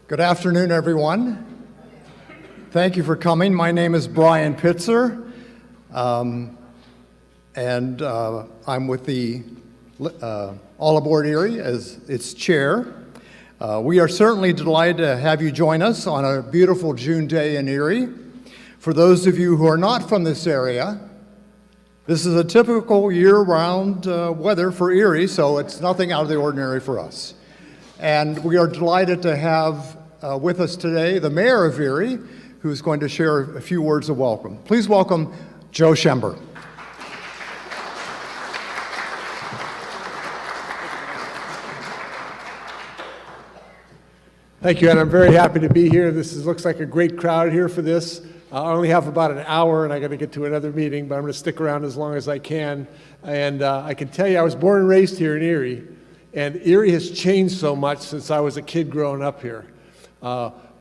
Good afternoon, everyone. Thank you for coming. My name is Brian Pitzer, and I'm with the All Aboard Erie as its chair. We are certainly delighted to have you join us on a beautiful June day in Erie. For those of you who are not from this area, this is a typical year-round weather for Erie, so it's nothing out of the ordinary for us. And we are delighted to have with us today the mayor of Erie, who's going to share a few words of welcome. Please welcome Joe Schember. Thank you, and I'm very happy to be here. Looks like a great crowd here for this. I only have about an hour, and I got to get to another meeting, but I'm going to stick around as long as I can. And I can tell you, I was born and raised here in Erie, and Erie has changed so much since I was a kid growing up here.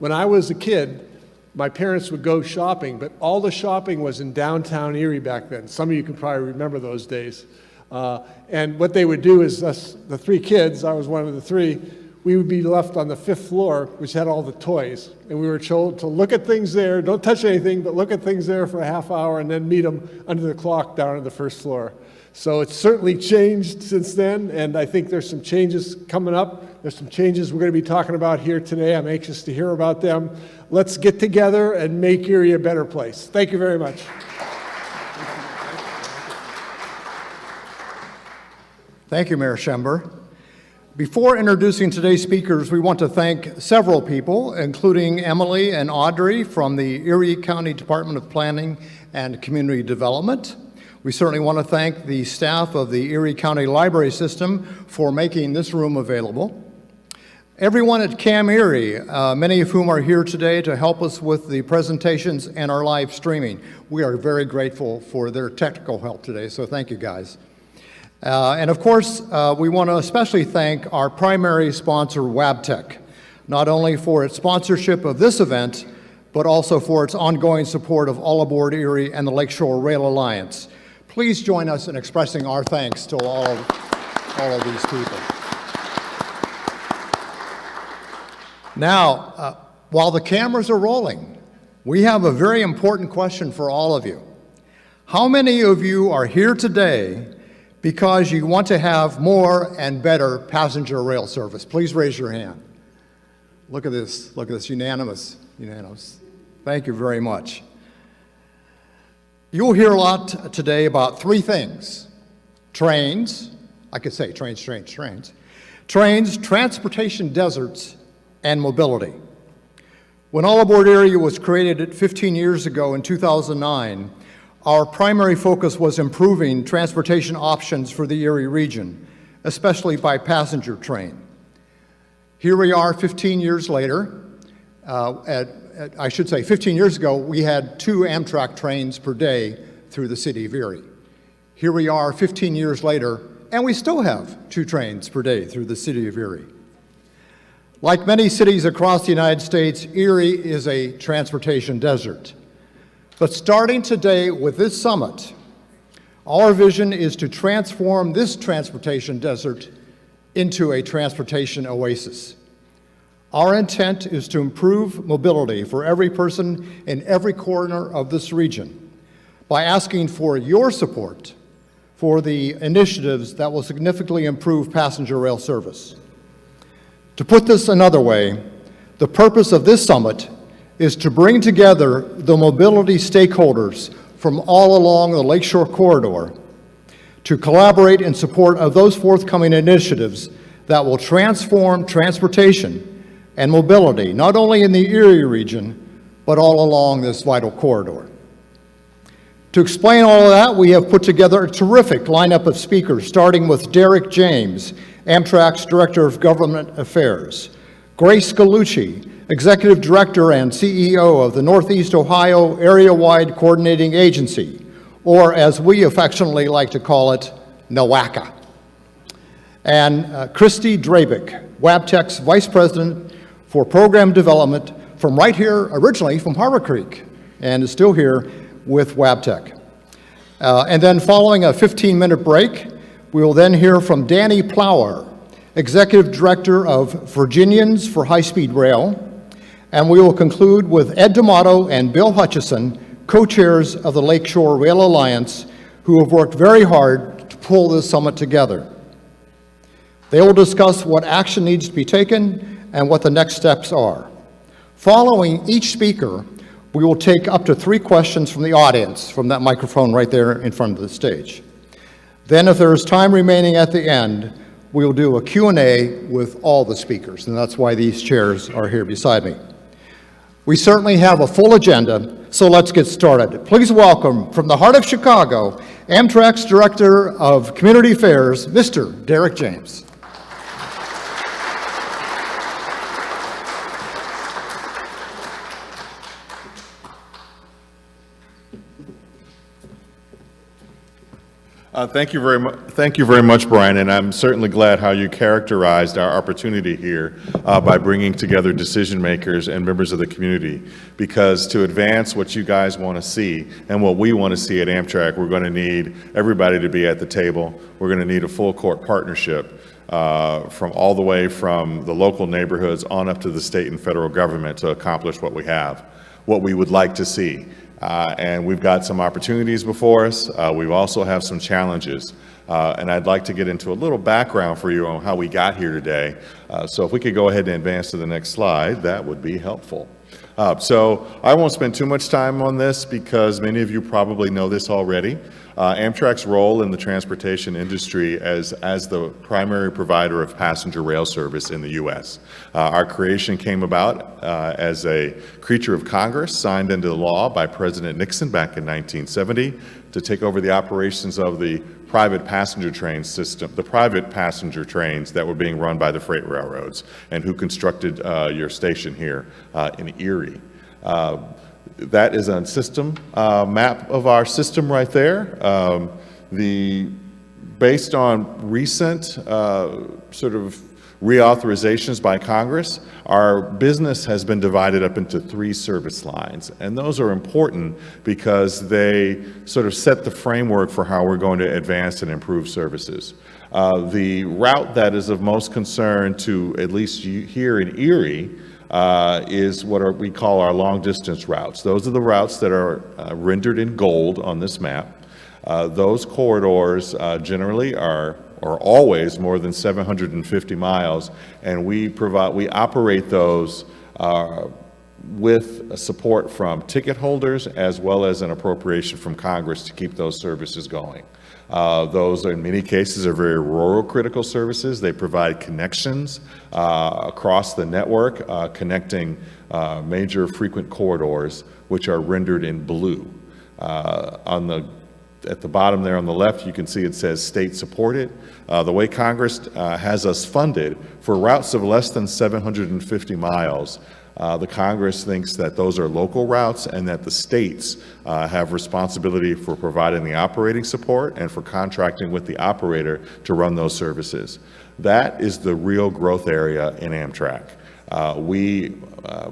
When I was a kid, my parents would go shopping, but all the shopping was in downtown Erie back then. Some of you can probably remember those days. And what they would do is us, the three kids, I was one of the three, we would be left on the 5th floor, which had all the toys. And we were told to look at things there, don't touch anything, but look at things there for a half hour and then meet them under the clock down on the 1st floor. So it's certainly changed since then, and I think there's some changes coming up. There's some changes we're going to be talking about here today. I'm anxious to hear about them. Let's get together and make Erie a better place. Thank you very much. Thank you, Mayor Schember. Before introducing today's speakers, we want to thank several people, including Emily and Audrey from the Erie County Department of Planning and Community Development. We certainly want to thank the staff of the Erie County Library System for making this room available. Everyone at CAM Erie, many of whom are here today to help us with the presentations and our live streaming. We are very grateful for their technical help today, so thank you guys. And of course, we want to especially thank our primary sponsor, Wabtec, not only for its sponsorship of this event, but also for its ongoing support of All Aboard Erie and the Lakeshore Rail Alliance. Please join us in expressing our thanks to all of these people. Now, while the cameras are rolling, we have a very important question for all of you. How many of you are here today because you want to have more and better passenger rail service? Please raise your hand. Look at this, unanimous. Thank you very much. You'll hear a lot today about three things: trains, I could say trains, transportation deserts, and mobility. When All Aboard Erie was created 15 years ago in 2009, our primary focus was improving transportation options for the Erie region, especially by passenger train. Here we are 15 years later. 15 years ago, we had 2 Amtrak trains per day through the city of Erie. Here we are 15 years later, and we still have 2 trains per day through the city of Erie. Like many cities across the United States, Erie is a transportation desert. But starting today with this summit, our vision is to transform this transportation desert into a transportation oasis. Our intent is to improve mobility for every person in every corner of this region by asking for your support for the initiatives that will significantly improve passenger rail service. To put this another way, the purpose of this summit is to bring together the mobility stakeholders from all along the Lakeshore Corridor to collaborate in support of those forthcoming initiatives that will transform transportation and mobility, not only in the Erie region, but all along this vital corridor. To explain all of that, we have put together a terrific lineup of speakers, starting with Derek James, Amtrak's Director of Government Affairs, Grace Galucci, Executive Director and CEO of the Northeast Ohio Area-Wide Coordinating Agency, or as we affectionately like to call it, NOACA. And Christy Drabick, Wabtec's Vice President for Program Development from right here, originally from Harbor Creek, and is still here with Wabtec. And then following a 15-minute break, we will then hear from Danny Plower, Executive Director of Virginians for High-Speed Rail, And we will conclude with Ed D'Amato and Bill Hutchison, co-chairs of the Lakeshore Rail Alliance, who have worked very hard to pull this summit together. They will discuss what action needs to be taken and what the next steps are. Following each speaker, we will take up to 3 questions from the audience, from that microphone right there in front of the stage. Then, if there is time remaining at the end, we will do a Q&A with all the speakers, and that's why these chairs are here beside me. We certainly have a full agenda, so let's get started. Please welcome, from the heart of Chicago, Amtrak's Director of Community Affairs, Mr. Derek James. Thank you very much, Brian, and I'm certainly glad how you characterized our opportunity here by bringing together decision makers and members of the community, because to advance what you guys want to see and what we want to see at Amtrak, we're going to need everybody to be at the table. We're going to need a full court partnership from all the way from the local neighborhoods on up to the state and federal government to accomplish what we would like to see. And we've got some opportunities before us. We also have some challenges. And I'd like to get into a little background for you on how we got here today. So if we could go ahead and advance to the next slide, that would be helpful. So I won't spend too much time on this because many of you probably know this already. Amtrak's role in the transportation industry as the primary provider of passenger rail service in the U.S. Our creation came about as a creature of Congress, signed into law by President Nixon back in 1970 to take over the operations of the private passenger train system, the private passenger trains that were being run by the freight railroads, and who constructed your station here in Erie. That is a system map of our system right there. Based on recent sort of reauthorizations by Congress, our business has been divided up into 3 service lines, and those are important because they sort of set the framework for how we're going to advance and improve services. The route that is of most concern to at least here in Erie is what we call our long distance routes. Those are the routes that are rendered in gold on this map. Those corridors generally are always more than 750 miles, and we operate those with support from ticket holders as well as an appropriation from Congress to keep those services going. Those, in many cases, are very rural critical services. They provide connections across the network, connecting major frequent corridors, which are rendered in blue. At the bottom there on the left, you can see it says state supported. The way Congress has us funded for routes of less than 750 miles, the Congress thinks that those are local routes and that the states have responsibility for providing the operating support and for contracting with the operator to run those services. That is the real growth area in Amtrak.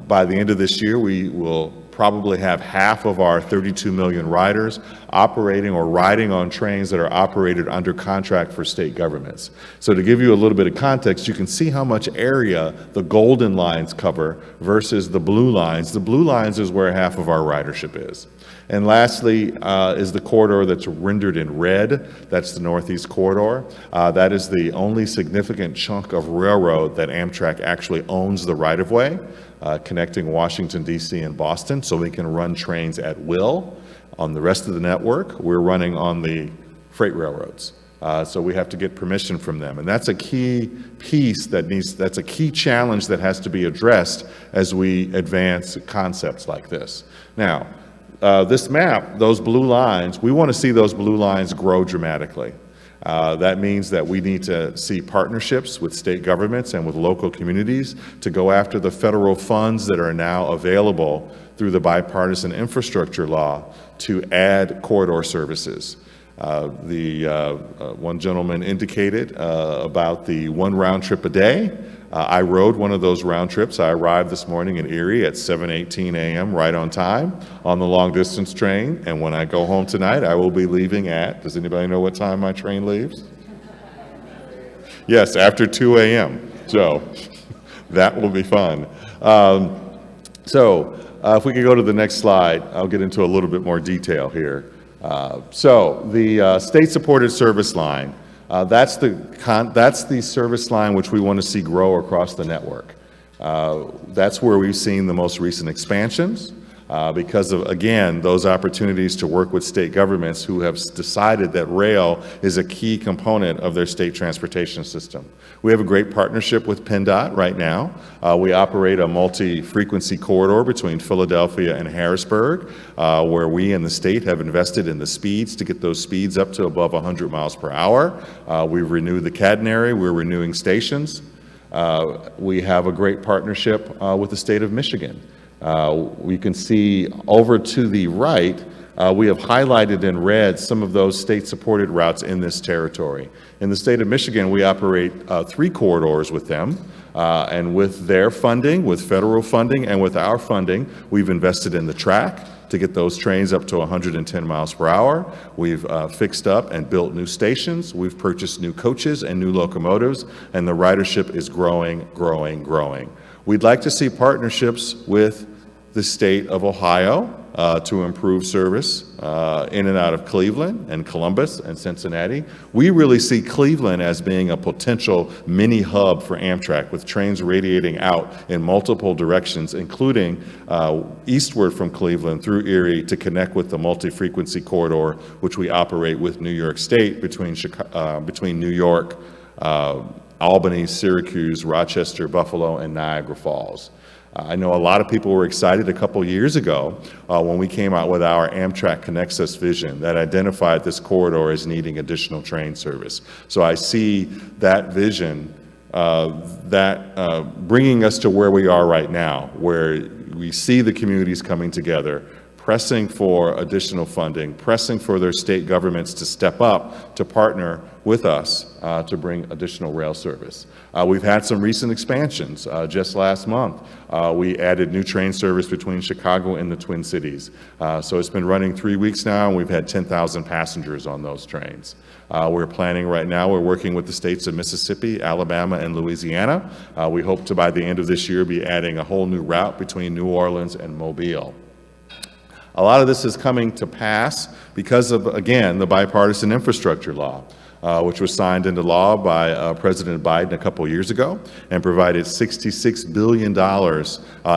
By the end of this year, we will probably have half of our 32 million riders operating or riding on trains that are operated under contract for state governments. So to give you a little bit of context, you can see how much area the golden lines cover versus the blue lines. The blue lines is where half of our ridership is. And lastly is the corridor that's rendered in red. That's the Northeast Corridor. That is the only significant chunk of railroad that Amtrak actually owns the right-of-way, connecting Washington, D.C. and Boston, so we can run trains at will. On the rest of the network, we're running on the freight railroads. So we have to get permission from them. And that's a key piece that's a key challenge that has to be addressed as we advance concepts like this. Now, this map, those blue lines, we want to see those blue lines grow dramatically. That means that we need to see partnerships with state governments and with local communities to go after the federal funds that are now available through the bipartisan infrastructure law to add corridor services. One gentleman indicated about the 1 round trip a day. I rode one of those round trips. I arrived this morning in Erie at 7:18 a.m. right on time on the long distance train. And when I go home tonight, I will be leaving at, does anybody know what time my train leaves? Yes, after 2 a.m. So that will be fun. So if we could go to the next slide, I'll get into a little bit more detail here. So the state-supported service line, that's the service line which we want to see grow across the network. That's where we've seen the most recent expansions because of, again, those opportunities to work with state governments who have decided that rail is a key component of their state transportation system. We have a great partnership with PennDOT right now. We operate a multi-frequency corridor between Philadelphia and Harrisburg, where we in the state have invested in the speeds to get those speeds up to above 100 miles per hour. We've renewed the catenary, we're renewing stations. We have a great partnership with the state of Michigan. We can see over to the right, we have highlighted in red some of those state-supported routes in this territory. In the state of Michigan, we operate 3 corridors with them, and with their funding, with federal funding, and with our funding, we've invested in the track to get those trains up to 110 miles per hour. We've fixed up and built new stations. We've purchased new coaches and new locomotives, and the ridership is growing, growing, growing. We'd like to see partnerships with the state of Ohio to improve service in and out of Cleveland and Columbus and Cincinnati. We really see Cleveland as being a potential mini hub for Amtrak, with trains radiating out in multiple directions, including eastward from Cleveland through Erie to connect with the multi-frequency corridor, which we operate with New York State between New York, Albany, Syracuse, Rochester, Buffalo, and Niagara Falls. I know a lot of people were excited a couple years ago when we came out with our Amtrak Connects Us vision that identified this corridor as needing additional train service. So I see that vision bringing us to where we are right now, where we see the communities coming together, pressing for additional funding, pressing for their state governments to step up to partner with us to bring additional rail service. We've had some recent expansions. Just last month, we added new train service between Chicago and the Twin Cities. So it's been running 3 weeks now, and we've had 10,000 passengers on those trains. We're planning right now, we're working with the states of Mississippi, Alabama, and Louisiana. We hope to, by the end of this year, be adding a whole new route between New Orleans and Mobile. A lot of this is coming to pass because of, again, the bipartisan infrastructure law, which was signed into law by President Biden a couple years ago and provided $66 billion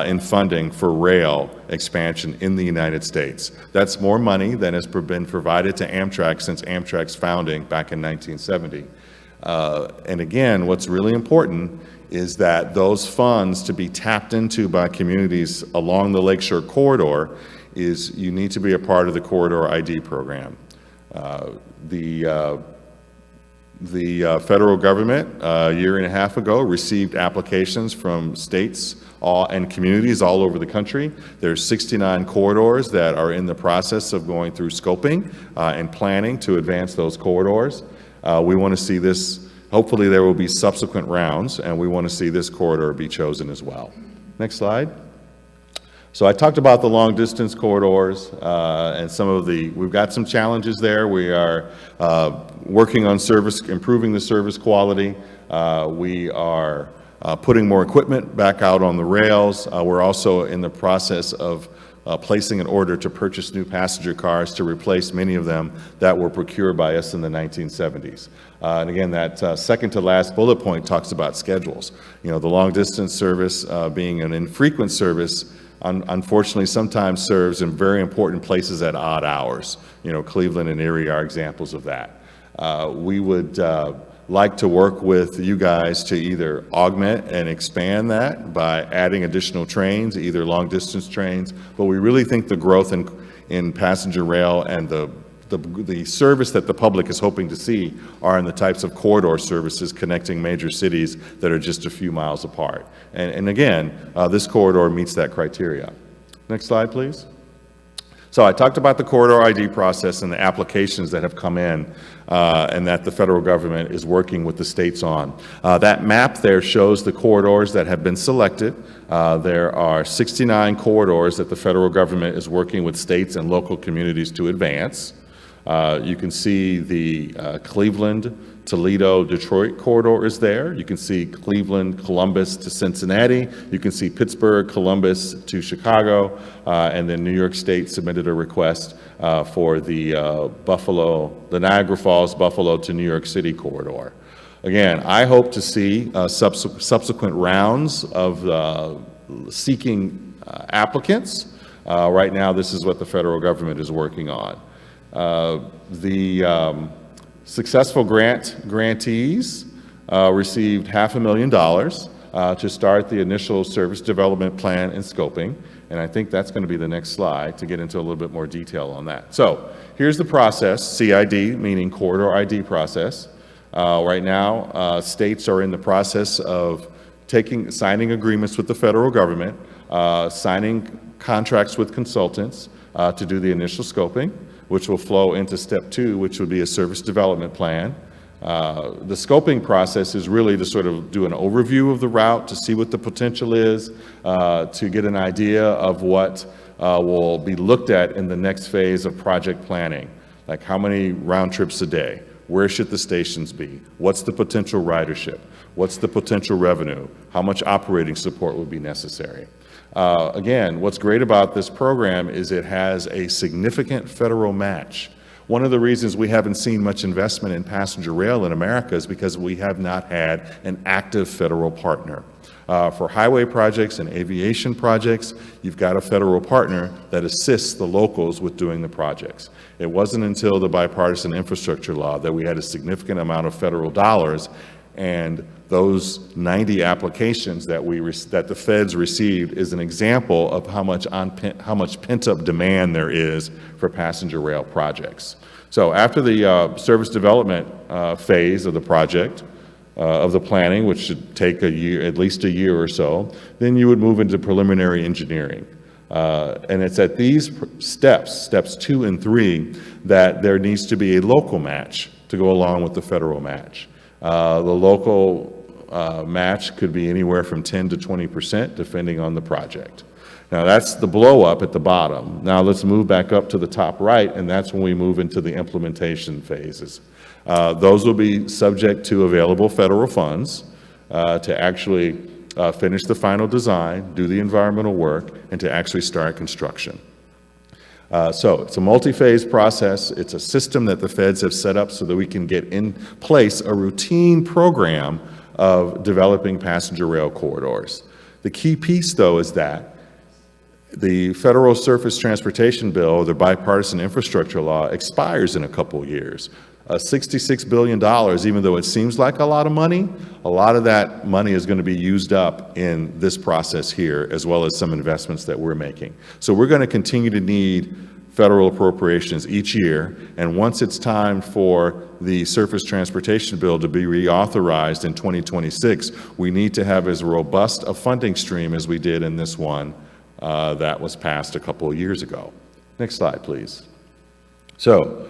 in funding for rail expansion in the United States. That's more money than has been provided to Amtrak since Amtrak's founding back in 1970. And again, what's really important is that those funds to be tapped into by communities along the Lakeshore Corridor is you need to be a part of the Corridor ID program. The federal government a year and a half ago received applications from states and communities all over the country. There's 69 corridors that are in the process of going through scoping and planning to advance those corridors. We want to see this, hopefully there will be subsequent rounds, and we want to see this corridor be chosen as well. Next slide. So I talked about the long distance corridors and we've got some challenges there. We are working on improving the service quality. We are putting more equipment back out on the rails. We're also in the process of placing an order to purchase new passenger cars to replace many of them that were procured by us in the 1970s. And again, that second to last bullet point talks about schedules. You know, the long distance service being an infrequent service unfortunately sometimes serves in very important places at odd hours. You know, Cleveland and Erie are examples of that. We would like to work with you guys to either augment and expand that by adding additional trains, either long distance trains, but we really think the growth in passenger rail and the service that the public is hoping to see are in the types of corridor services connecting major cities that are just a few miles apart. And again, this corridor meets that criteria. Next slide, please. So I talked about the corridor ID process and the applications that have come in and that the federal government is working with the states on. That map there shows the corridors that have been selected. There are 69 corridors that the federal government is working with states and local communities to advance. You can see the Cleveland, Toledo, Detroit corridor is there. You can see Cleveland, Columbus to Cincinnati. You can see Pittsburgh, Columbus to Chicago, and then New York State submitted a request for the the Niagara Falls, Buffalo to New York City corridor. Again, I hope to see subsequent rounds of seeking applicants. Right now, this is what the federal government is working on. Successful grantees received $500,000 to start the initial service development plan and scoping. And I think that's going to be the next slide to get into a little bit more detail on that. So here's the process, CID, meaning Corridor ID process. Right now, states are in the process of signing agreements with the federal government, signing contracts with consultants to do the initial scoping, which will flow into step 2, which would be a service development plan. The scoping process is really to sort of do an overview of the route, to see what the potential is, to get an idea of what will be looked at in the next phase of project planning, like how many round trips a day, where should the stations be, what's the potential ridership, what's the potential revenue, how much operating support would be necessary. Again, what's great about this program is it has a significant federal match. One of the reasons we haven't seen much investment in passenger rail in America is because we have not had an active federal partner. For highway projects and aviation projects, you've got a federal partner that assists the locals with doing the projects. It wasn't until the bipartisan infrastructure law that we had a significant amount of federal dollars, and those 90 applications that the feds received is an example of how much pent-up demand there is for passenger rail projects. So after the service development phase of the project, of the planning, which should take at least a year or so, then you would move into preliminary engineering. And it's at these steps 2 and 3, that there needs to be a local match to go along with the federal match. The local match could be anywhere from 10 to 20%, depending on the project. Now that's the blow up at the bottom. Now let's move back up to the top right, and that's when we move into the implementation phases. Those will be subject to available federal funds to actually finish the final design, do the environmental work, and to actually start construction. So it's a multi-phase process. It's a system that the feds have set up so that we can get in place a routine program of developing passenger rail corridors. The key piece, though, is that the Federal Surface Transportation Bill, the bipartisan infrastructure law, expires in a couple years. $66 billion, even though it seems like a lot of money, a lot of that money is going to be used up in this process here, as well as some investments that we're making. So we're going to continue to need federal appropriations each year, and once it's time for the Surface Transportation Bill to be reauthorized in 2026, we need to have as robust a funding stream as we did in this one that was passed a couple of years ago. Next slide, please. So,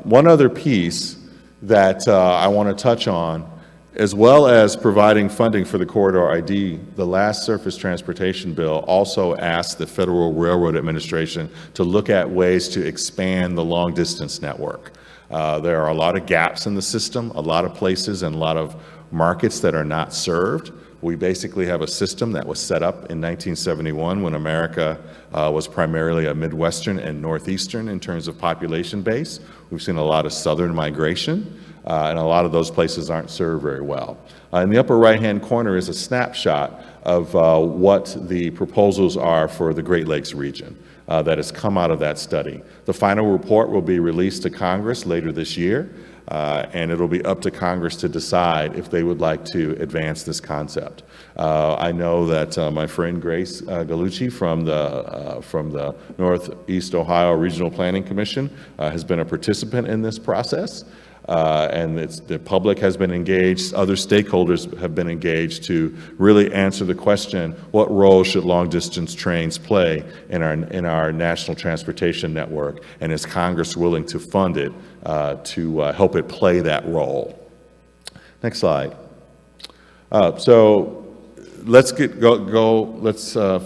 one other piece that I want to touch on, as well as providing funding for the Corridor ID, the last Surface Transportation Bill also asked the Federal Railroad Administration to look at ways to expand the long-distance network. There are a lot of gaps in the system, a lot of places and a lot of markets that are not served. We basically have a system that was set up in 1971 when America was primarily a Midwestern and Northeastern in terms of population base. We've seen a lot of Southern migration, and a lot of those places aren't served very well. In the upper right-hand corner is a snapshot of what the proposals are for the Great Lakes region that has come out of that study. The final report will be released to Congress later this year. And it'll be up to Congress to decide if they would like to advance this concept. I know that my friend Grace Gallucci from the Northeast Ohio Regional Planning Commission has been a participant in this process. And the public has been engaged, other stakeholders have been engaged to really answer the question, what role should long-distance trains play in our national transportation network, and is Congress willing to fund it to help it play that role? Next slide. So let's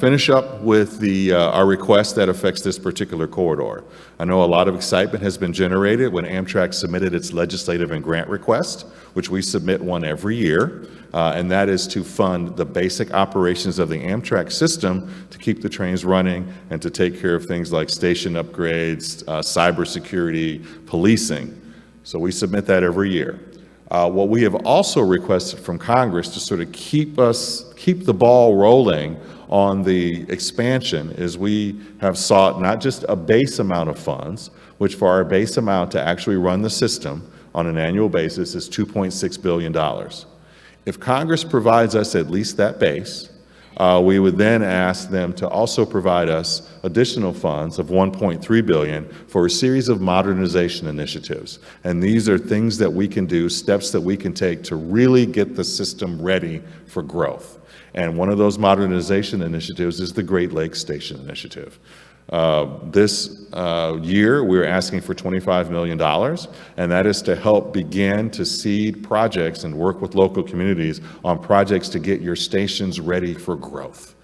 finish up with our request that affects this particular corridor. I know a lot of excitement has been generated when Amtrak submitted its legislative and grant request, which we submit one every year, and that is to fund the basic operations of the Amtrak system to keep the trains running and to take care of things like station upgrades, cybersecurity, policing. So we submit that every year. What we have also requested from Congress to sort of keep the ball rolling on the expansion is we have sought not just a base amount of funds, which for our base amount to actually run the system on an annual basis is $2.6 billion. If Congress provides us at least that base, we would then ask them to also provide us additional funds of $1.3 billion for a series of modernization initiatives. And these are things that we can do, steps that we can take to really get the system ready for growth. And one of those modernization initiatives is the Great Lakes Station Initiative. This year, we're asking for $25 million, and that is to help begin to seed projects and work with local communities on projects to get your stations ready for growth.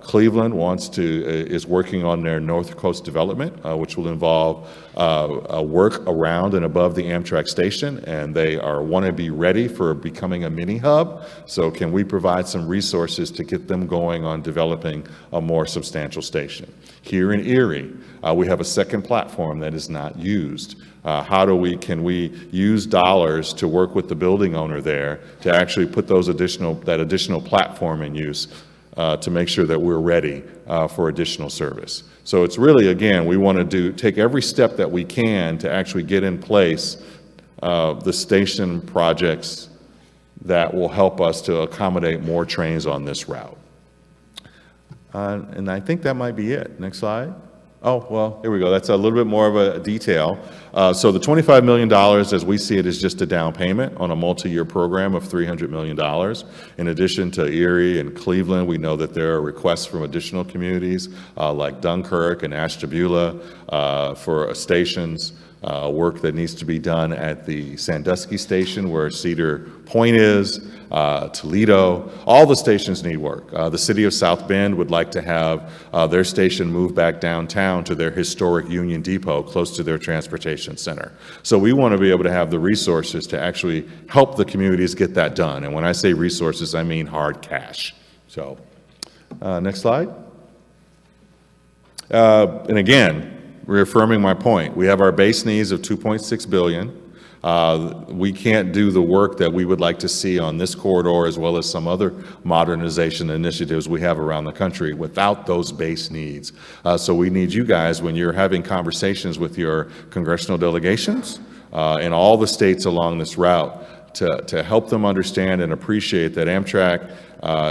Cleveland is working on their North Coast development, which will involve work around and above the Amtrak station, and they want to be ready for becoming a mini hub. So can we provide some resources to get them going on developing a more substantial station? Here in Erie, we have a second platform that is not used. Can we use dollars to work with the building owner there to actually put that additional platform in use to make sure that we're ready for additional service. So it's really, again, we want to take every step that we can to actually get in place the station projects that will help us to accommodate more trains on this route. And I think that might be it. Next slide. Oh, well, here we go. That's a little bit more of a detail. So the $25 million, as we see it, is just a down payment on a multi-year program of $300 million. In addition to Erie and Cleveland, we know that there are requests from additional communities like Dunkirk and Ashtabula for stations, work that needs to be done at the Sandusky station where Cedar Point is, Toledo. All the stations need work. The city of South Bend would like to have their station move back downtown to their historic Union Depot close to their transportation center. So we want to be able to have the resources to actually help the communities get that done. And when I say resources, I mean hard cash. So next slide. And again, reaffirming my point, we have our base needs of $2.6 billion. We can't do the work that we would like to see on this corridor as well as some other modernization initiatives we have around the country without those base needs. So we need you guys, when you're having conversations with your congressional delegations in all the states along this route, to help them understand and appreciate that Amtrak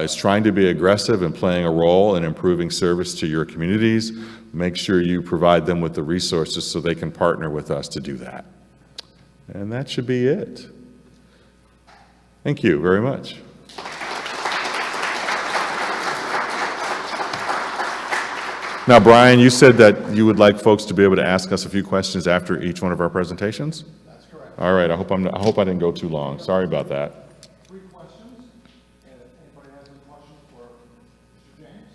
is trying to be aggressive and playing a role in improving service to your communities. Make sure you provide them with the resources so they can partner with us to do that. And that should be it. Thank you very much. Now, Brian, you said that you would like folks to be able to ask us a few questions after each one of our presentations? That's correct. All right, I hope I didn't go too long. Sorry about that. 3 questions, and if anybody has any questions for Mr. James?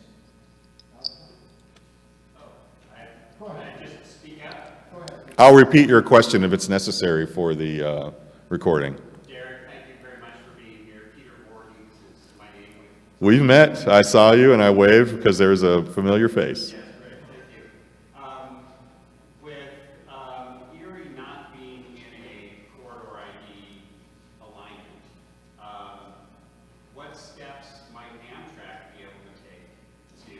Go ahead. Just speak up. Go ahead. I'll repeat your question if it's necessary for the recording. Derek, thank you very much for being here. Peter Voorhees is my name. We've met. I saw you and I waved because there's a familiar face. Yes, great. Thank you. With Erie not being in a corridor ID alignment, what steps might Amtrak be able to take to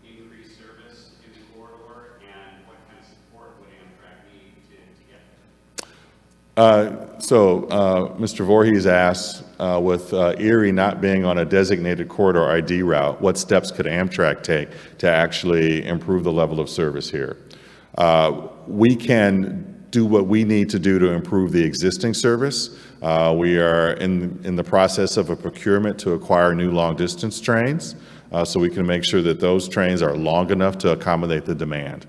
increase service in the corridor, and what kind of support would Amtrak need to get there? Mr. Voorhees asked, with Erie not being on a designated corridor ID route, what steps could Amtrak take to actually improve the level of service here? We can do what we need to do to improve the existing service. We are in the process of a procurement to acquire new long-distance trains, so we can make sure that those trains are long enough to accommodate the demand.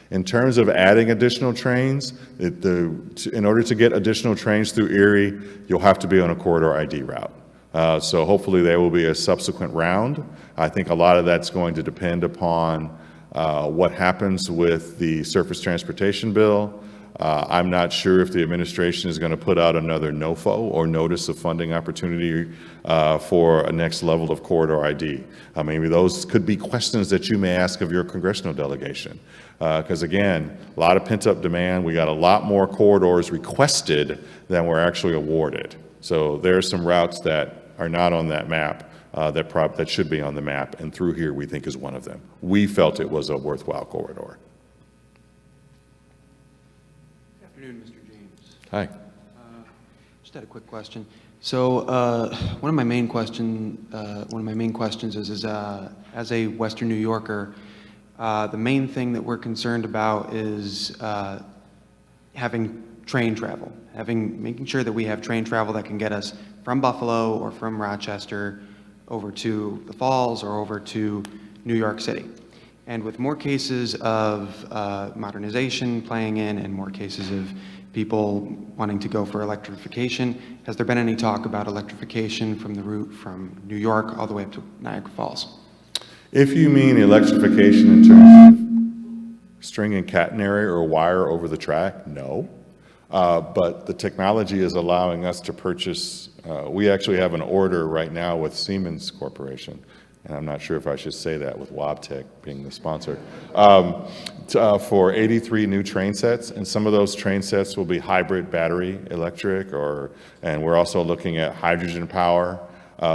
In terms of adding additional trains, in order to get additional trains through Erie, you'll have to be on a corridor ID route. So hopefully there will be a subsequent round. I think a lot of that's going to depend upon what happens with the surface transportation bill. I'm not sure if the administration is going to put out another NOFO, or notice of funding opportunity, for a next level of corridor ID. Maybe those could be questions that you may ask of your congressional delegation. Because again, a lot of pent-up demand. We got a lot more corridors requested than were actually awarded. So there are some routes that are not on that map that should be on the map, and through here we think is one of them. We felt it was a worthwhile corridor. Good afternoon, Mr. James. Hi. Just had a quick question. So one of my main questions is as a Western New Yorker, the main thing that we're concerned about is having train travel, making sure that we have train travel that can get us from Buffalo or from Rochester over to the Falls or over to New York City. And with more cases of modernization playing in and more cases of people wanting to go for electrification, has there been any talk about electrification from the route from New York all the way up to Niagara Falls? If you mean electrification in terms of string and catenary or wire over the track, no. But the technology is allowing us to purchase, we actually have an order right now with Siemens Corporation, and I'm not sure if I should say that with Wabtec being the sponsor, for 83 new train sets, and some of those train sets will be hybrid battery electric, and we're also looking at hydrogen power.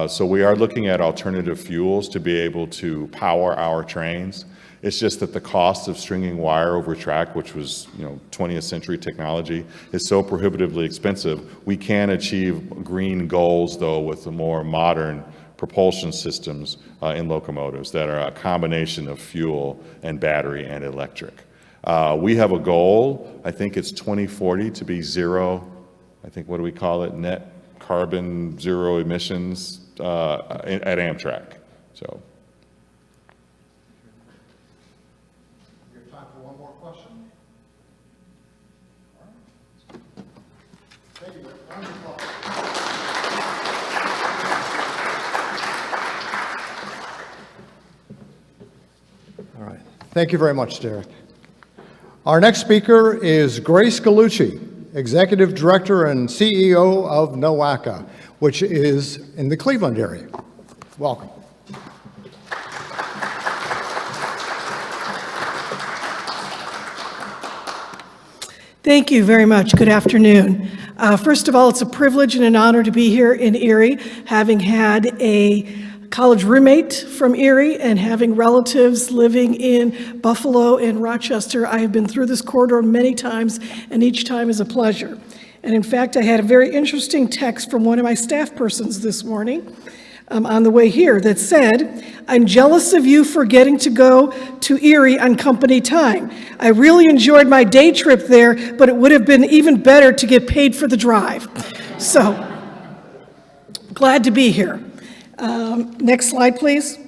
So we are looking at alternative fuels to be able to power our trains. It's just that the cost of stringing wire over track, which was 20th century technology, is so prohibitively expensive. We can achieve green goals, though, with the more modern propulsion systems in locomotives that are a combination of fuel and battery and electric. We have a goal, I think it's 2040, to be zero, I think, what do we call it, net carbon zero emissions at Amtrak. So. We have time for one more question. All right. Thank you. All right. Thank you very much, Derek. Our next speaker is Grace Gallucci, Executive Director and CEO of NOACA, which is in the Cleveland area. Welcome. Thank you very much. Good afternoon. First of all, it's a privilege and an honor to be here in Erie, having had a college roommate from Erie and having relatives living in Buffalo and Rochester. I have been through this corridor many times, and each time is a pleasure. And in fact, I had a very interesting text from one of my staff persons this morning on the way here that said, "I'm jealous of you for getting to go to Erie on company time. I really enjoyed my day trip there, but it would have been even better to get paid for the drive." So, glad to be here. Next slide, please.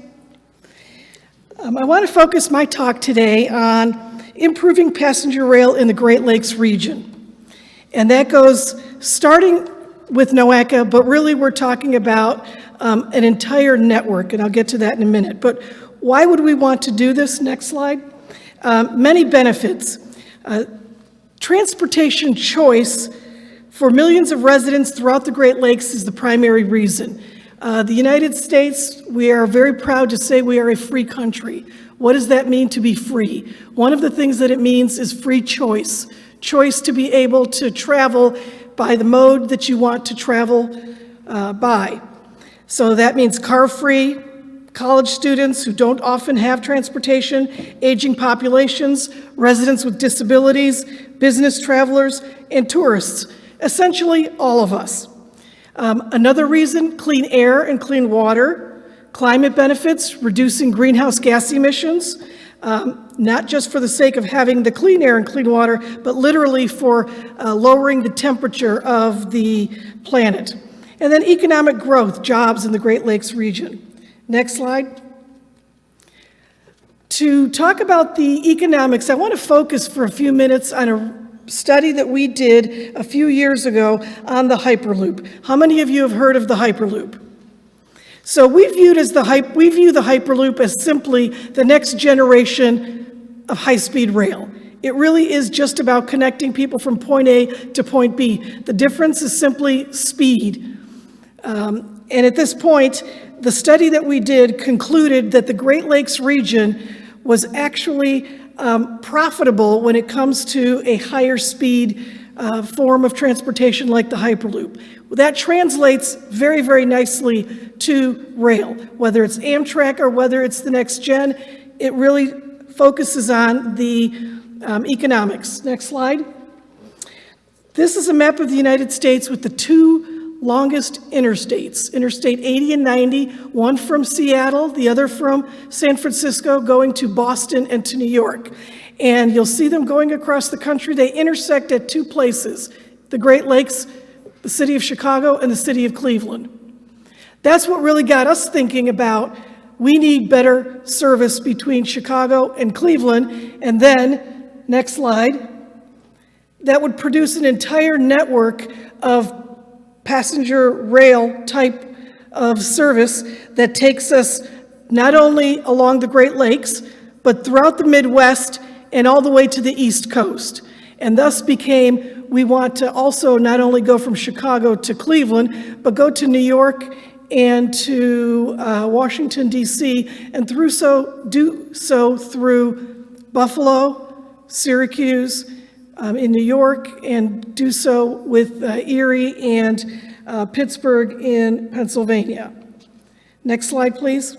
I want to focus my talk today on improving passenger rail in the Great Lakes region. And that goes starting with NOACA, but really we're talking about an entire network, and I'll get to that in a minute. But why would we want to do this? Next slide. Many benefits. Transportation choice for millions of residents throughout the Great Lakes is the primary reason. The United States, we are very proud to say we are a free country. What does that mean to be free? One of the things that it means is free choice. Choice to be able to travel by the mode that you want to travel by. So that means car-free, college students who don't often have transportation, aging populations, residents with disabilities, business travelers, and tourists. Essentially, all of us. Another reason, clean air and clean water, climate benefits, reducing greenhouse gas emissions, not just for the sake of having the clean air and clean water, but literally for lowering the temperature of the planet. And then economic growth, jobs in the Great Lakes region. Next slide. To talk about the economics, I want to focus for a few minutes on a study that we did a few years ago on the Hyperloop. How many of you have heard of the Hyperloop? So we view the Hyperloop as simply the next generation of high-speed rail. It really is just about connecting people from point A to point B. The difference is simply speed. And at this point, the study that we did concluded that the Great Lakes region was actually profitable when it comes to a higher speed form of transportation like the Hyperloop. That translates very, very nicely to rail. Whether it's Amtrak or whether it's the next gen, it really focuses on the economics. Next slide. This is a map of the United States with the two longest interstates, Interstate 80 and 90, one from Seattle, the other from San Francisco, going to Boston and to New York. And you'll see them going across the country. They intersect at two places, the Great Lakes, the city of Chicago, and the city of Cleveland. That's what really got us thinking about, we need better service between Chicago and Cleveland. And then, next slide, that would produce an entire network of passenger rail type of service that takes us not only along the Great Lakes, but throughout the Midwest and all the way to the East Coast. And thus became, we want to also not only go from Chicago to Cleveland, but go to New York and to Washington, D.C., and do so through Buffalo, Syracuse, in New York, and do so with Erie and Pittsburgh in Pennsylvania. Next slide, please.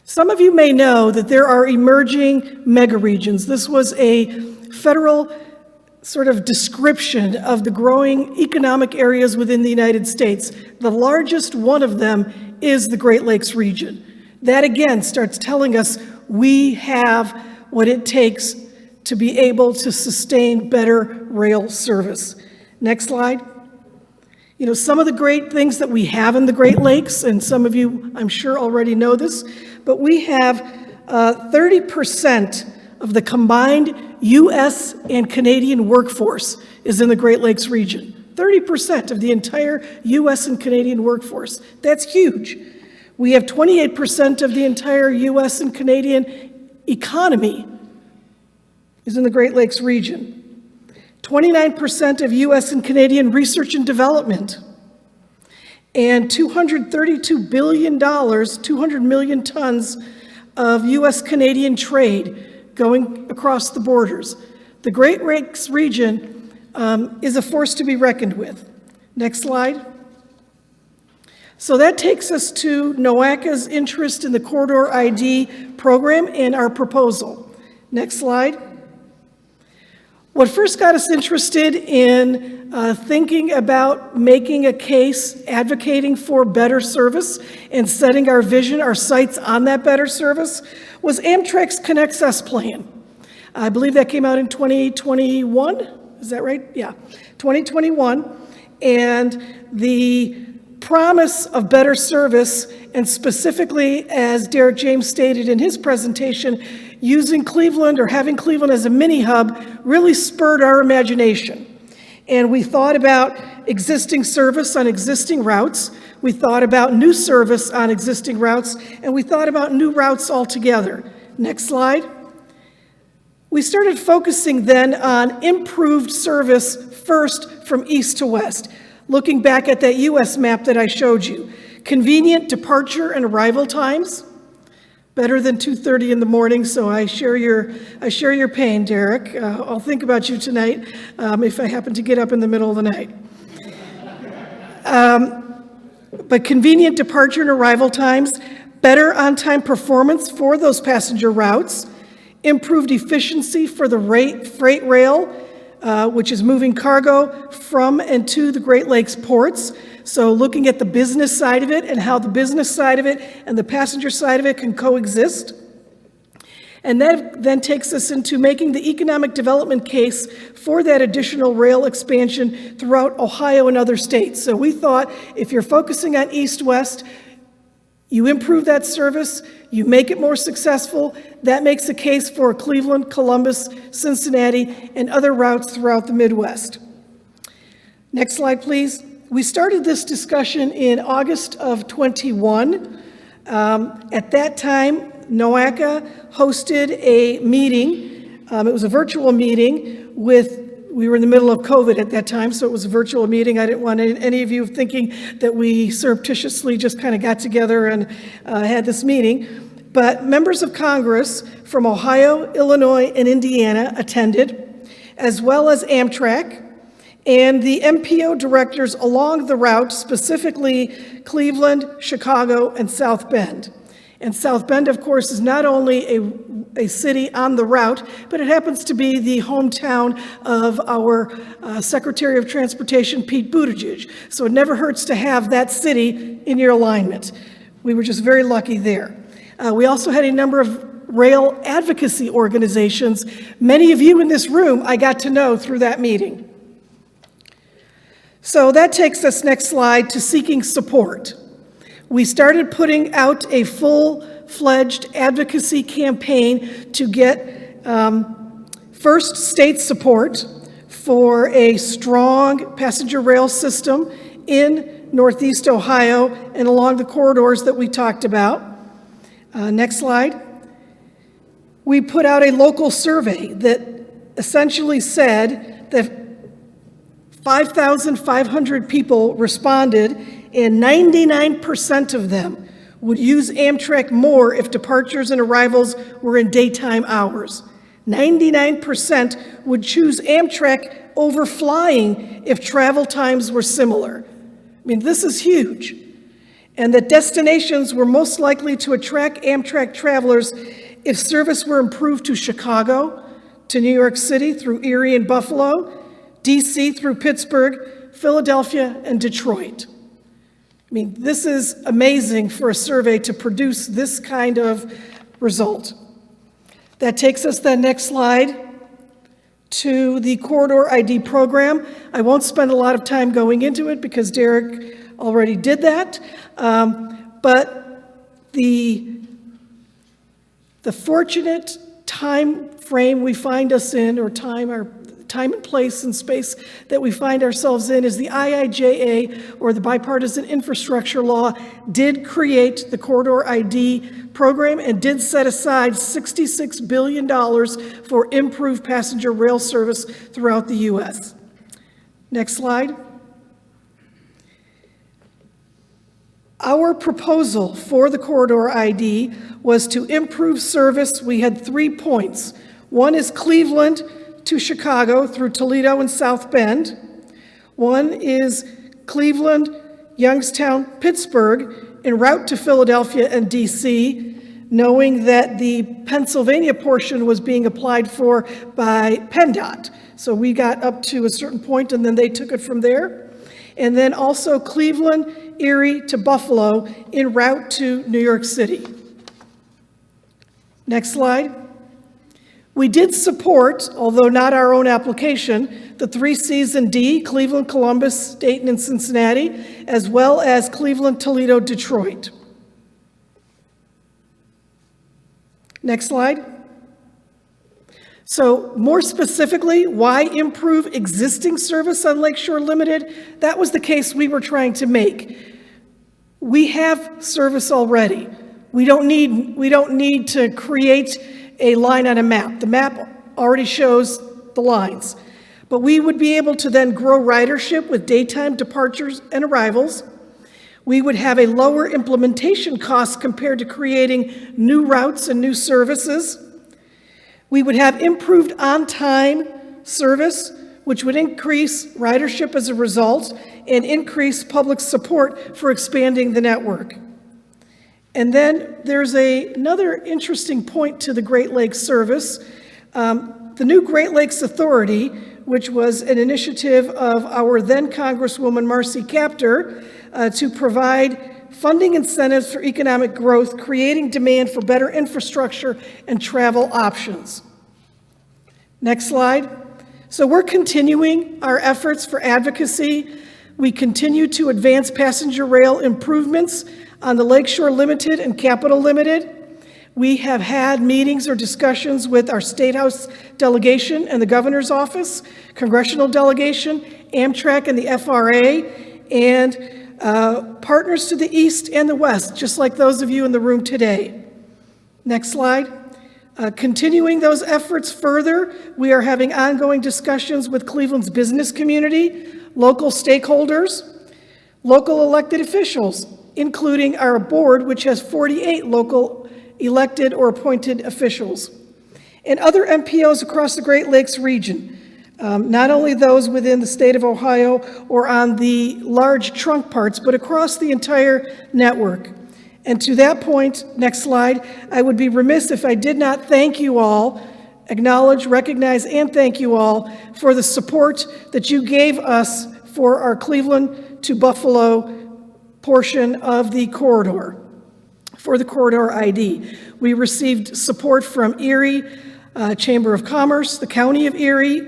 Some of you may know that there are emerging megaregions. This was a federal sort of description of the growing economic areas within the United States. The largest one of them is the Great Lakes region. That again starts telling us we have what it takes to be able to sustain better rail service. Next slide. You know, some of the great things that we have in the Great Lakes, and some of you I'm sure already know this, but we have 30% of the combined US and Canadian workforce is in the Great Lakes region. 30% of the entire US and Canadian workforce. That's huge. We have 28% of the entire US and Canadian economy is in the Great Lakes region. 29% of US and Canadian research and development. And $232 billion, 200 million tons of US Canadian trade going across the borders. The Great Lakes region is a force to be reckoned with. Next slide. So that takes us to NOACA's interest in the Corridor ID program and our proposal. Next slide. What first got us interested in thinking about making a case, advocating for better service, and setting our vision, our sights on that better service, was Amtrak's ConnectUs plan. I believe that came out in 2021, is that right? Yeah, 2021. And the promise of better service, and specifically, as Derek James stated in his presentation, using Cleveland or having Cleveland as a mini hub really spurred our imagination. And we thought about existing service on existing routes, we thought about new service on existing routes, and we thought about new routes altogether. Next slide. We started focusing then on improved service first from east to west, looking back at that US map that I showed you. Convenient departure and arrival times, better than 2:30 in the morning, so I share your pain, Derek. I'll think about you tonight if I happen to get up in the middle of the night. But convenient departure and arrival times, better on-time performance for those passenger routes, improved efficiency for the freight rail, which is moving cargo from and to the Great Lakes ports. So looking at the business side of it and how the business side of it and the passenger side of it can coexist. And that then takes us into making the economic development case for that additional rail expansion throughout Ohio and other states. So we thought if you're focusing on east-west, you improve that service, you make it more successful, that makes a case for Cleveland, Columbus, Cincinnati, and other routes throughout the Midwest. Next slide, please. We started this discussion in August of '21. At that time, NOACA hosted a meeting. It was a virtual meeting we were in the middle of COVID at that time, so it was a virtual meeting. I didn't want any of you thinking that we surreptitiously just kind of got together and had this meeting. But members of Congress from Ohio, Illinois, and Indiana attended, as well as Amtrak, and the MPO directors along the route, specifically Cleveland, Chicago, and South Bend. And South Bend, of course, is not only a city on the route, but it happens to be the hometown of our Secretary of Transportation, Pete Buttigieg. So it never hurts to have that city in your alignment. We were just very lucky there. We also had a number of rail advocacy organizations. Many of you in this room I got to know through that meeting. So that takes us, next slide, to seeking support. We started putting out a full-fledged advocacy campaign to get first state support for a strong passenger rail system in Northeast Ohio and along the corridors that we talked about. Next slide. We put out a local survey that essentially said that 5,500 people responded, and 99% of them would use Amtrak more if departures and arrivals were in daytime hours. 99% would choose Amtrak over flying if travel times were similar. I mean, this is huge. And that destinations were most likely to attract Amtrak travelers if service were improved to Chicago, to New York City through Erie and Buffalo, DC through Pittsburgh, Philadelphia, and Detroit. I mean, this is amazing for a survey to produce this kind of result. That takes us then, next slide, to the Corridor ID program. I won't spend a lot of time going into it because Derek already did that. But the fortunate time frame we find us in, or time and place and space that we find ourselves in, is the IIJA, or the Bipartisan Infrastructure Law, did create the Corridor ID program and did set aside $66 billion for improved passenger rail service throughout the U.S. Next slide. Our proposal for the Corridor ID was to improve service. We had 3 points. One is Cleveland to Chicago through Toledo and South Bend. One is Cleveland, Youngstown, Pittsburgh, en route to Philadelphia and DC, knowing that the Pennsylvania portion was being applied for by PennDOT. So we got up to a certain point and then they took it from there. And then also Cleveland, Erie to Buffalo, en route to New York City. Next slide. We did support, although not our own application, the 3 Cs and D, Cleveland, Columbus, Dayton, and Cincinnati, as well as Cleveland, Toledo, Detroit. Next slide. So more specifically, why improve existing service on Lakeshore Limited? That was the case we were trying to make. We have service already. We don't need to create a line on a map. The map already shows the lines. But we would be able to then grow ridership with daytime departures and arrivals. We would have a lower implementation cost compared to creating new routes and new services. We would have improved on-time service, which would increase ridership as a result and increase public support for expanding the network. And then there's another interesting point to the Great Lakes service. The new Great Lakes Authority, which was an initiative of our then Congresswoman Marcy Kaptur, to provide funding incentives for economic growth, creating demand for better infrastructure and travel options. Next slide. So we're continuing our efforts for advocacy. We continue to advance passenger rail improvements on the Lakeshore Limited and Capital Limited. We have had meetings or discussions with our State House delegation and the governor's office, congressional delegation, Amtrak and the FRA, and partners to the east and the west, just like those of you in the room today. Next slide. Continuing those efforts further, we are having ongoing discussions with Cleveland's business community, local stakeholders, local elected officials, including our board, which has 48 local elected or appointed officials, and other MPOs across the Great Lakes region, not only those within the state of Ohio or on the large trunk parts, but across the entire network. And to that point, next slide, I would be remiss if I did not thank you all, acknowledge, recognize, and thank you all for the support that you gave us for our Cleveland to Buffalo portion of the corridor, for the corridor ID. We received support from Erie Chamber of Commerce, the County of Erie,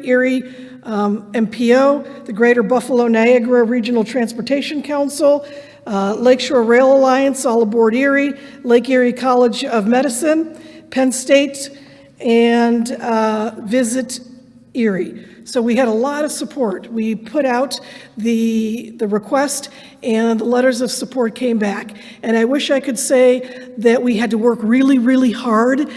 MPO, the Greater Buffalo Niagara Regional Transportation Council, Lakeshore Rail Alliance, All Aboard Erie, Lake Erie College of Medicine, Penn State, and Visit Erie. So we had a lot of support. We put out the request, and the letters of support came back. And I wish I could say that we had to work really, really hard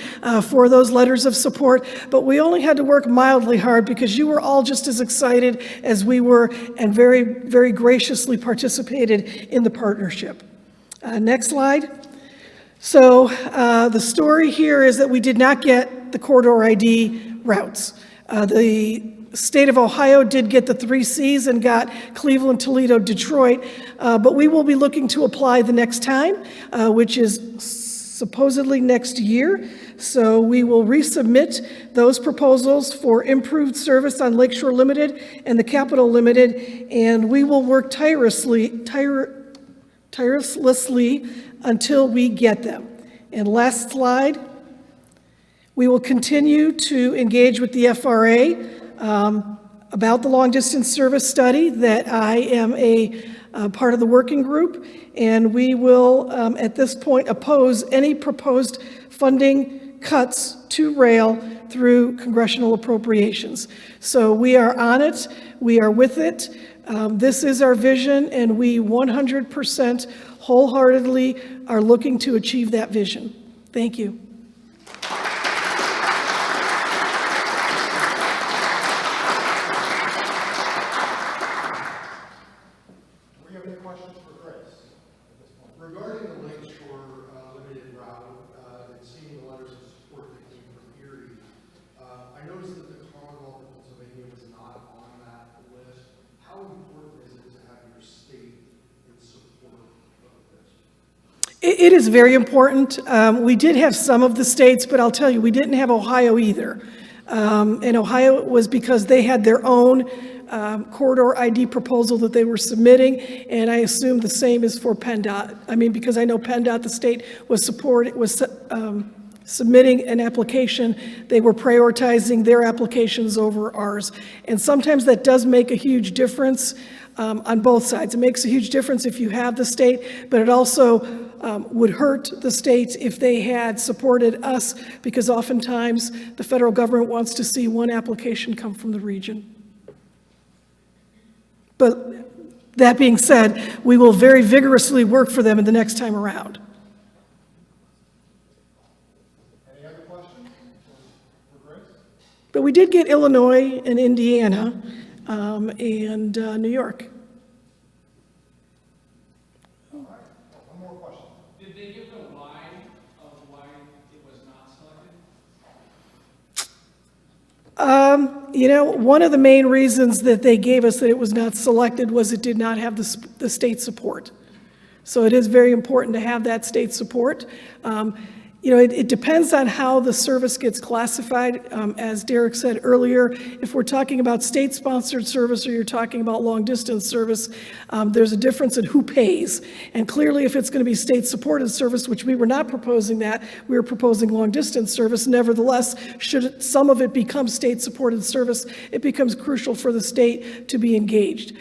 for those letters of support, but we only had to work mildly hard because you were all just as excited as we were and very, very graciously participated in the partnership. Next slide. So the story here is that we did not get the corridor ID routes. The state of Ohio did get the 3 Cs and got Cleveland, Toledo, Detroit, but we will be looking to apply the next time, which is supposedly next year. So we will resubmit those proposals for improved service on Lakeshore Limited and the Capital Limited, and we will work tirelessly until we get them. And last slide. We will continue to engage with the FRA about the long-distance service study that I am a part of the working group, and we will, at this point, oppose any proposed funding cuts to rail through congressional appropriations. So we are on it. We are with it. This is our vision, and we 100% wholeheartedly are looking to achieve that vision. Thank you. Regarding the Lakeshore Limited route and seeing the letters of support that came from Erie, I noticed that the Commonwealth of Pennsylvania was not on that list. How important is it to have your state in support of this? It is very important. We did have some of the states, but I'll tell you, we didn't have Ohio either. And Ohio was because they had their own corridor ID proposal that they were submitting, and I assume the same is for PennDOT. I mean, because I know PennDOT, the state, was submitting an application. They were prioritizing their applications over ours. And sometimes that does make a huge difference on both sides. It makes a huge difference if you have the state, but it also would hurt the state if they had supported us, because oftentimes the federal government wants to see one application come from the region. But that being said, we will very vigorously work for them in the next time around. Any other questions for Grace? But we did get Illinois and Indiana and New York. All right, one more question. Did they give the why of why it was not selected? You know, one of the main reasons that they gave us that it was not selected was it did not have the state support. So it is very important to have that state support. You know, it depends on how the service gets classified. As Derek said earlier, if we're talking about state-sponsored service or you're talking about long-distance service, there's a difference in who pays. And clearly, if it's going to be state-supported service, which we were not proposing that, we were proposing long-distance service. Nevertheless, should some of it become state-supported service, it becomes crucial for the state to be engaged.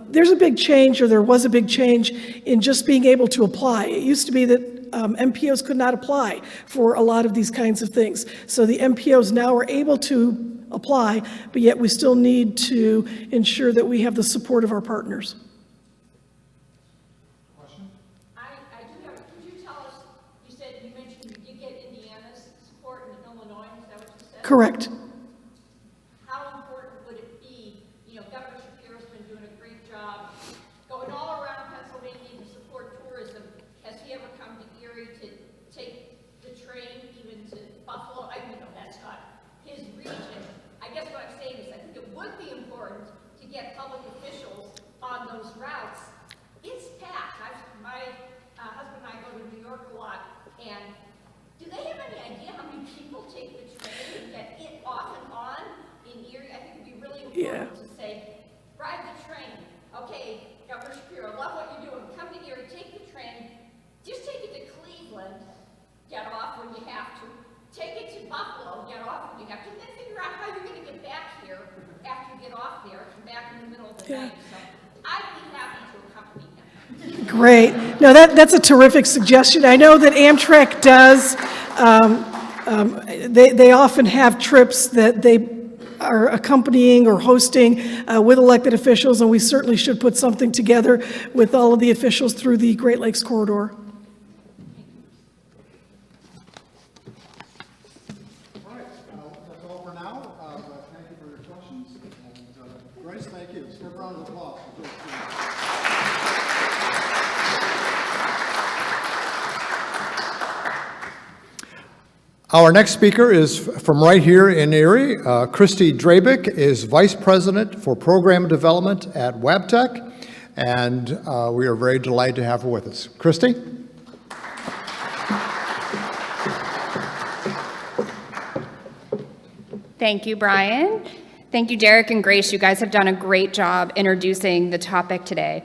There's a big change, or there was a big change, in just being able to apply. It used to be that MPOs could not apply for a lot of these kinds of things. So the MPOs now are able to apply, but yet we still need to ensure that we have the support of our partners. Correct. How important would it be, Governor Shapiro's been doing a great job going all around Pennsylvania to support tourism. Has he ever come to Erie to take the train even to Buffalo? I know that's not his region. I guess what I'm saying is I think it would be important to get public officials on those routes. It's packed. My husband and I go to New York a lot, and do they have any idea how many people take the train and get it off and on in Erie? I think it'd be really important to say, ride the train. Okay, Governor Shapiro, love what you're doing. Come to Erie, take the train. Just take it to Cleveland, get off when you have to. Take it to Buffalo, get off when you have to. Then figure out how you're going to get back here after you get off there and back in the middle of the night. So I'd be happy to accompany him. Great. No, that's a terrific suggestion. I know that Amtrak does, they often have trips that they are accompanying or hosting with elected officials, and we certainly should put something together with all of the officials through the Great Lakes Corridor. All right, that's all for now, but thank you for your questions. And Grace, thank you. Let's give a round of applause for Grace. Our next speaker is from right here in Erie. Christy Drabick is Vice President for Program Development at Wabtec, and we are very delighted to have her with us. Christy? Thank you, Brian. Thank you, Derek and Grace. You guys have done a great job introducing the topic today.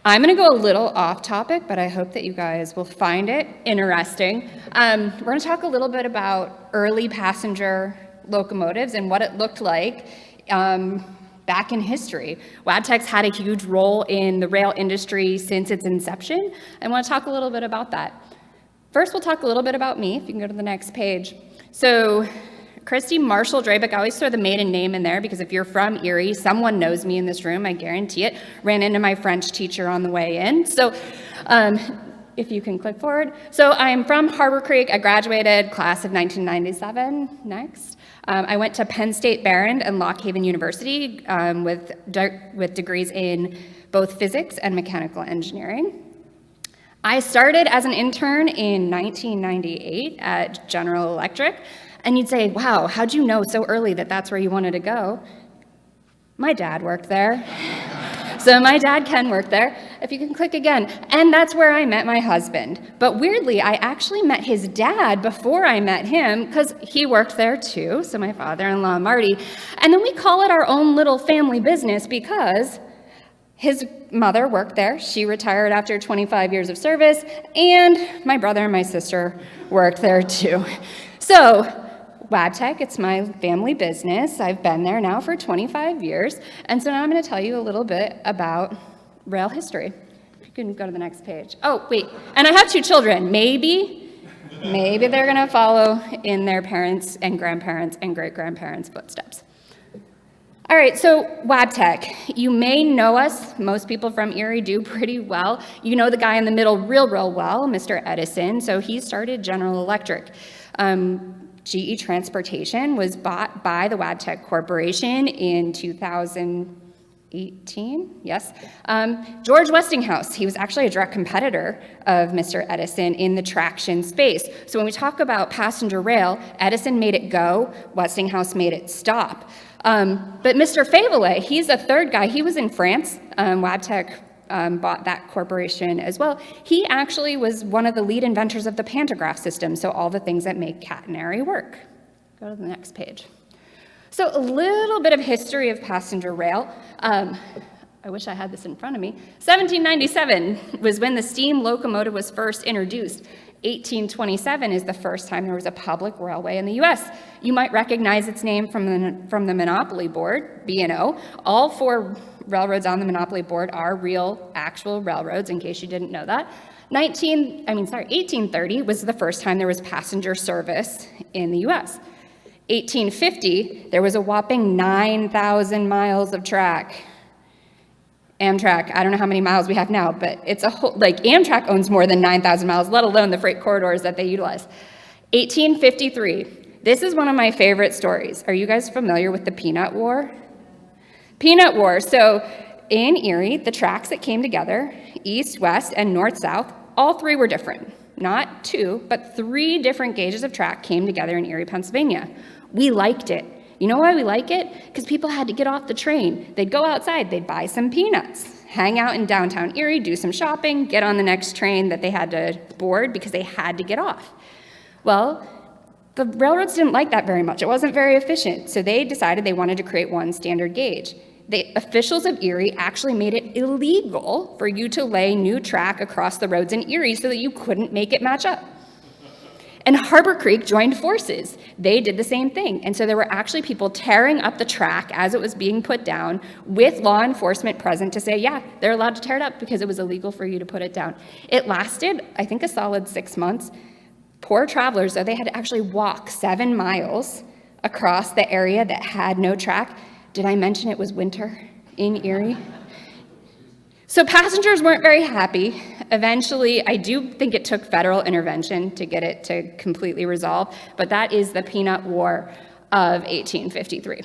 I'm going to go a little off topic, but I hope that you guys will find it interesting. We're going to talk a little bit about early passenger locomotives and what it looked like back in history. Wabtec's had a huge role in the rail industry since its inception. I want to talk a little bit about that. First, we'll talk a little bit about me, if you can go to the next page. So, Christy Marshall Drabick, I always throw the maiden name in there because if you're from Erie, someone knows me in this room, I guarantee it. Ran into my French teacher on the way in. So if you can click forward. So I'm from Harbor Creek. I graduated class of 1997. Next. I went to Penn State Behrend and Lock Haven University with degrees in both physics and mechanical engineering. I started as an intern in 1998 at General Electric. And you'd say, wow, how'd you know so early that that's where you wanted to go? My dad worked there. So my dad, Ken, worked there. If you can click again. And that's where I met my husband. But weirdly, I actually met his dad before I met him because he worked there too. So my father-in-law, Marty. And then we call it our own little family business because his mother worked there. She retired after 25 years of service. And my brother and my sister worked there too. So Wabtec, it's my family business. I've been there now for 25 years. And so now I'm going to tell you a little bit about rail history. If you can go to the next page. Oh, wait. And I have 2 children. Maybe they're going to follow in their parents' and grandparents' and great-grandparents' footsteps. All right, so Wabtec. You may know us. Most people from Erie do pretty well. You know the guy in the middle real well, Mr. Edison. So he started General Electric. GE Transportation was bought by the Wabtec Corporation in 2018, yes. George Westinghouse, he was actually a direct competitor of Mr. Edison in the traction space. So when we talk about passenger rail, Edison made it go, Westinghouse made it stop. But Mr. Faiveley, he's a third guy, he was in France. Wabtec bought that corporation as well. He actually was one of the lead inventors of the pantograph system, so all the things that make catenary work. Go to the next page. So a little bit of history of passenger rail. I wish I had this in front of me. 1797 was when the steam locomotive was first introduced. 1827 is the first time there was a public railway in the U.S. You might recognize its name from the Monopoly Board, B&O. All 4 railroads on the Monopoly Board are real, actual railroads, in case you didn't know that. 1830 was the first time there was passenger service in the U.S. 1850, there was a whopping 9,000 miles of track. Amtrak, I don't know how many miles we have now, but it's a whole, Amtrak owns more than 9,000 miles, let alone the freight corridors that they utilize. 1853, This is one of my favorite stories. Are you guys familiar with the Peanut War? Peanut War. So in Erie, the tracks that came together, east, west, and north-south, all three were different. Not two, but three different gauges of track came together in Erie, Pennsylvania. We liked it. You know why we like it? Because people had to get off the train. They'd go outside, they'd buy some peanuts, hang out in downtown Erie, do some shopping, get on the next train that they had to board because they had to get off. Well, the railroads didn't like that very much. It wasn't very efficient, so they decided they wanted to create one standard gauge. The officials of Erie actually made it illegal for you to lay new track across the roads in Erie so that you couldn't make it match up. And Harbor Creek joined forces. They did the same thing. And so there were actually people tearing up the track as it was being put down with law enforcement present to say, yeah, they're allowed to tear it up because it was illegal for you to put it down. It lasted, I think, a solid 6 months. Poor travelers, though, they had to actually walk 7 miles across the area that had no track. Did I mention it was winter in Erie? So passengers weren't very happy. Eventually, I do think it took federal intervention to get it to completely resolve, but that is the Peanut War of 1853.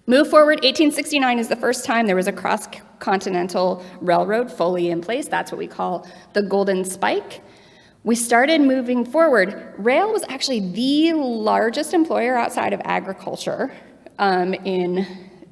Move forward, 1869 is the first time there was a cross-continental railroad fully in place. That's what we call the Golden Spike. We started moving forward. Rail was actually the largest employer outside of agriculture in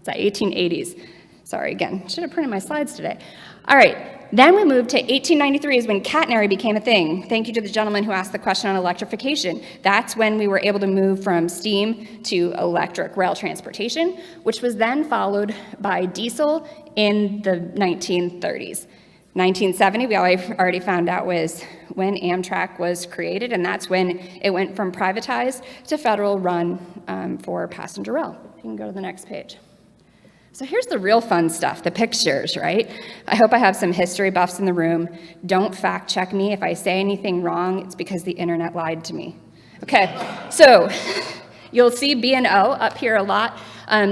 the 1880s. Sorry, again, should have printed my slides today. All right, then we moved to 1893 is when catenary became a thing. Thank you to the gentleman who asked the question on electrification. That's when we were able to move from steam to electric rail transportation, which was then followed by diesel in the 1930s. 1970, we already found out, was when Amtrak was created, and that's when it went from privatized to federal run for passenger rail. You can go to the next page. So here's the real fun stuff, the pictures, right? I hope I have some history buffs in the room. Don't fact check me. If I say anything wrong, it's because the internet lied to me. Okay, so you'll see B&O up here a lot.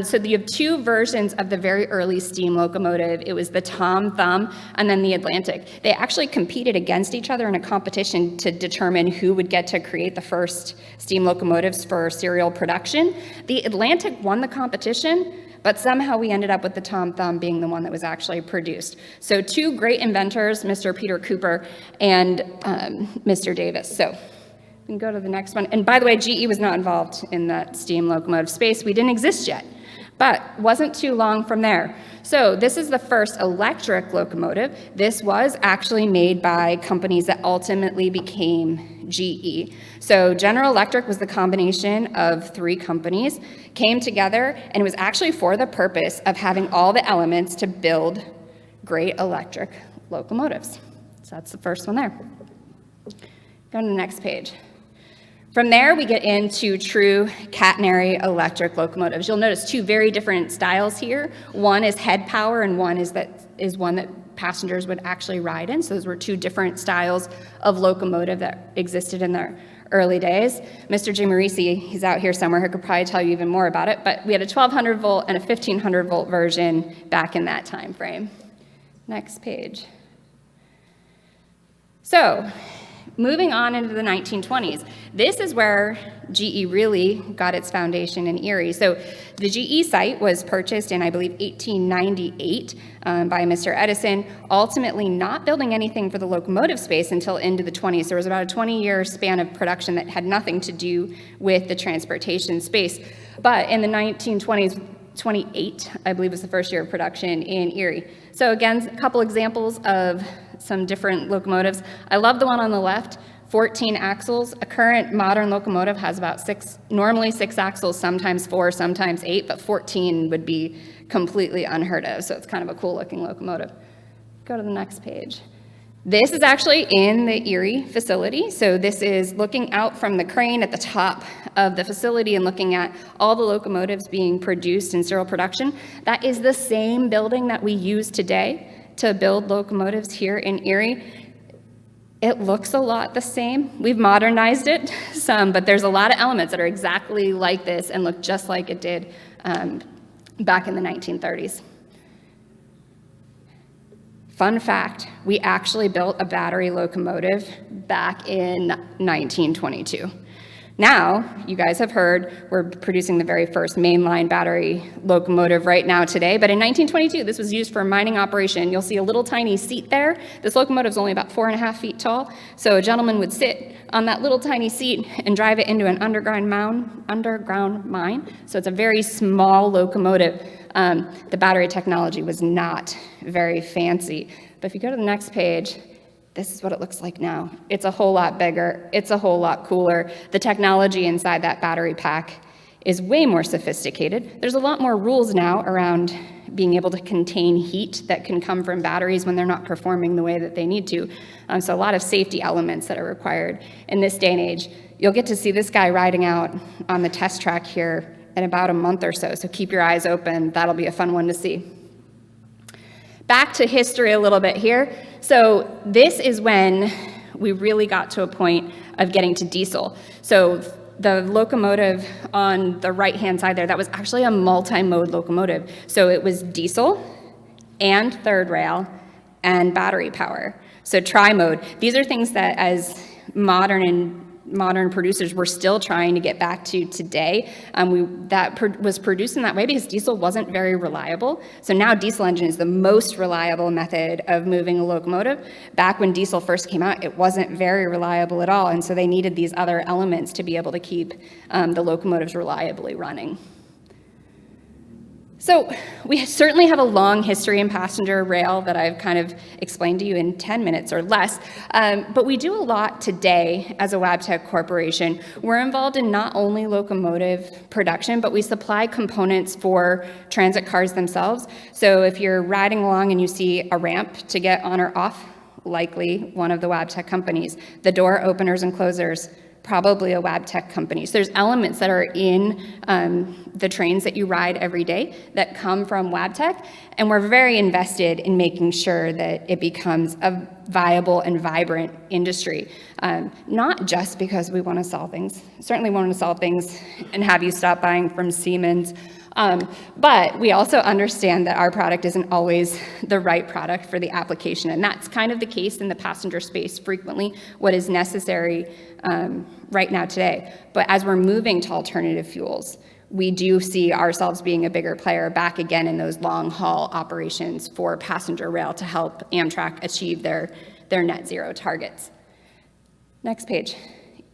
So you have two versions of the very early steam locomotive. It was the Tom Thumb and then the Atlantic. They actually competed against each other in a competition to determine who would get to create the first steam locomotives for serial production. The Atlantic won the competition, but somehow we ended up with the Tom Thumb being the one that was actually produced. So two great inventors, Mr. Peter Cooper and Mr. Davis. So we can go to the next one. And by the way, GE was not involved in that steam locomotive space. We didn't exist yet, but wasn't too long from there. So this is the first electric locomotive. This was actually made by companies that ultimately became GE. So General Electric was the combination of 3 companies, came together, and it was actually for the purpose of having all the elements to build great electric locomotives. So that's the first one there. Go to the next page. From there, we get into true catenary electric locomotives. You'll notice 2 very different styles here. One is head power, and one is one that passengers would actually ride in. So those were 2 different styles of locomotive that existed in the early days. Mr. Jim Marisi, he's out here somewhere, he could probably tell you even more about it, but we had a 1200 volt and a 1500 volt version back in that time frame. Next page. So, moving on into the 1920s, this is where GE really got its foundation in Erie. So the GE site was purchased in, I believe, 1898 by Mr. Edison, ultimately not building anything for the locomotive space until into the 20s. There was about a 20-year span of production that had nothing to do with the transportation space. But in the 1920s, 28, I believe, was the first year of production in Erie. So again, a couple examples of some different locomotives. I love the one on the left, 14 axles. A current modern locomotive has about 6, normally 6 axles, sometimes 4, sometimes 8, but 14 would be completely unheard of. So it's kind of a cool looking locomotive. Go to the next page. This is actually in the Erie facility. So this is looking out from the crane at the top of the facility and looking at all the locomotives being produced in serial production. That is the same building that we use today to build locomotives here in Erie. It looks a lot the same. We've modernized it some, but there's a lot of elements that are exactly like this and look just like it did back in the 1930s. Fun fact, we actually built a battery locomotive back in 1922. Now, you guys have heard, we're producing the very first mainline battery locomotive right now today, but in 1922, this was used for a mining operation. You'll see a little tiny seat there. This locomotive is only about 4.5 feet tall, so a gentleman would sit on that little tiny seat and drive it into an underground mine. So it's a very small locomotive. The battery technology was not very fancy. But if you go to the next page, this is what it looks like now. It's a whole lot bigger. It's a whole lot cooler. The technology inside that battery pack is way more sophisticated. There's a lot more rules now around being able to contain heat that can come from batteries when they're not performing the way that they need to. So a lot of safety elements that are required in this day and age. You'll get to see this guy riding out on the test track here in about a month or so. So keep your eyes open. That'll be a fun one to see. Back to history a little bit here. So this is when we really got to a point of getting to diesel. So the locomotive on the right-hand side there, that was actually a multi-mode locomotive. So it was diesel and third rail and battery power. So tri-mode. These are things that as modern producers we're still trying to get back to today. Was produced in that way because diesel wasn't very reliable. So now diesel engine is the most reliable method of moving a locomotive. Back when diesel first came out, it wasn't very reliable at all, and so they needed these other elements to be able to keep the locomotives reliably running. So we certainly have a long history in passenger rail that I've kind of explained to you in 10 minutes or less, but we do a lot today as a Wabtec corporation. We're involved in not only locomotive production, but we supply components for transit cars themselves. So if you're riding along and you see a ramp to get on or off, likely one of the Wabtec companies. The door openers and closers, probably a Wabtec company. So there's elements that are in the trains that you ride every day that come from Wabtec, and we're very invested in making sure that it becomes a viable and vibrant industry. Not just because we want to sell things. Certainly want to sell things and have you stop buying from Siemens. But we also understand that our product isn't always the right product for the application, and that's kind of the case in the passenger space frequently, what is necessary right now today. But as we're moving to alternative fuels, we do see ourselves being a bigger player back again in those long-haul operations for passenger rail to help Amtrak achieve their net zero targets. Next page.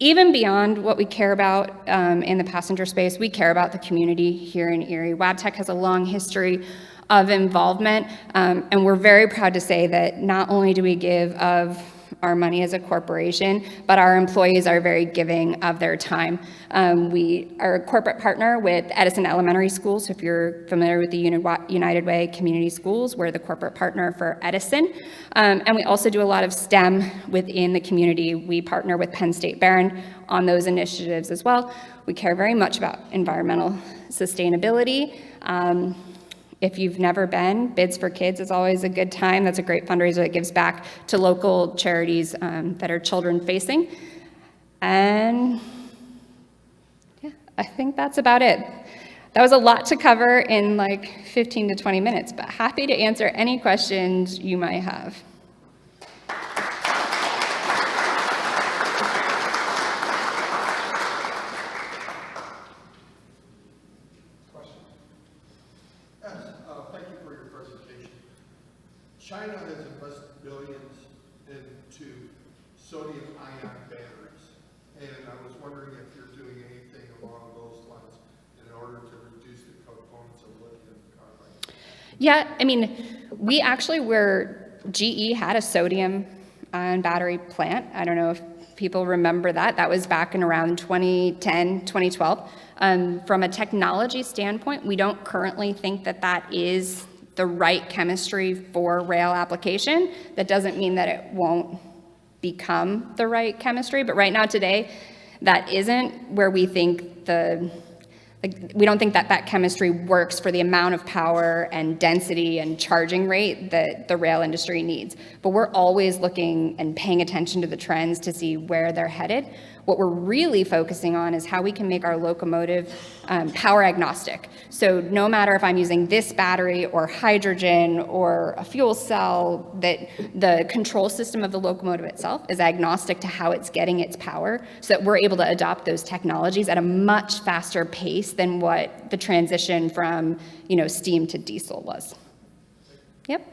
Even beyond what we care about in the passenger space, we care about the community here in Erie. Wabtec has a long history of involvement, and we're very proud to say that not only do we give of our money as a corporation, but our employees are very giving of their time. We are a corporate partner with Edison Elementary School, so if you're familiar with the United Way Community Schools, we're the corporate partner for Edison. And we also do a lot of STEM within the community. We partner with Penn State Barron on those initiatives as well. We care very much about environmental sustainability. If you've never been, Bids for Kids is always a good time. That's a great fundraiser that gives back to local charities that are children-facing. And yeah, I think that's about it. That was a lot to cover in like 15 to 20 minutes, but happy to answer any questions you might have. China has invested billions into sodium-ion batteries, and I was wondering if you're doing anything along those lines in order to reduce the components of lithium carbide. Yeah, I mean, we actually GE had a sodium-ion battery plant. I don't know if people remember that. That was back in around 2010, 2012. From a technology standpoint, we don't currently think that that is the right chemistry for rail application. That doesn't mean that it won't become the right chemistry, but right now today, that isn't where we think we don't think that chemistry works for the amount of power and density and charging rate that the rail industry needs. But we're always looking and paying attention to the trends to see where they're headed. What we're really focusing on is how we can make our locomotive power agnostic. So no matter if I'm using this battery or hydrogen or a fuel cell, that the control system of the locomotive itself is agnostic to how it's getting its power, so that we're able to adopt those technologies at a much faster pace than what the transition from, steam to diesel was. Yep.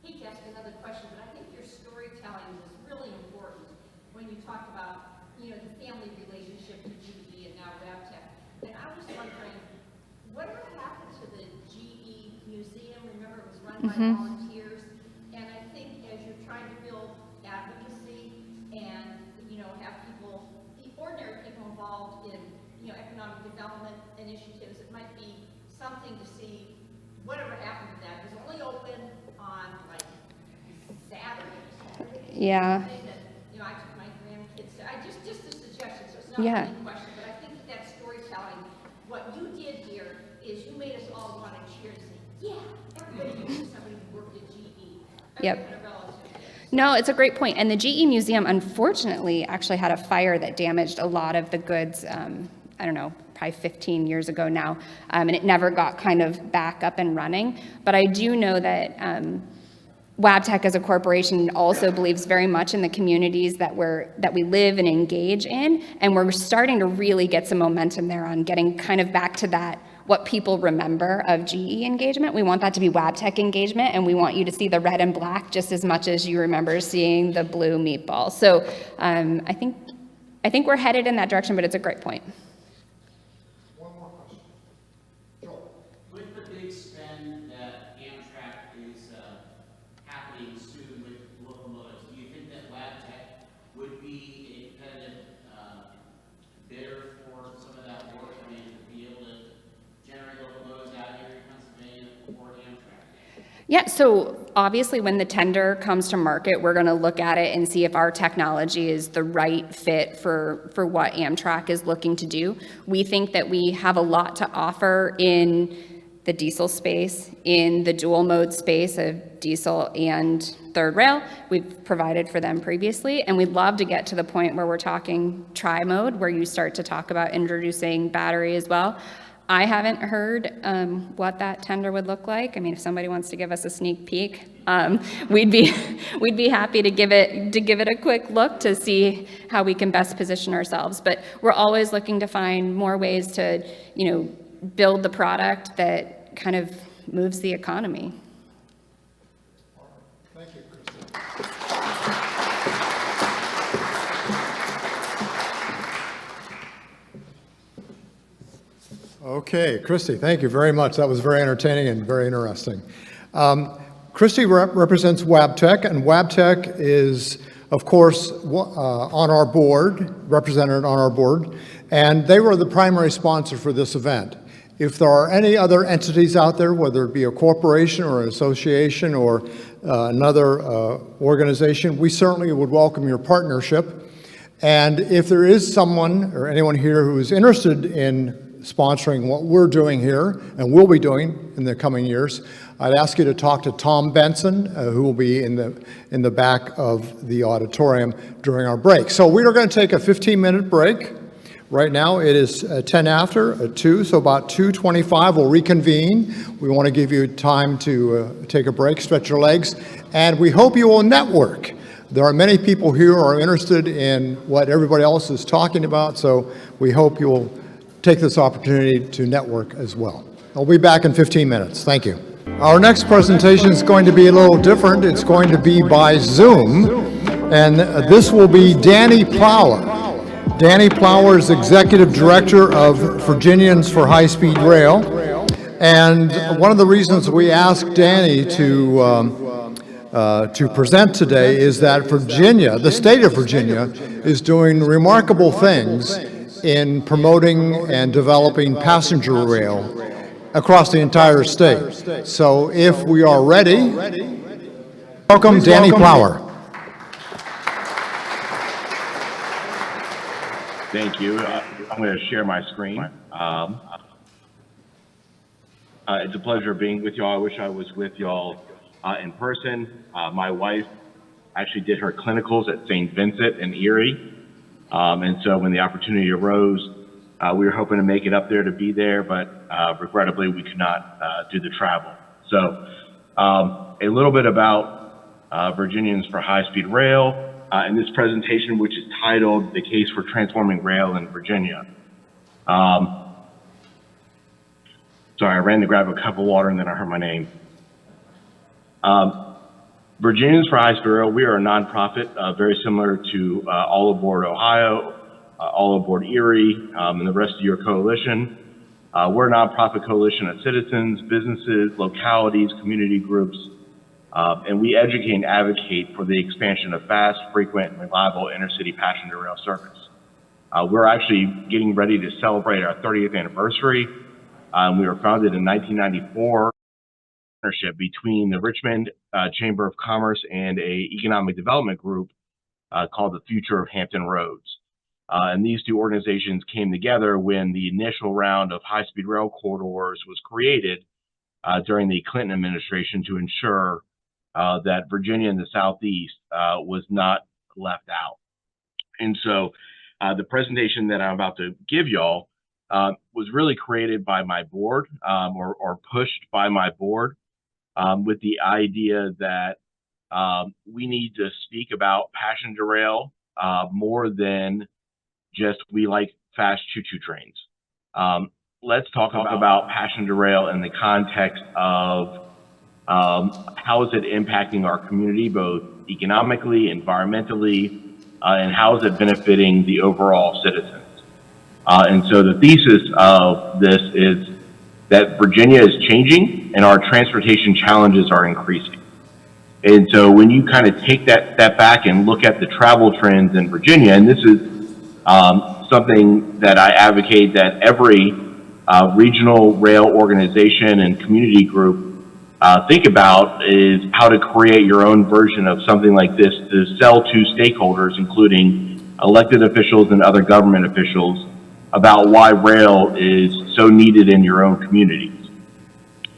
Hate to ask another question, but I think your storytelling is really important when you talk about, the family relationship with GE and now Wabtec. And I was wondering, whatever happened to the GE Museum? Remember, it was run by volunteers. And I think as you're trying to build advocacy and, have people, the ordinary people involved in, economic development initiatives, it might be something to see whatever happened to that. It was only open on like Saturday. Yeah. And, I took my grandkids. Just a suggestion. So it's not Yeah. really a question, but I think that storytelling, what you did here is you made us all want to cheer and say, yeah, everybody knew somebody who worked at GE. Yep. Everyone, a relative did. No, it's a great point. And the GE Museum, unfortunately, actually had a fire that damaged a lot of the goods, I don't know, probably 15 years ago now, and it never got kind of back up and running. But I do know that Wabtec as a corporation also believes very much in the communities that we live and engage in, and we're starting to really get some momentum there on getting kind of back to that, what people remember of GE engagement. We want that to be Wabtec engagement, and we want you to see the red and black just as much as you remember seeing the blue meatball. So I think we're headed in that direction, but it's a great point. One more question. Joel. With the big spend that Amtrak is happening soon with locomotives, do you think that Wabtec would be a competitive bidder for some of that work? I mean, to be able to generate locomotives out here in Pennsylvania for Amtrak? Yeah, so obviously when the tender comes to market, we're going to look at it and see if our technology is the right fit for what Amtrak is looking to do. We think that we have a lot to offer in the diesel space, in the dual mode space of diesel and third rail. We've provided for them previously, and we'd love to get to the point where we're talking tri-mode, where you start to talk about introducing battery as well. I haven't heard what that tender would look like. I mean, if somebody wants to give us a sneak peek, we'd be happy to give it a quick look to see how we can best position ourselves. But we're always looking to find more ways to, build the product that kind of moves the economy. Thank you, Christy. Okay, Christy, thank you very much. That was very entertaining and very interesting. Christy represents Wabtec, and Wabtec is, of course, on our board, represented on our board, and they were the primary sponsor for this event. If there are any other entities out there, whether it be a corporation or an association or another organization, we certainly would welcome your partnership. And if there is someone or anyone here who is interested in sponsoring what we're doing here and will be doing in the coming years, I'd ask you to talk to Tom Benson, who will be in the back of the auditorium during our break. So we are going to take a 15-minute break. Right now it is 10 after, 2, so about 2:25 we'll reconvene. We want to give you time to take a break, stretch your legs, and we hope you will network. There are many people here who are interested in what everybody else is talking about, so we hope you will take this opportunity to network as well. I'll be back in 15 minutes. Thank you. Our next presentation is going to be a little different. It's going to be by Zoom, and this will be Danny Plower. Danny Plower is Executive Director of Virginians for High-Speed Rail, and one of the reasons we asked Danny to present today is that Virginia, the state of Virginia, is doing remarkable things in promoting and developing passenger rail across the entire state. So if we are ready, welcome Danny Plower. Thank you. I'm going to share my screen. It's a pleasure being with y'all. I wish I was with y'all in person. My wife actually did her clinicals at St. Vincent in Erie. And so when the opportunity arose We were hoping to make it up there to be there, but regrettably we could not do the travel. So a little bit about Virginians for High-Speed Rail in this presentation, which is titled The Case for Transforming Rail in Virginia. Sorry, I ran to grab a cup of water and then I heard my name. Virginians for High-Speed Rail, we are a nonprofit, very similar to All Aboard Ohio, All Aboard Erie, and the rest of your coalition. We're a nonprofit coalition of citizens, businesses, localities, community groups, and we educate and advocate for the expansion of fast, frequent, and reliable intercity passenger rail service. We're actually getting ready to celebrate our 30th anniversary. We were founded in 1994. Partnership between the Richmond Chamber of Commerce and a economic development group called the Future of Hampton Roads. And these two organizations came together when the initial round of high-speed rail corridors was created during the Clinton administration to ensure that Virginia and the Southeast was not left out. And so the presentation that I'm about to give y'all was really created by my board or pushed by my board with the idea that we need to speak about passenger rail more than just we like fast choo-choo trains. Let's talk about passenger rail in the context of how is it impacting our community, both economically, environmentally, and how is it benefiting the overall citizens. And so the thesis of this is that Virginia is changing and our transportation challenges are increasing. And so when you kind of take that step back and look at the travel trends in Virginia, and this is something that I advocate that every regional rail organization and community group think about, is how to create your own version of something like this to sell to stakeholders, including elected officials and other government officials, about why rail is so needed in your own communities.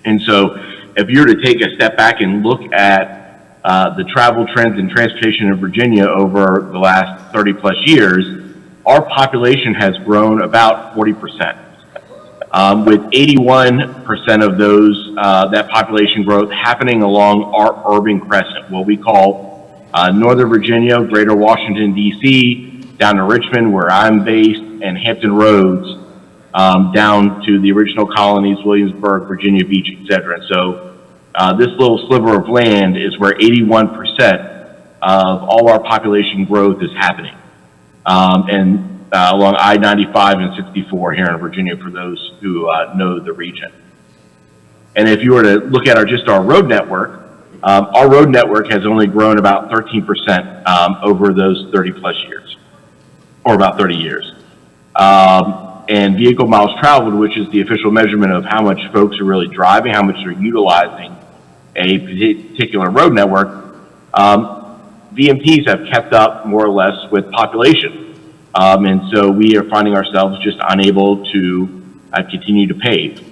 And so if you were to take a step back and look at the travel trends and transportation in Virginia over the last 30 plus years, our population has grown about 40%, with 81% of those, that population growth happening along our urban crescent, what we call Northern Virginia, Greater Washington, D.C., down to Richmond, where I'm based, and Hampton Roads, down to the original colonies, Williamsburg, Virginia Beach, etc. So this little sliver of land is where 81% of all our population growth is happening. And along I-95 and 64 here in Virginia, for those who know the region. And if you were to look at just our road network has only grown about 13% over those 30 plus years, or about 30 years. And vehicle miles traveled, which is the official measurement of how much folks are really driving, how much they're utilizing a particular road network, VMTs have kept up more or less with population. And so we are finding ourselves just unable to continue to pave.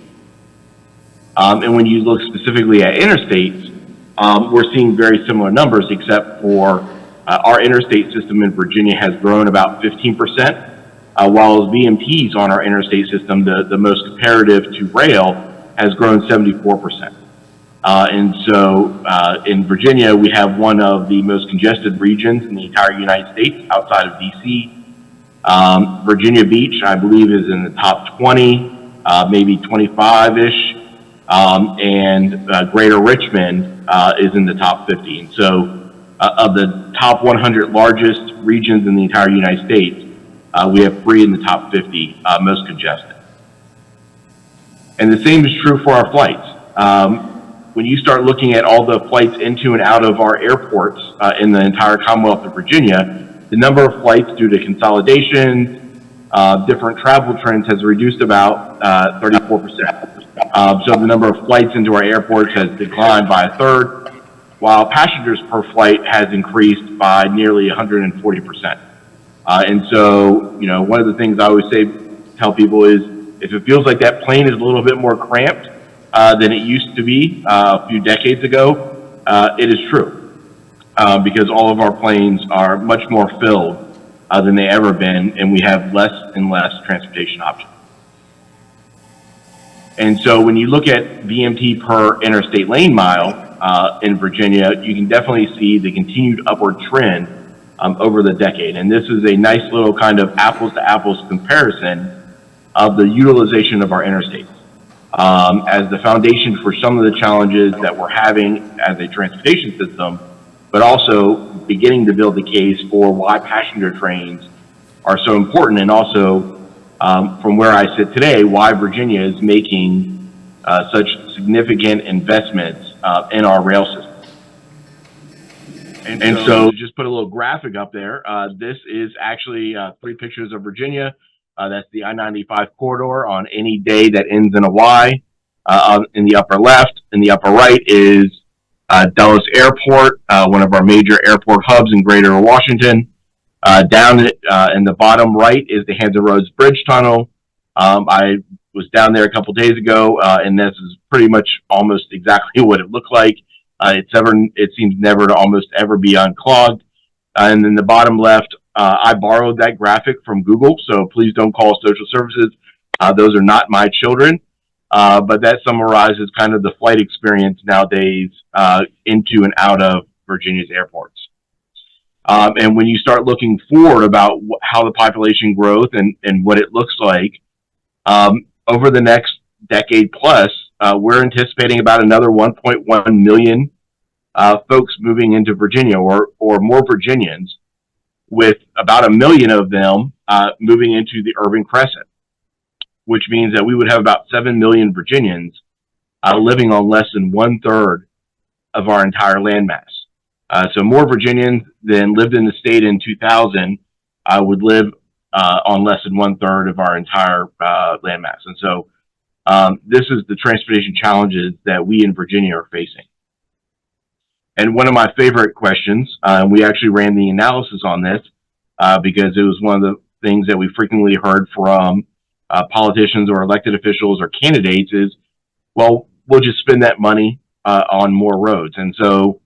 And when you look specifically at interstates, we're seeing very similar numbers, except for our interstate system in Virginia has grown about 15%, while VMTs on our interstate system, the most comparative to rail, has grown 74%. And so in Virginia, we have one of the most congested regions in the entire United States outside of D.C. Virginia Beach, I believe, is in the top 20, maybe 25-ish, and Greater Richmond is in the top 50. And so of the top 100 largest regions in the entire United States, we have 3 in the top 50 most congested. And the same is true for our flights. When you start looking at all the flights into and out of our airports in the entire Commonwealth of Virginia, the number of flights due to consolidation, different travel trends has reduced about 34%. So the number of flights into our airports has declined by 1/3, while passengers per flight has increased by nearly 140%. And so, you know, one of the things I always tell people is, if it feels like that plane is a little bit more cramped than it used to be a few decades ago, it is true. Because all of our planes are much more filled than they ever been, and we have less and less transportation options. And so when you look at VMT per interstate lane mile in Virginia, you can definitely see the continued upward trend over the decade. And this is a nice little kind of apples to apples comparison of the utilization of our interstates as the foundation for some of the challenges that we're having as a transportation system, but also beginning to build the case for why passenger trains are so important, and also from where I sit today, why Virginia is making such significant investments in our rail system. And so just put a little graphic up there. This is actually 3 pictures of Virginia. That's the I-95 corridor on any day that ends in a Y. In the upper left, in the upper right is Dulles Airport, one of our major airport hubs in Greater Washington. Down in the bottom right is the Hampton Roads Bridge Tunnel. I was down there a couple days ago, and this is pretty much almost exactly what it looked like. It seems never to almost ever be unclogged. And then the bottom left, I borrowed that graphic from Google, so please don't call social services. Those are not my children. But that summarizes kind of the flight experience nowadays into and out of Virginia's airports. And when you start looking forward about how the population growth and what it looks like over the next decade plus, we're anticipating about another 1.1 million folks moving into Virginia, or more Virginians, with about 1 million of them moving into the urban crescent, which means that we would have about 7 million Virginians living on less than 1/3 of our entire landmass. So more Virginians than lived in the state in 2000 would live on less than 1/3 of our entire landmass. And so this is the transportation challenges that we in Virginia are facing. And one of my favorite questions, we actually ran the analysis on this because it was one of the things that we frequently heard from politicians or elected officials or candidates is, well, we'll just spend that money on more roads. And so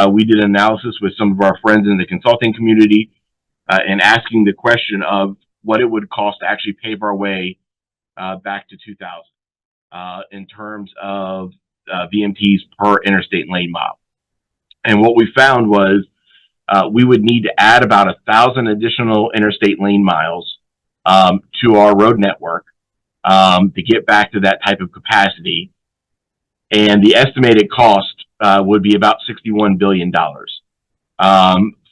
we did an analysis with some of our friends in the consulting community and asking the question of what it would cost to actually pave our way back to 2000 in terms of VMTs per interstate lane mile. And what we found was we would need to add about 1,000 additional interstate lane miles to our road network to get back to that type of capacity. And the estimated cost would be about $61 billion.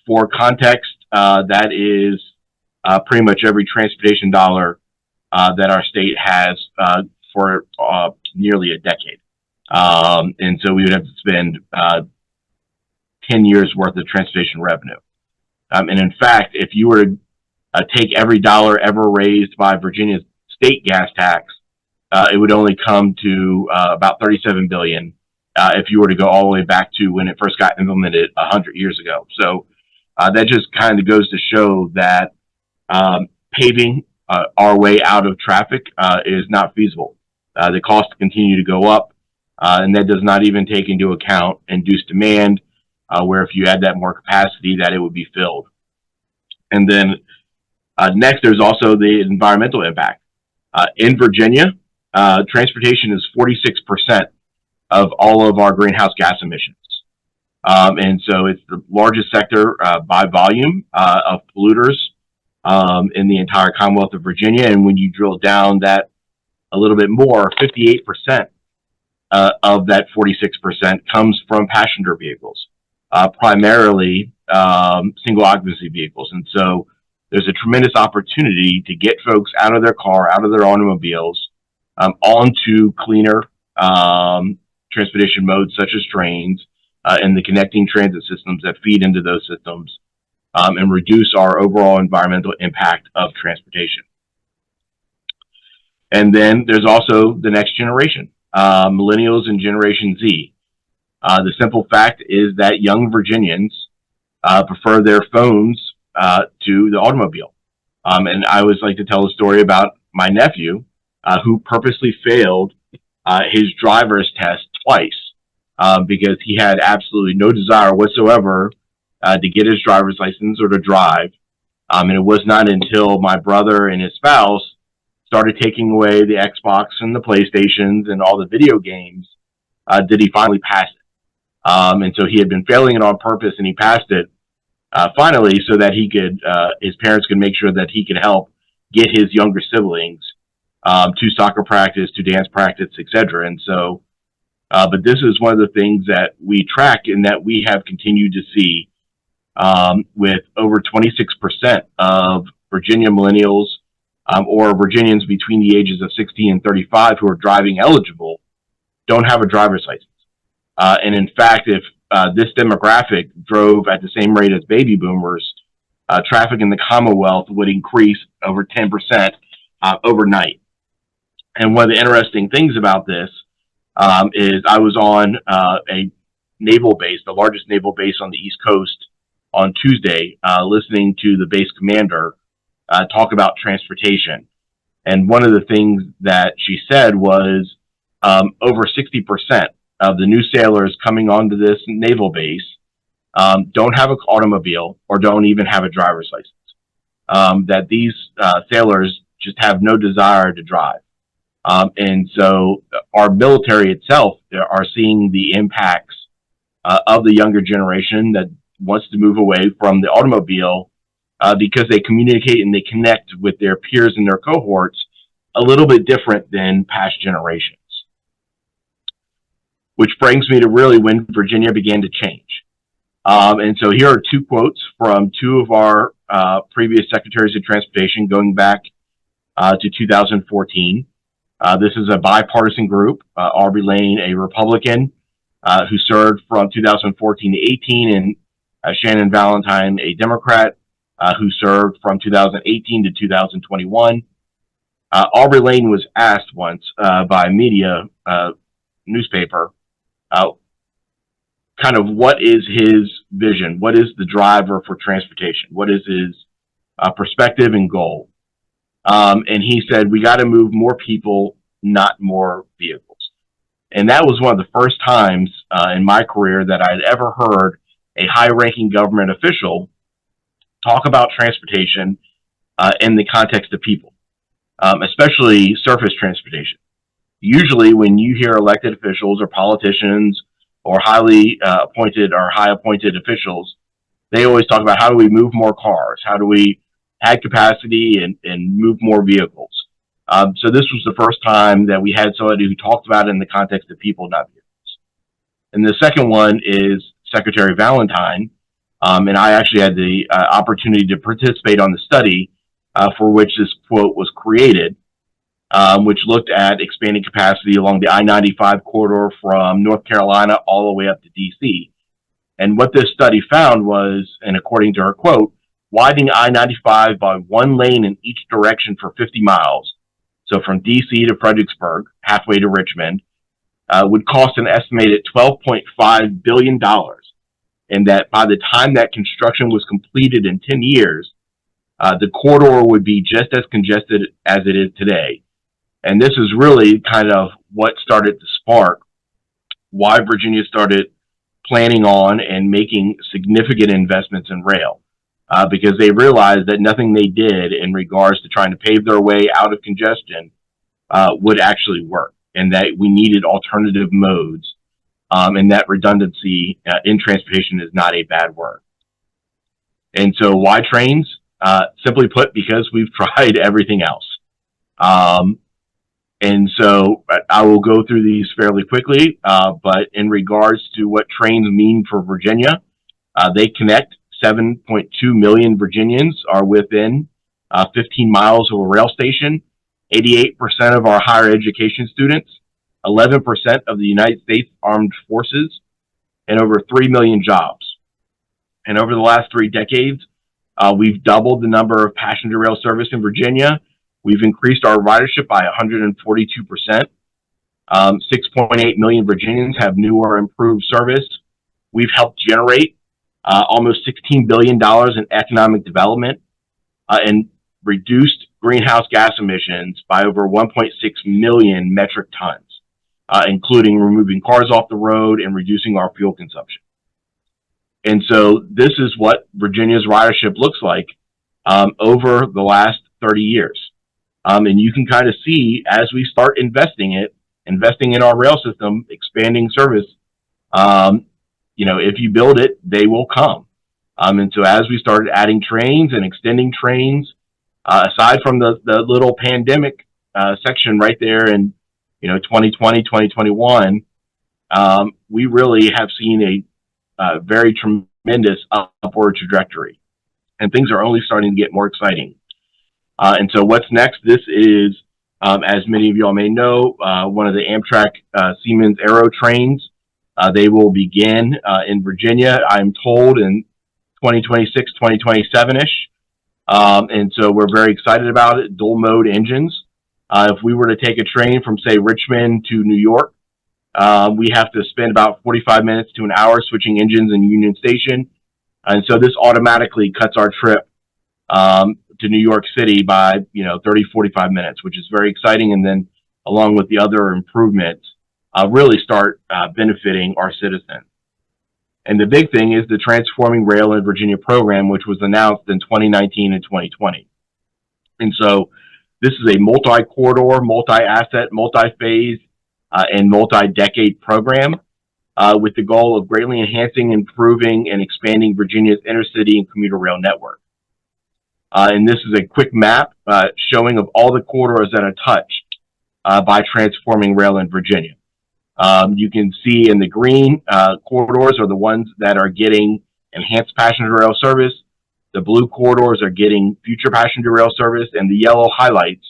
For context, that is pretty much every transportation dollar that our state has for nearly a decade. And so we would have to spend 10 years worth of transportation revenue. And in fact, if you were to take every dollar ever raised by Virginia's state gas tax, it would only come to about $37 billion if you were to go all the way back to when it first got implemented 100 years ago. So that just kind of goes to show that paving our way out of traffic is not feasible. The costs continue to go up, and that does not even take into account induced demand, where if you add that more capacity, that it would be filled. And then next, there's also the environmental impact. In Virginia, transportation is 46% of all of our greenhouse gas emissions. And so it's the largest sector by volume of polluters in the entire Commonwealth of Virginia. And when you drill down that a little bit more, 58% of that 46% comes from passenger vehicles, primarily single occupancy vehicles. And so there's a tremendous opportunity to get folks out of their car, out of their automobiles, onto cleaner transportation modes such as trains and the connecting transit systems that feed into those systems and reduce our overall environmental impact of transportation. And then there's also the next generation, millennials and Generation Z. The simple fact is that young Virginians prefer their phones to the automobile. And I always like to tell a story about my nephew who purposely failed his driver's test twice because he had absolutely no desire whatsoever to get his driver's license or to drive. And it was not until my brother and his spouse started taking away the Xbox and the PlayStations and all the video games did he finally pass it. And so he had been failing it on purpose, and he passed it finally so that he could, his parents could make sure that he could help get his younger siblings to soccer practice, to dance practice, etc. And so, but this is one of the things that we track and that we have continued to see with over 26% of Virginia millennials or Virginians between the ages of 16 and 35 who are driving eligible don't have a driver's license. And in fact, if this demographic drove at the same rate as baby boomers, traffic in the Commonwealth would increase over 10% overnight. And one of the interesting things about this is I was on a naval base, the largest naval base on the East Coast, on Tuesday, listening to the base commander talk about transportation. And one of the things that she said was over 60% of the new sailors coming onto this naval base don't have an automobile or don't even have a driver's license. That these sailors just have no desire to drive. And so our military itself are seeing the impacts of the younger generation that wants to move away from the automobile because they communicate and they connect with their peers and their cohorts a little bit different than past generations. Which brings me to really when Virginia began to change. And so here are two quotes from two of our previous secretaries of transportation going back to 2014. This is a bipartisan group, Aubrey Lane, a Republican who served from 2014 to 18, and Shannon Valentine, a Democrat who served from 2018 to 2021. Aubrey Lane was asked once by a media newspaper, kind of what is his vision? What is the driver for transportation? What is his perspective and goal? And he said, we got to move more people, not more vehicles. And that was one of the first times in my career that I'd ever heard a high-ranking government official talk about transportation in the context of people, especially surface transportation. Usually when you hear elected officials or politicians or highly appointed or high appointed officials, they always talk about how do we move more cars? How do we add capacity and move more vehicles? So this was the first time that we had somebody who talked about it in the context of people, not vehicles. And the second one is Secretary Valentine. And I actually had the opportunity to participate on the study for which this quote was created, which looked at expanding capacity along the I-95 corridor from North Carolina all the way up to D.C. And what this study found was, and according to her quote, widening I-95 by one lane in each direction for 50 miles, so from D.C. to Fredericksburg, halfway to Richmond, would cost an estimated $12.5 billion. And that by the time that construction was completed in 10 years, the corridor would be just as congested as it is today. And this is really kind of what started to spark why Virginia started planning on and making significant investments in rail, because they realized that nothing they did in regards to trying to pave their way out of congestion would actually work, and that we needed alternative modes, and that redundancy in transportation is not a bad word. And so why trains? Simply put, because we've tried everything else. And so I will go through these fairly quickly, but in regards to what trains mean for Virginia, they connect 7.2 million Virginians are within 15 miles of a rail station, 88% of our higher education students, 11% of the United States Armed Forces, and over 3 million jobs. And over the last 3 decades, we've doubled the number of passenger rail service in Virginia. We've increased our ridership by 142%. 6.8 million Virginians have new or improved service. We've helped generate almost $16 billion in economic development and reduced greenhouse gas emissions by over 1.6 million metric tons, including removing cars off the road and reducing our fuel consumption. And so this is what Virginia's ridership looks like over the last 30 years. And you can kind of see as we start investing in our rail system, expanding service, if you build it, they will come. And so as we started adding trains and extending trains, aside from the little pandemic section right there in 2020, 2021, we really have seen a very tremendous upward trajectory, and things are only starting to get more exciting. And so what's next? This is, as many of y'all may know, one of the Amtrak Siemens Aero trains. They will begin in Virginia, I'm told, in 2026, 2027-ish. And so we're very excited about it. Dual mode engines. If we were to take a train from, say, Richmond to New York, we have to spend about 45 minutes to an hour switching engines in Union Station. And so this automatically cuts our trip to New York City by 30, 45 minutes, which is very exciting. And then along with the other improvements, really start benefiting our citizens. And the big thing is the Transforming Rail in Virginia program, which was announced in 2019 and 2020. And so this is a multi-corridor, multi-asset, multi-phase, and multi-decade program with the goal of greatly enhancing, improving, and expanding Virginia's intercity and commuter rail network. And this is a quick map showing of all the corridors that are touched by Transforming Rail in Virginia. You can see in the green corridors are the ones that are getting enhanced passenger rail service. The blue corridors are getting future passenger rail service, and the yellow highlights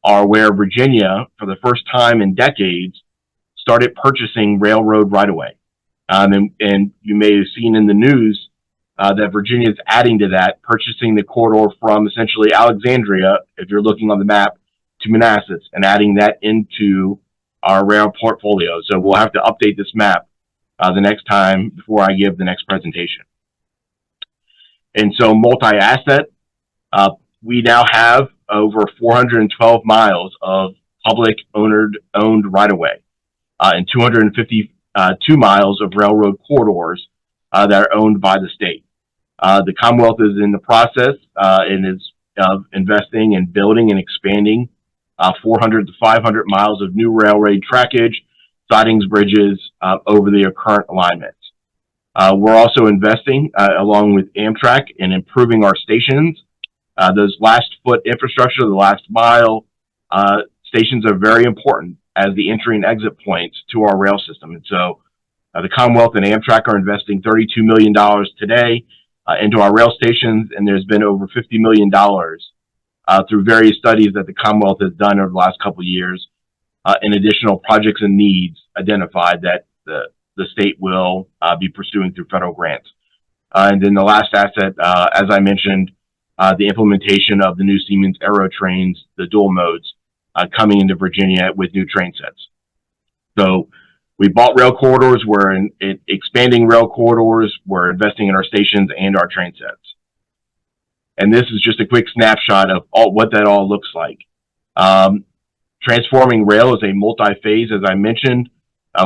are where Virginia, for the first time in decades, started purchasing railroad right-of-way. And you may have seen in the news that Virginia is adding to that, purchasing the corridor from essentially Alexandria, if you're looking on the map, to Manassas, and adding that into our rail portfolio. So we'll have to update this map the next time before I give the next presentation. And so multi-asset, we now have over 412 miles of public owned right-of-way and 252 miles of railroad corridors that are owned by the state. The Commonwealth is in the process and is investing in building and expanding 400 to 500 miles of new railroad trackage, sidings, bridges over their current alignments. We're also investing, along with Amtrak, in improving our stations. Those last foot infrastructure, the last mile stations are very important as the entry and exit points to our rail system. And so the Commonwealth and Amtrak are investing $32 million today into our rail stations, and there's been over $50 million through various studies that the Commonwealth has done over the last couple of years in additional projects and needs identified that the state will be pursuing through federal grants. And then the last asset, as I mentioned, the implementation of the new Siemens Aero trains, the dual modes, coming into Virginia with new train sets. So we bought rail corridors, we're expanding rail corridors, we're investing in our stations and our train sets. And this is just a quick snapshot of what that all looks like. Transforming rail is a multi-phase, as I mentioned.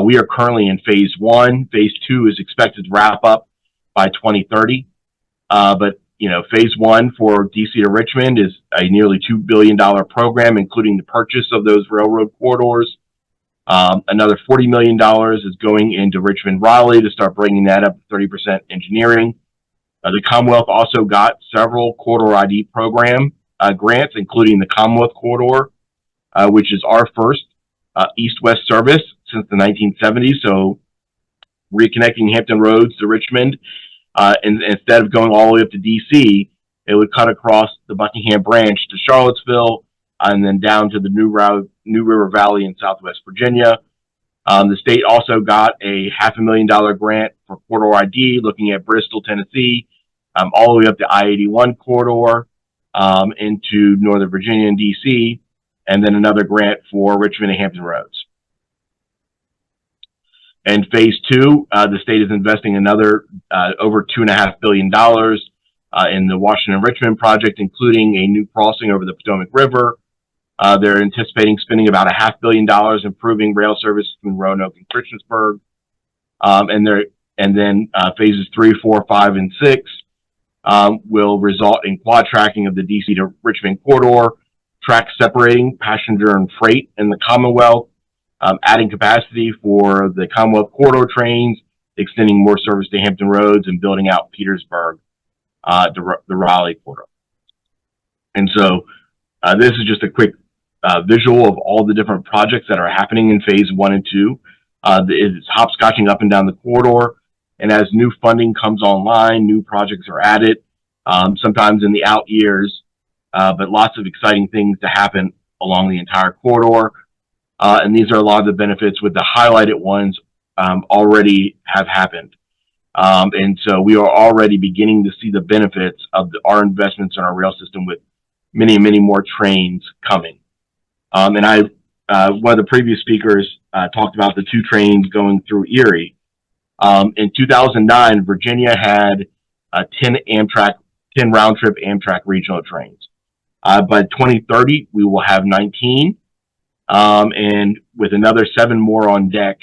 We are currently in phase 1. Phase 2 is expected to wrap up by 2030. But phase 1 for DC to Richmond is a nearly $2 billion program, including the purchase of those railroad corridors. Another $40 million is going into Richmond Raleigh to start bringing that up to 30% engineering. The Commonwealth also got several corridor ID program grants, including the Commonwealth Corridor, which is our first east-west service since the 1970s. So reconnecting Hampton Roads to Richmond, and instead of going all the way up to DC, it would cut across the Buckingham Branch to Charlottesville, and then down to the New River Valley in Southwest Virginia. The state also got a $500,000 grant for corridor ID, looking at Bristol, Tennessee, all the way up to I-81 corridor into Northern Virginia and DC, and then another grant for Richmond and Hampton Roads. And phase 2, the state is investing another over $2.5 billion in the Washington-Richmond project, including a new crossing over the Potomac River. They're anticipating spending about $500 million improving rail service between Roanoke and Christiansburg. And then phases 3, 4, 5, and 6 will result in quad tracking of the DC to Richmond corridor, track separating passenger and freight in the Commonwealth, adding capacity for the Commonwealth corridor trains, extending more service to Hampton Roads, and building out Petersburg, the Raleigh corridor. And so this is just a quick visual of all the different projects that are happening in phase 1 and 2. It's hopscotching up and down the corridor. And as new funding comes online, new projects are added, sometimes in the out years, but lots of exciting things to happen along the entire corridor. And these are a lot of the benefits, with the highlighted ones already have happened. And so we are already beginning to see the benefits of our investments in our rail system, with many, many more trains coming. And one of the previous speakers talked about the 2 trains going through Erie. In 2009, Virginia had 10 round-trip Amtrak regional trains. By 2030, we will have 19, and with another 7 more on deck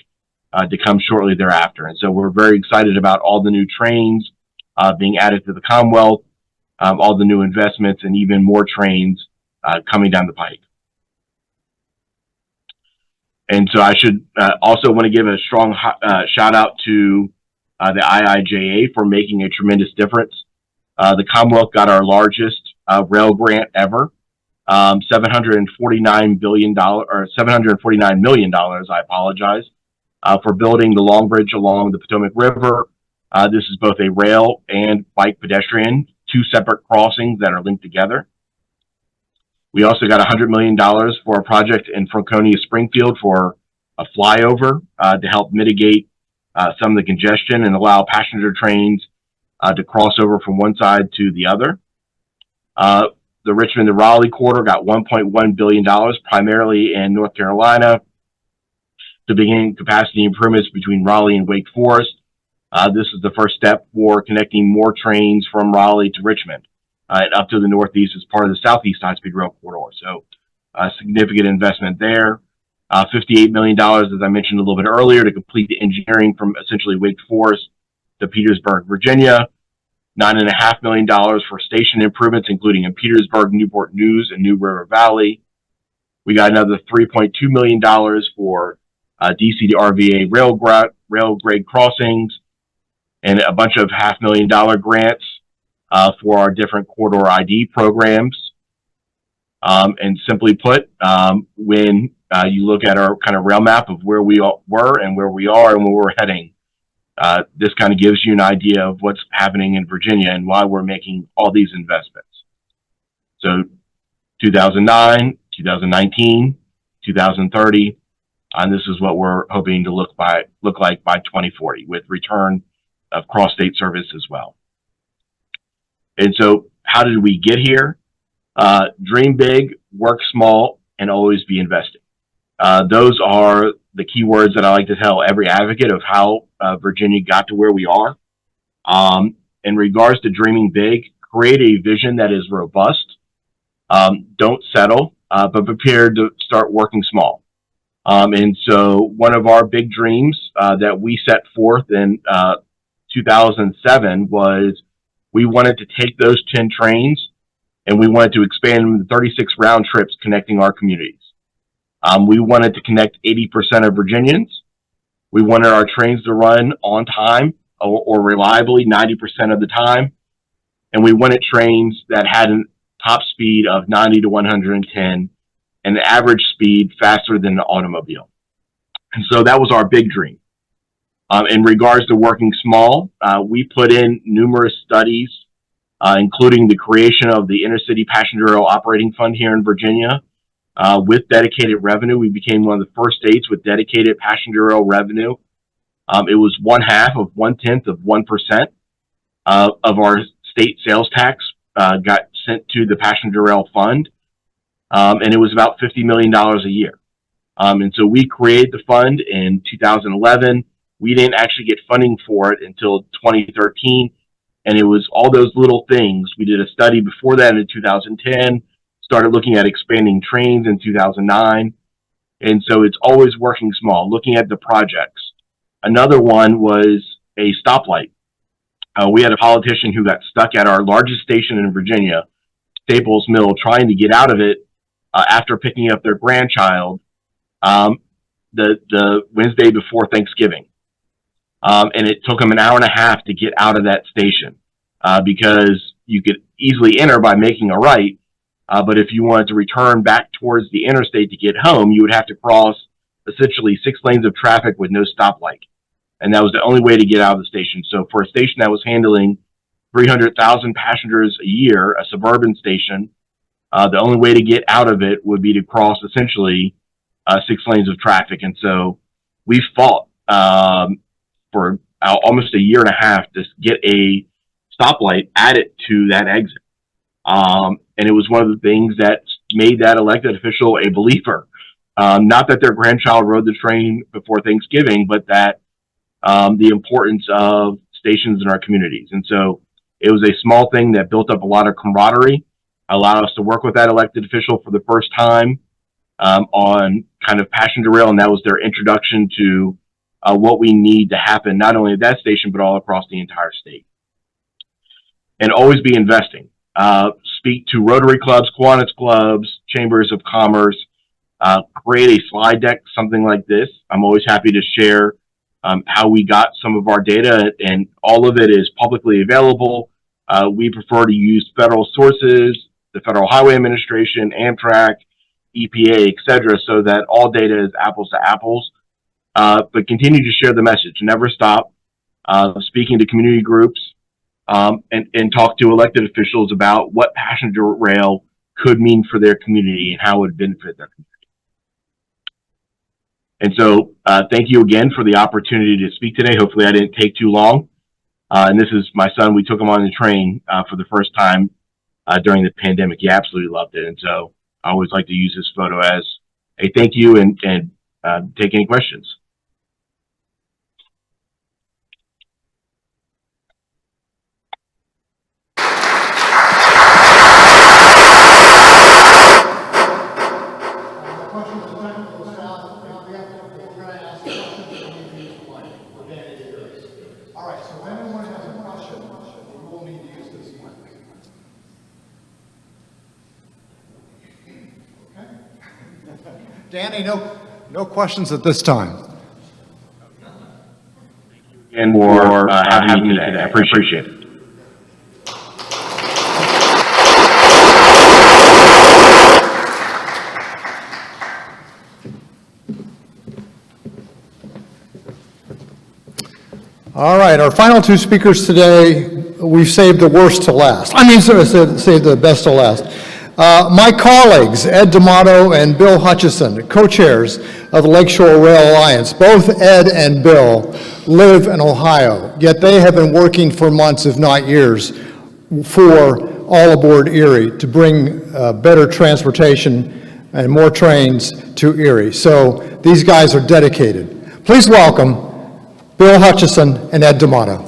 to come shortly thereafter. And so we're very excited about all the new trains being added to the Commonwealth, all the new investments, and even more trains coming down the pike. And so I should also want to give a strong shout out to the IIJA for making a tremendous difference. The Commonwealth got our largest rail grant ever, $749 million, I apologize, for building the Long Bridge along the Potomac River. This is both a rail and bike pedestrian, 2 separate crossings that are linked together. We also got $100 million for a project in Franconia Springfield for a flyover to help mitigate some of the congestion and allow passenger trains to cross over from one side to the other. The Richmond to Raleigh corridor got $1.1 billion, primarily in North Carolina, to begin capacity improvements between Raleigh and Wake Forest. This is the first step for connecting more trains from Raleigh to Richmond and up to the Northeast as part of the Southeast High-Speed Rail Corridor. So a significant investment there. $58 million, as I mentioned a little bit earlier, to complete the engineering from essentially Wake Forest to Petersburg, Virginia. $9.5 million for station improvements, including in Petersburg, Newport News, and New River Valley. We got another $3.2 million for DC to RVA rail grade crossings, and a bunch of $500,000 grants for our different corridor ID programs. And simply put, when you look at our kind of rail map of where we were and where we are and where we're heading, this kind of gives you an idea of what's happening in Virginia and why we're making all these investments. So 2009, 2019, 2030, and this is what we're hoping to look like by 2040, with return of cross-state service as well. And so how did we get here? Dream big, work small, and always be investing. Those are the key words that I like to tell every advocate of how Virginia got to where we are. In regards to dreaming big, create a vision that is robust. Don't settle, but prepare to start working small. And so one of our big dreams that we set forth in 2007 was we wanted to take those 10 trains and we wanted to expand them to 36 round trips connecting our communities. We wanted to connect 80% of Virginians. We wanted our trains to run on time or reliably 90% of the time. And we wanted trains that had a top speed of 90 to 110 and an average speed faster than the automobile. And so that was our big dream. In regards to working small, we put in numerous studies, including the creation of the Intercity Passenger Rail Operating Fund here in Virginia. With dedicated revenue, we became one of the first states with dedicated passenger rail revenue. It was 1/10 of 1% of our state sales tax got sent to the passenger rail fund, and it was about $50 million a year. And so we created the fund in 2011. We didn't actually get funding for it until 2013, and it was all those little things. We did a study before that in 2010, started looking at expanding trains in 2009, and so it's always working small, looking at the projects. Another one was a stoplight. we had a politician who got stuck at our largest station in Virginia, Staples Mill, trying to get out of it after picking up their grandchild the Wednesday before Thanksgiving. And it took them an hour and a half to get out of that station because you could easily enter by making a right. But if you wanted to return back towards the interstate to get home, you would have to cross essentially 6 lanes of traffic with no stoplight. And that was the only way to get out of the station. So for a station that was handling 300,000 passengers a year, a suburban station, the only way to get out of it would be to cross essentially 6 lanes of traffic. And so we fought for almost a year and a half to get a stoplight added to that exit. And it was one of the things that made that elected official a believer. Not that their grandchild rode the train before Thanksgiving, but that the importance of stations in our communities. And so it was a small thing that built up a lot of camaraderie, allowed us to work with that elected official for the first time on kind of passenger rail, and that was their introduction to what we need to happen, not only at that station, but all across the entire state. And always be investing. Speak to Rotary clubs, Kiwanis clubs, chambers of commerce, create a slide deck, something like this. I'm always happy to share how we got some of our data, and all of it is publicly available. We prefer to use federal sources, the Federal Highway Administration, Amtrak, EPA, etc., so that all data is apples to apples. But continue to share the message. Never stop speaking to community groups and talk to elected officials about what passenger rail could mean for their community and how it would benefit their community. And so thank you again for the opportunity to speak today. Hopefully I didn't take too long. And this is my son. We took him on the train for the first time during the pandemic. He absolutely loved it. And so I always like to use this photo as a thank you and take any questions. Danny, no questions at this time. And for having me today. I appreciate it. All right, our final 2 speakers today, we've saved the worst to last. Saved the best to last. My colleagues, Ed D'Amato and Bill Hutchison, co-chairs of the Lakeshore Rail Alliance, both Ed and Bill live in Ohio, yet they have been working for months, if not years, for All Aboard Erie to bring better transportation and more trains to Erie. So these guys are dedicated. Please welcome Bill Hutchison and Ed D'Amato.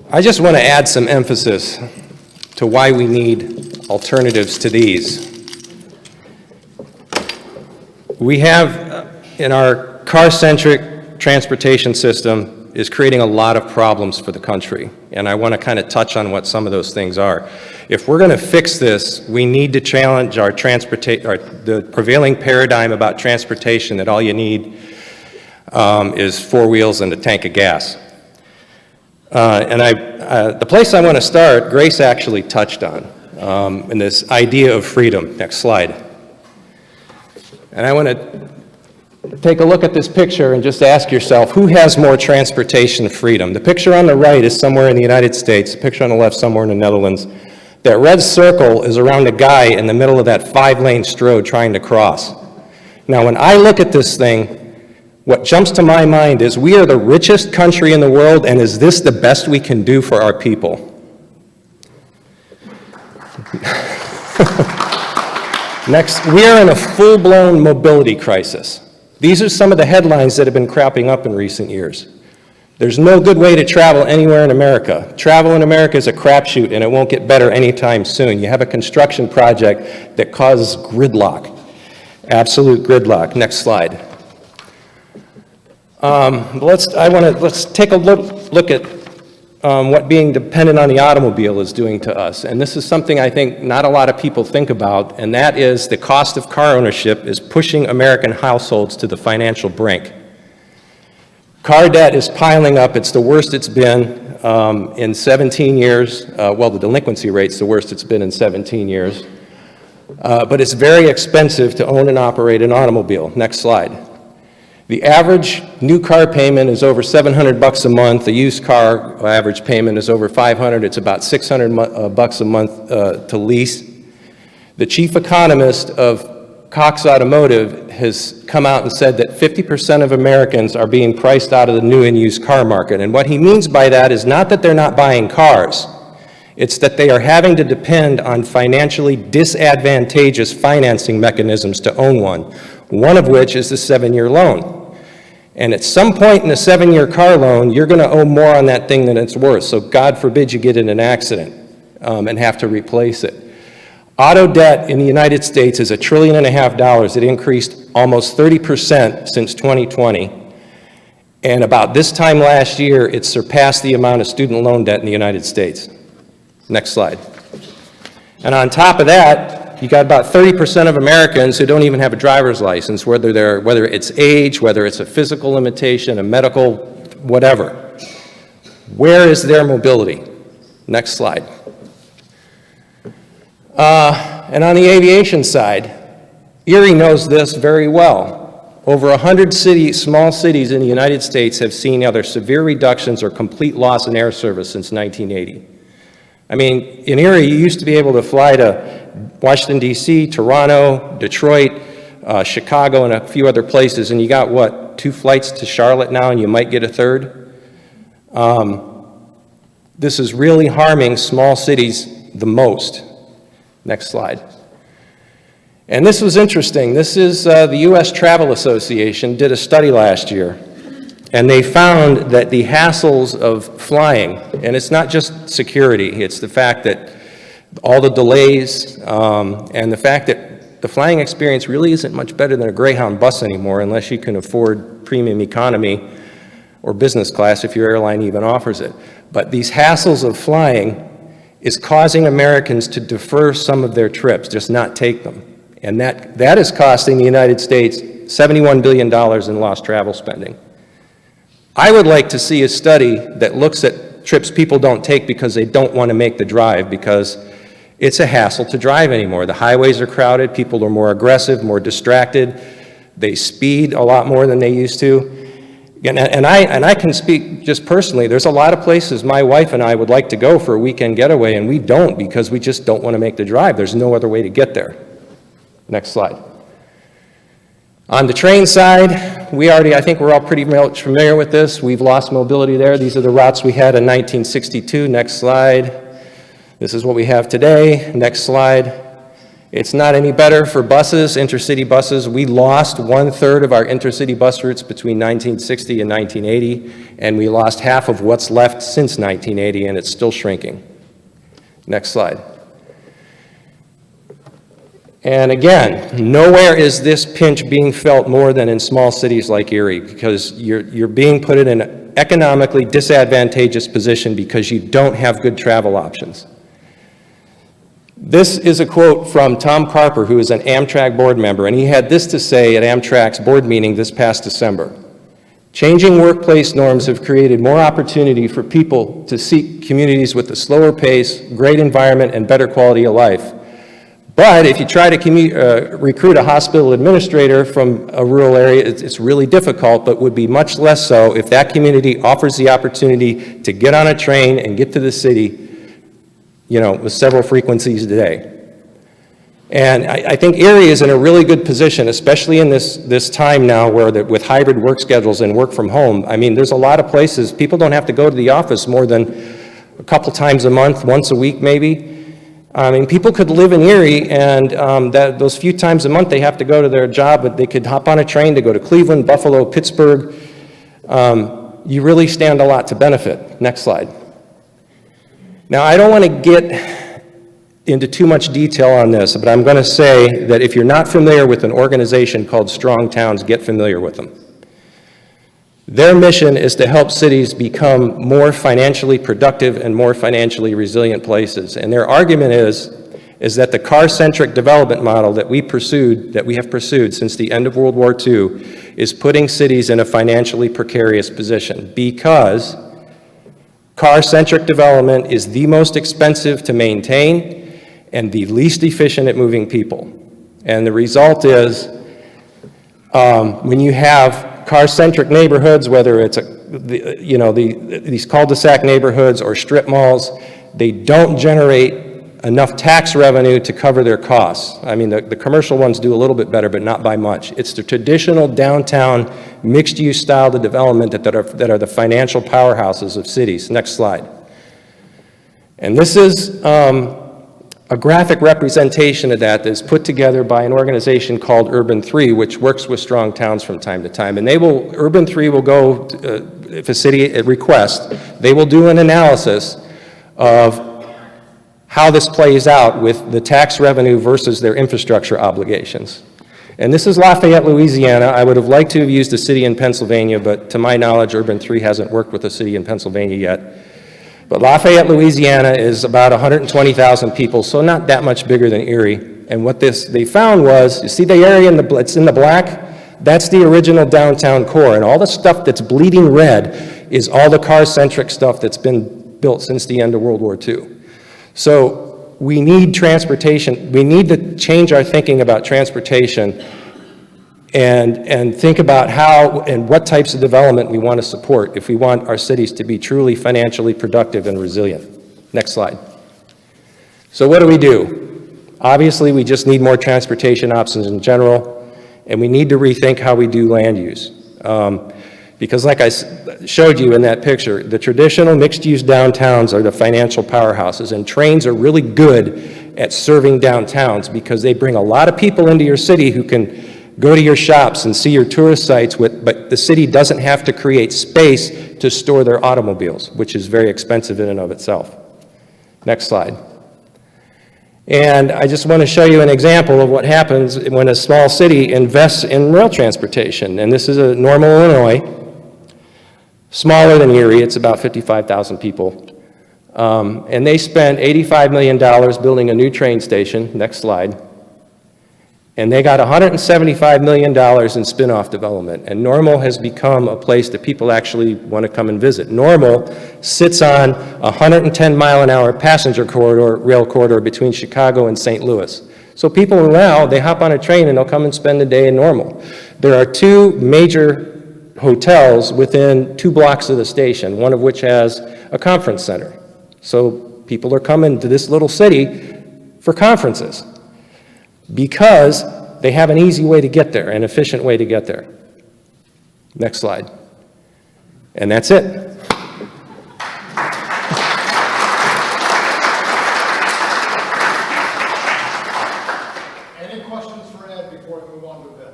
I just want to add some emphasis to why we need alternatives to these. We have, in our car-centric transportation system, is creating a lot of problems for the country, and I want to kind of touch on what some of those things are. If we're going to fix this, we need to challenge the prevailing paradigm about transportation that all you need is 4 wheels and a tank of gas. The place I want to start, Grace actually touched on, in this idea of freedom. Next slide. And I want to take a look at this picture and just ask yourself, who has more transportation freedom? The picture on the right is somewhere in the United States, the picture on the left somewhere in the Netherlands. That red circle is around a guy in the middle of that 5-lane stroad trying to cross. Now, when I look at this thing, what jumps to my mind is we are the richest country in the world, and is this the best we can do for our people? Next, we are in a full-blown mobility crisis. These are some of the headlines that have been cropping up in recent years. There's no good way to travel anywhere in America. Travel in America is a crapshoot, and it won't get better anytime soon. You have a construction project that causes gridlock, absolute gridlock. Next slide. Let's take a look at what being dependent on the automobile is doing to us. And this is something I think not a lot of people think about, and that is the cost of car ownership is pushing American households to the financial brink. Car debt is piling up. It's the worst it's been in 17 years. Well, the delinquency rate's the worst it's been in 17 years. But it's very expensive to own and operate an automobile. Next slide. The average new car payment is over $700 a month. The used car average payment is over $500. It's about $600 a month to lease. The chief economist of Cox Automotive has come out and said that 50% of Americans are being priced out of the new and used car market. And what he means by that is not that they're not buying cars. It's that they are having to depend on financially disadvantageous financing mechanisms to own one of which is the 7-year loan. And at some point in a 7-year car loan, you're going to owe more on that thing than it's worth. So God forbid you get in an accident and have to replace it. Auto debt in the United States is $1.5 trillion. It increased almost 30% since 2020. And about this time last year, it surpassed the amount of student loan debt in the United States. Next slide. And on top of that, you got about 30% of Americans who don't even have a driver's license, whether it's age, whether it's a physical limitation, a medical, whatever. Where is their mobility? Next slide. And on the aviation side, Erie knows this very well. Over 100 small cities in the United States have seen either severe reductions or complete loss in air service since 1980. I mean, in Erie, you used to be able to fly to Washington, D.C., Toronto, Detroit, Chicago, and a few other places, and you got, what, 2 flights to Charlotte now, and you might get a third? This is really harming small cities the most. Next slide. And this was interesting. This is the U.S. Travel Association did a study last year, and they found that the hassles of flying, and it's not just security, it's the fact that all the delays, and the fact that the flying experience really isn't much better than a Greyhound bus anymore unless you can afford premium economy or business class if your airline even offers it. But these hassles of flying is causing Americans to defer some of their trips, just not take them. And that is costing the United States $71 billion in lost travel spending. I would like to see a study that looks at trips people don't take because they don't want to make the drive, because it's a hassle to drive anymore. The highways are crowded, people are more aggressive, more distracted, they speed a lot more than they used to. And I can speak just personally, there's a lot of places my wife and I would like to go for a weekend getaway, and we don't because we just don't want to make the drive. There's no other way to get there. Next slide. On the train side, I think we're all pretty much familiar with this. We've lost mobility there. These are the routes we had in 1962. Next slide. This is what we have today. Next slide. It's not any better for buses, intercity buses. We lost 1/3 of our intercity bus routes between 1960 and 1980, and we lost half of what's left since 1980, and it's still shrinking. Next slide. And again, nowhere is this pinch being felt more than in small cities like Erie, because you're being put in an economically disadvantageous position because you don't have good travel options. This is a quote from Tom Carper, who is an Amtrak board member, and he had this to say at Amtrak's board meeting this past December. Changing workplace norms have created more opportunity for people to seek communities with a slower pace, great environment, and better quality of life. But if you try to recruit a hospital administrator from a rural area, it's really difficult, but would be much less so if that community offers the opportunity to get on a train and get to the city, with several frequencies a day. And I think Erie is in a really good position, especially in this time now with hybrid work schedules and work from home. I mean, there's a lot of places, people don't have to go to the office more than a couple times a month, once a week maybe. I mean, people could live in Erie, and those few times a month they have to go to their job, but they could hop on a train to go to Cleveland, Buffalo, Pittsburgh. You really stand a lot to benefit. Next slide. Now, I don't want to get into too much detail on this, but I'm going to say that if you're not familiar with an organization called Strong Towns, get familiar with them. Their mission is to help cities become more financially productive and more financially resilient places. And their argument is that the car-centric development model that we have pursued since the end of World War II is putting cities in a financially precarious position because car-centric development is the most expensive to maintain and the least efficient at moving people. And the result is when you have car-centric neighborhoods, whether it's these cul-de-sac neighborhoods or strip malls, they don't generate enough tax revenue to cover their costs. I mean, the commercial ones do a little bit better, but not by much. It's the traditional downtown mixed-use style of development that are the financial powerhouses of cities. Next slide. And this is a graphic representation of that is put together by an organization called Urban 3, which works with Strong Towns from time to time. And Urban 3 will go, if a city requests, they will do an analysis of how this plays out with the tax revenue versus their infrastructure obligations. And this is Lafayette, Louisiana. I would have liked to have used a city in Pennsylvania, but to my knowledge, Urban 3 hasn't worked with a city in Pennsylvania yet. But Lafayette, Louisiana is about 120,000 people, so not that much bigger than Erie. And what they found was, you see the area it's in the black? That's the original downtown core, and all the stuff that's bleeding red is all the car-centric stuff that's been built since the end of World War II. So we need transportation. We need to change our thinking about transportation and think about how and what types of development we want to support if we want our cities to be truly financially productive and resilient. Next slide. So what do? Obviously, we just need more transportation options in general, and we need to rethink how we do land use. Because like I showed you in that picture, the traditional mixed-use downtowns are the financial powerhouses, and trains are really good at serving downtowns because they bring a lot of people into your city who can go to your shops and see your tourist sites, but the city doesn't have to create space to store their automobiles, which is very expensive in and of itself. Next slide. And I just want to show you an example of what happens when a small city invests in rail transportation. And this is Normal, Illinois. Smaller than Erie, it's about 55,000 people. And they spent $85 million building a new train station. Next slide. And they got $175 million in spin-off development. And Normal has become a place that people actually want to come and visit. Normal sits on a 110-mile-an-hour passenger corridor, rail corridor between Chicago and St. Louis. So people now, they hop on a train and they'll come and spend the day in Normal. There are two major hotels within 2 blocks of the station, one of which has a conference center. So people are coming to this little city for conferences, because they have an easy way to get there, an efficient way to get there. Next slide. And that's it. Any questions for Ed before we move on to Bill?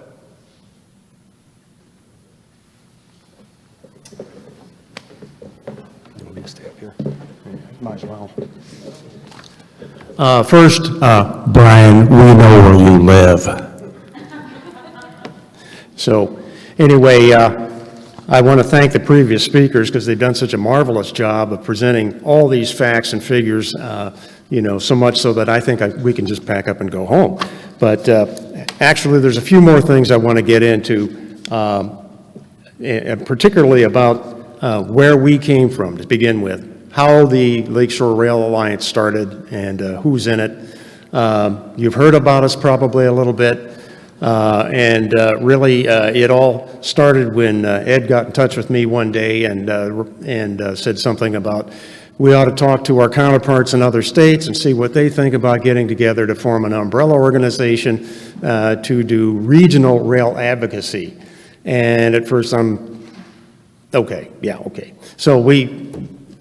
You want me to stay up here? Might as well. First, Brian, we know where you live. So anyway, I want to thank the previous speakers because they've done such a marvelous job of presenting all these facts and figures, so much so that I think we can just pack up and go home. But actually, there's a few more things I want to get into, and particularly about where we came from to begin with. How the Lakeshore Rail Alliance started and who's in it. You've heard about us probably a little bit, and really it all started when Ed got in touch with me one day and said something about we ought to talk to our counterparts in other states and see what they think about getting together to form an umbrella organization to do regional rail advocacy. And at first okay. So we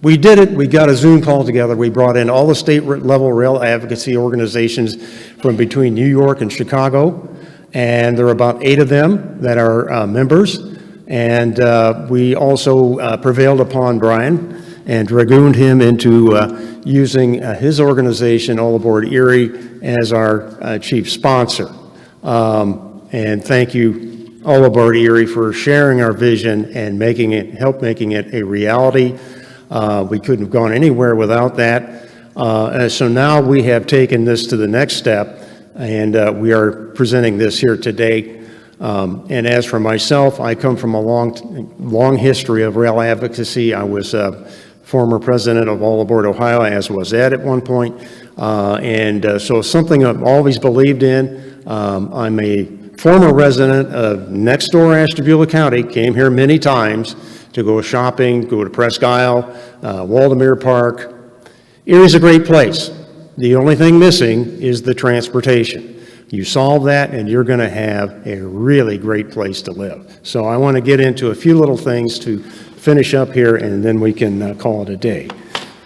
We did it. We got a Zoom call together. We brought in all the state-level rail advocacy organizations from between New York and Chicago, and there are about 8 of them that are members. And we also prevailed upon Brian and dragooned him into using his organization, All Aboard Erie, as our chief sponsor. And thank you, All Aboard Erie, for sharing our vision and help making it a reality. We couldn't have gone anywhere without that. So now we have taken this to the next step, and we are presenting this here today. And as for myself, I come from a long history of rail advocacy. I was former president of All Aboard Ohio, as was Ed at one point. So something I've always believed in. I'm a former resident of next door Ashtabula County, came here many times to go shopping, go to Presque Isle, Waldemere Park. Erie's a great place. The only thing missing is the transportation. You solve that and you're going to have a really great place to live. So I want to get into a few little things to finish up here, and then we can call it a day.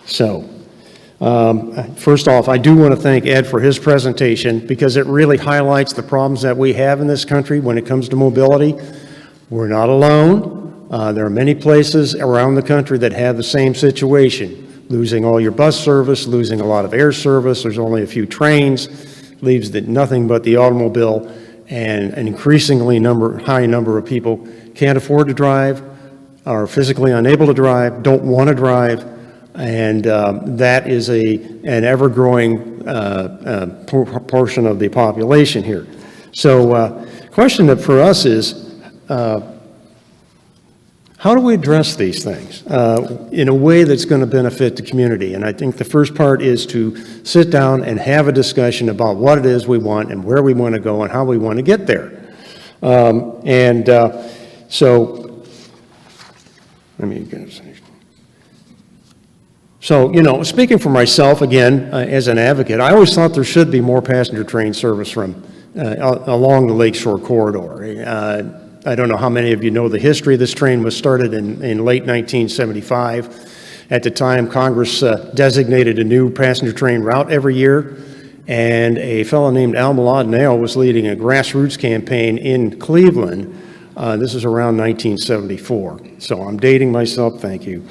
So first off, I do want to thank Ed for his presentation, because it really highlights the problems that we have in this country when it comes to mobility. We're not alone. There are many places around the country that have the same situation. Losing all your bus service, losing a lot of air service, there's only a few trains, leaves nothing but the automobile, and an increasingly high number of people can't afford to drive, are physically unable to drive, don't want to drive, and that is an ever-growing portion of the population here. So question that for us is, how do we address these things in a way that's going to benefit the community? And I think the first part is to sit down and have a discussion about what it is we want and where we want to go and how we want to get there. So, you know, speaking for myself, again, as an advocate, I always thought there should be more passenger train service from along the Lakeshore Corridor. I don't know how many of you know the history. This train was started in late 1975. At the time, Congress designated a new passenger train route every year, and a fellow named Al Mladenio was leading a grassroots campaign in Cleveland. This is around 1974, so I'm dating myself, thank you.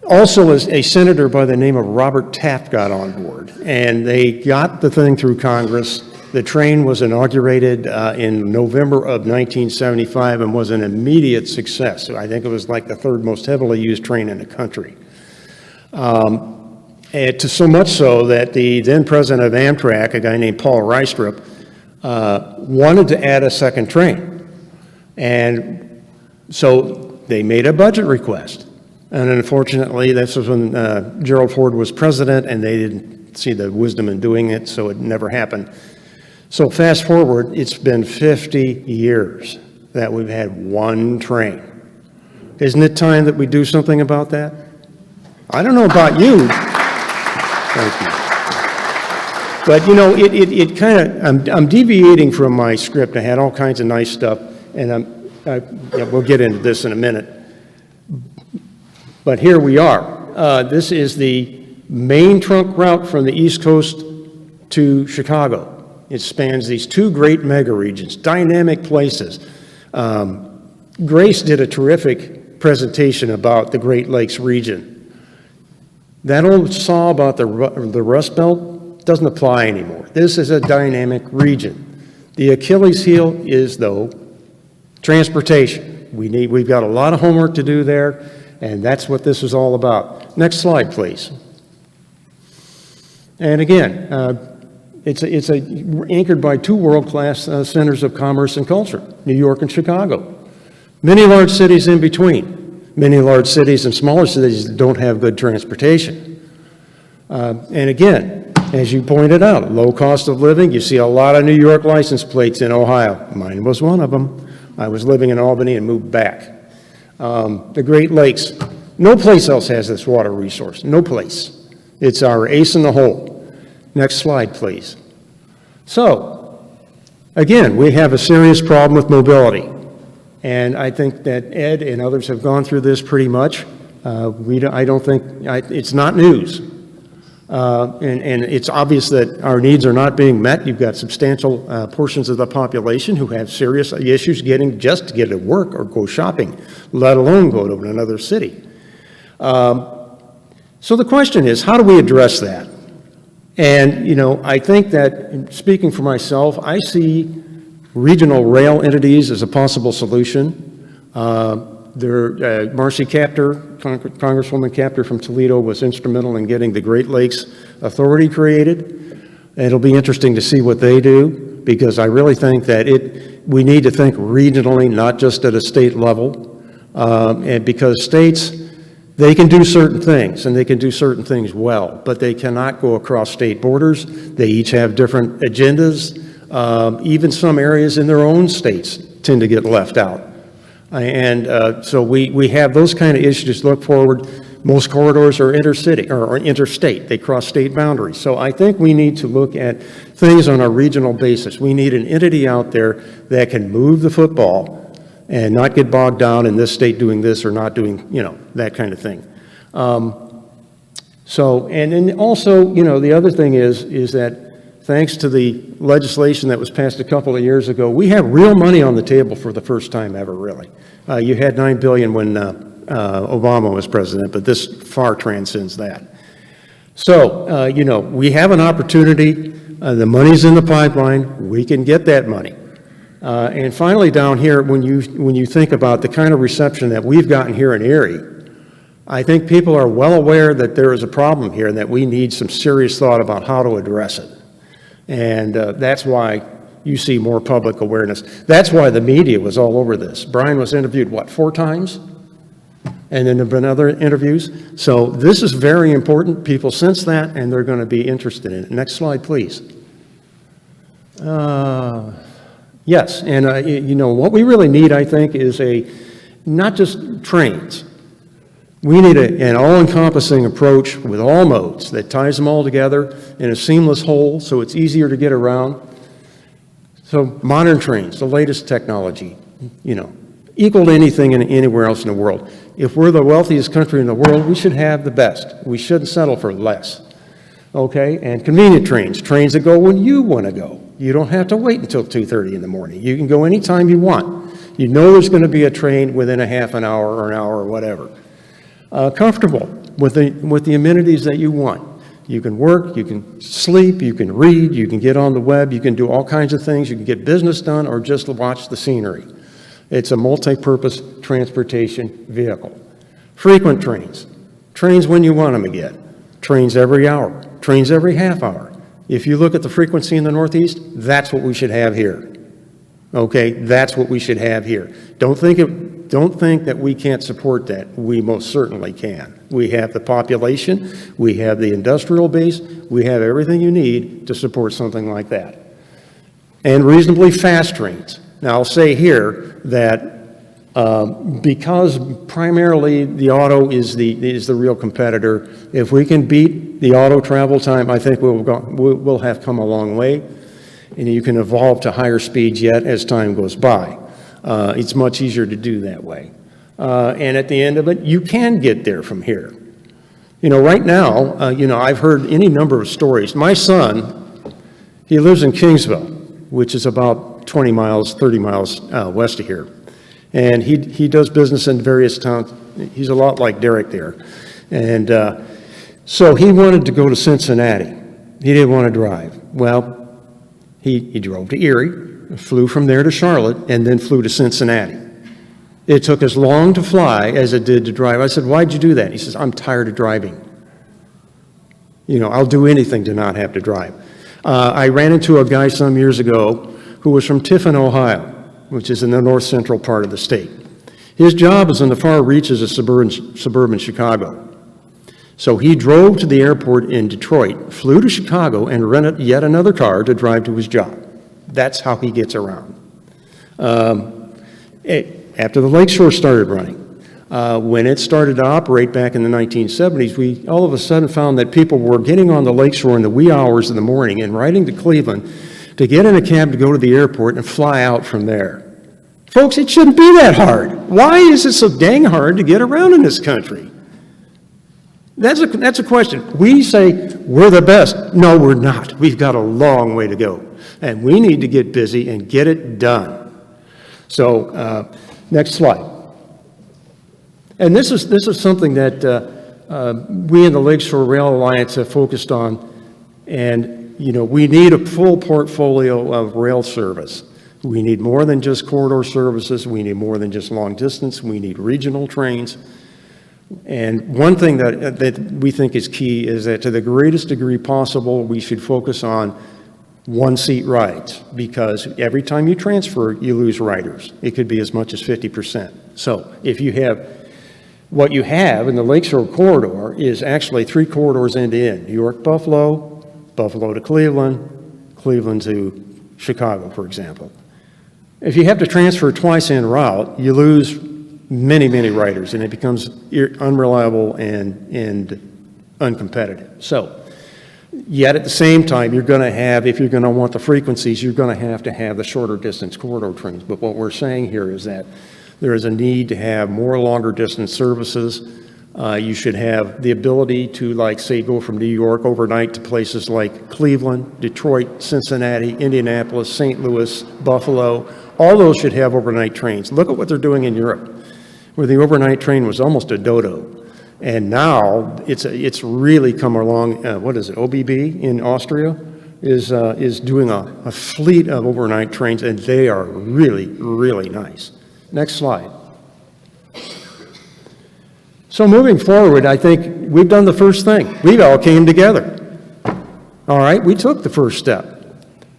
Also, a senator by the name of Robert Taft got on board, and they got the thing through Congress. The train was inaugurated in November of 1975 and was an immediate success. I think it was like the 3rd most heavily used train in the country. And so much so that the then president of Amtrak, a guy named Paul Reistrup, wanted to add a second train. And so they made a budget request. And unfortunately, this was when Gerald Ford was president, and they didn't see the wisdom in doing it, so it never happened. So fast forward, it's been 50 years that we've had one train. Isn't it time that we do something about that? I don't know about you. Thank you. But you know, it kind of, I'm deviating from my script. I had all kinds of nice stuff, and we'll get into this in a minute. But here we are. This is the main trunk route from the East Coast to Chicago. It spans these 2 great mega regions, dynamic places. Grace did a terrific presentation about the Great Lakes region. That old saw about the Rust Belt doesn't apply anymore. This is a dynamic region. The Achilles heel is, though, transportation. We've got a lot of homework to do there, and that's what this is all about. Next slide, please. And again, it's anchored by 2 world-class centers of commerce and culture, New York and Chicago. Many large cities in between. Many large cities and smaller cities that don't have good transportation. And again, as you pointed out, low cost of living. You see a lot of New York license plates in Ohio. Mine was one of them. I was living in Albany and moved back. The Great Lakes, no place else has this water resource, no place. It's our ace in the hole. Next slide, please. So, again, we have a serious problem with mobility. And I think that Ed and others have gone through this pretty much. I don't think, it's not news. And it's obvious that our needs are not being met. You've got substantial portions of the population who have serious issues just to get to work or go shopping, let alone go to another city. So the question is, how do we address that? And, you know, I think that, speaking for myself, I see regional rail entities as a possible solution. Marcy Kaptur, Congresswoman Kaptur from Toledo, was instrumental in getting the Great Lakes Authority created. It'll be interesting to see what they do, because I really think that we need to think regionally, not just at a state level, and because states, they can do certain things, and they can do certain things well, but they cannot go across state borders. They each have different agendas. Even some areas in their own states tend to get left out. And so we have those kind of issues to look forward. Most corridors are intercity or interstate. They cross state boundaries. So I think we need to look at things on a regional basis. We need an entity out there that can move the football and not get bogged down in this state doing this or not doing, you know, that kind of thing. And then also, you know, the other thing is that thanks to the legislation that was passed a couple of years ago, we have real money on the table for the first time ever, really. You had $9 billion when Obama was president, but this far transcends that. So, you know, we have an opportunity. The money's in the pipeline. We can get that money. And finally, down here, when you think about the kind of reception that we've gotten here in Erie, I think people are well aware that there is a problem here and that we need some serious thought about how to address it. And that's why you see more public awareness. That's why the media was all over this. Brian was interviewed, what, 4 times? And then there have been other interviews. So this is very important. People sense that, and they're going to be interested in it. Next slide, please. Yes, and you know, what we really need, I think, is not just trains. We need an all-encompassing approach with all modes that ties them all together in a seamless whole so it's easier to get around. So modern trains, the latest technology, you know, equal to anything anywhere else in the world. If we're the wealthiest country in the world, we should have the best. We shouldn't settle for less. Okay, and convenient trains that go when you want to go. You don't have to wait until 2:30 in the morning. You can go anytime you want. You know there's going to be a train within a half an hour or an hour or whatever. Comfortable with the amenities that you want. You can work, you can sleep, you can read, you can get on the web, you can do all kinds of things. You can get business done or just watch the scenery. It's a multi-purpose transportation vehicle. Frequent trains when you want them again. Trains every hour, trains every half hour. If you look at the frequency in the Northeast, that's what we should have here. Okay, that's what we should have here. Don't think that we can't support that. We most certainly can. We have the population, we have the industrial base, we have everything you need to support something like that. And reasonably fast trains. Now, I'll say here that because primarily the auto is the real competitor, if we can beat the auto travel time, I think we'll have come a long way. And you can evolve to higher speeds yet as time goes by. It's much easier to do that way. And at the end of it, you can get there from here. You know, right now, you know, I've heard any number of stories. My son, he lives in Kingsville, which is about 20 miles, 30 miles west of here. And he does business in various towns. He's a lot like Derek there. And so he wanted to go to Cincinnati. He didn't want to drive. Well, he drove to Erie, flew from there to Charlotte, and then flew to Cincinnati. It took as long to fly as it did to drive. I said, why'd you do that? He says, I'm tired of driving. You know, I'll do anything to not have to drive. I ran into a guy some years ago who was from Tiffin, Ohio, which is in the north central part of the state. His job is in the far reaches of suburban Chicago. So he drove to the airport in Detroit, flew to Chicago, and rented yet another car to drive to his job. That's how he gets around. After the Lakeshore started running, when it started to operate back in the 1970s, we all of a sudden found that people were getting on the Lakeshore in the wee hours of the morning and riding to Cleveland to get in a cab to go to the airport and fly out from there. Folks, it shouldn't be that hard. Why is it so dang hard to get around in this country? That's a question. We say we're the best. No, we're not. We've got a long way to go. And we need to get busy and get it done. So, next slide. And this is something that we in the Lakeshore Rail Alliance have focused on. And, you know, we need a full portfolio of rail service. We need more than just corridor services. We need more than just long distance. We need regional trains. And one thing that we think is key is that to the greatest degree possible, we should focus on one-seat rides, because every time you transfer, you lose riders. It could be as much as 50%. So if you have, what you have in the Lakeshore Corridor is actually 3 corridors end-to-end: New York, Buffalo, Buffalo to Cleveland, Cleveland to Chicago, for example. If you have to transfer twice en route, you lose many, many riders, and it becomes unreliable and uncompetitive. So, yet at the same time, you're going to have, if you're going to want the frequencies, you're going to have the shorter distance corridor trains. But what we're saying here is that there is a need to have more longer distance services. You should have the ability to, like, say, go from New York overnight to places like Cleveland, Detroit, Cincinnati, Indianapolis, St. Louis, Buffalo. All those should have overnight trains. Look at what they're doing in Europe, where the overnight train was almost a dodo. And now it's really come along. What is it? OBB in Austria is doing a fleet of overnight trains, and they are really, really nice. Next slide. So moving forward, I think we've done the first thing. We all came together. All right, we took the first step.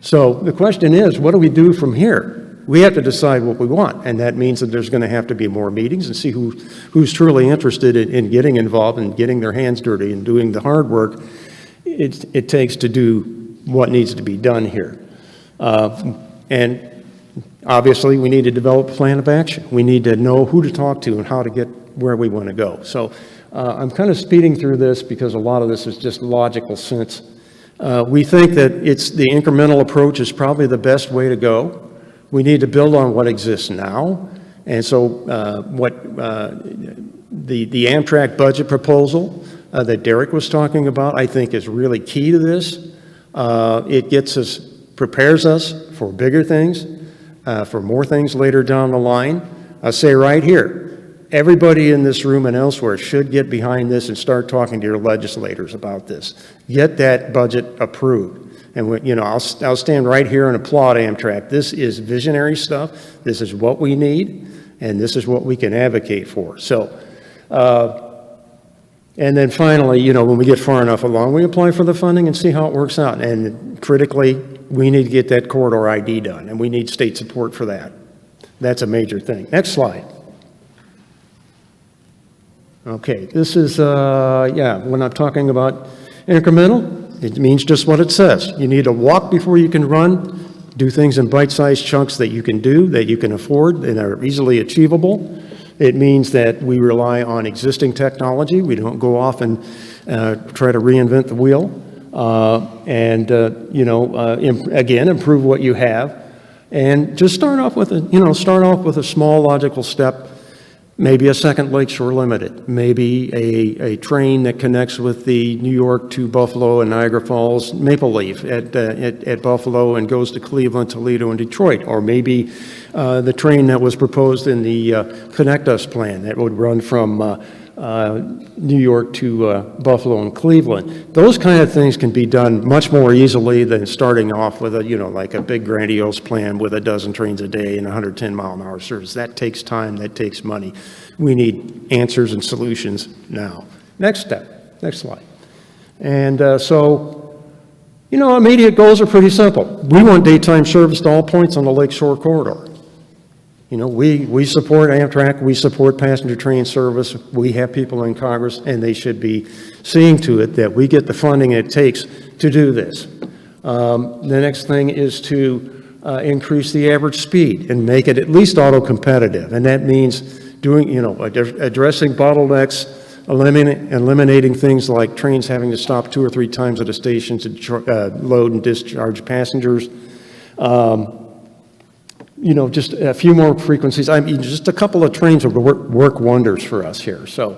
So the question is, what do we do from here? We have to decide what we want, and that means that there's going to have to be more meetings and see who's truly interested in getting involved and getting their hands dirty and doing the hard work it takes to do what needs to be done here. And obviously, we need to develop a plan of action. We need to know who to talk to and how to get where we want to go. So I'm kind of speeding through this because a lot of this is just logical sense. We think that the incremental approach is probably the best way to go. We need to build on what exists now. And so the Amtrak budget proposal that Derek was talking about, I think is really key to this. It prepares us for bigger things, for more things later down the line. I'll say right here, everybody in this room and elsewhere should get behind this and start talking to your legislators about this. Get that budget approved. And I'll stand right here and applaud Amtrak. This is visionary stuff. This is what we need, and this is what we can advocate for. So, and then finally, when we get far enough along, we apply for the funding and see how it works out. And critically, we need to get that corridor ID done, and we need state support for that. That's a major thing. Next slide. Okay, this is, when I'm talking about incremental, it means just what it says. You need to walk before you can run, do things in bite-sized chunks that you can do, that you can afford, and are easily achievable. It means that we rely on existing technology. We don't go off and try to reinvent the wheel. Again, improve what you have. And just start off with a small logical step. Maybe a second Lakeshore Limited, maybe a train that connects with the New York to Buffalo and Niagara Falls Maple Leaf at Buffalo and goes to Cleveland, Toledo, and Detroit, or maybe the train that was proposed in the Connect Us plan that would run from New York to Buffalo and Cleveland. Those kind of things can be done much more easily than starting off with like a big grandiose plan with a dozen trains a day and 110-mile-an-hour service. That takes time, that takes money. We need answers and solutions now. Next step, next slide. And immediate goals are pretty simple. We want daytime service to all points on the Lakeshore Corridor. We support Amtrak, we support passenger train service, we have people in Congress, and they should be seeing to it that we get the funding it takes to do this. The next thing is to increase the average speed and make it at least auto-competitive, and that means addressing bottlenecks, eliminating things like trains having to stop 2 or 3 times at a station to load and discharge passengers. you know, just a few more frequencies. I mean, just a couple of trains would work wonders for us here. So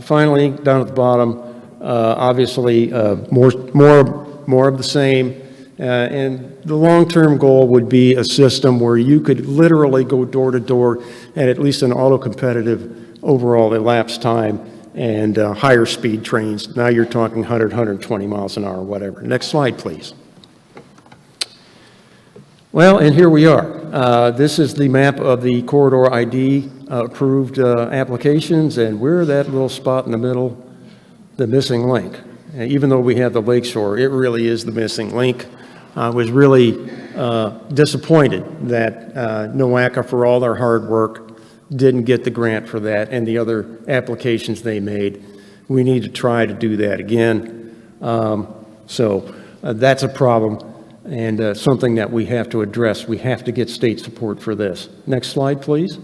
finally, down at the bottom, obviously, more of the same. And the long-term goal would be a system where you could literally go door to door at least an auto-competitive overall elapsed time and higher speed trains. Now you're talking 100, 120 miles an hour, whatever. Next slide, please. Well, and here we are. This is the map of the corridor ID approved applications, and we're that little spot in the middle, the missing link. And even though we have the Lakeshore, it really is the missing link. I was really disappointed that NOACA, for all their hard work, didn't get the grant for that and the other applications they made. We need to try to do that again. So that's a problem and something that we have to address. We have to get state support for this. Next slide, please.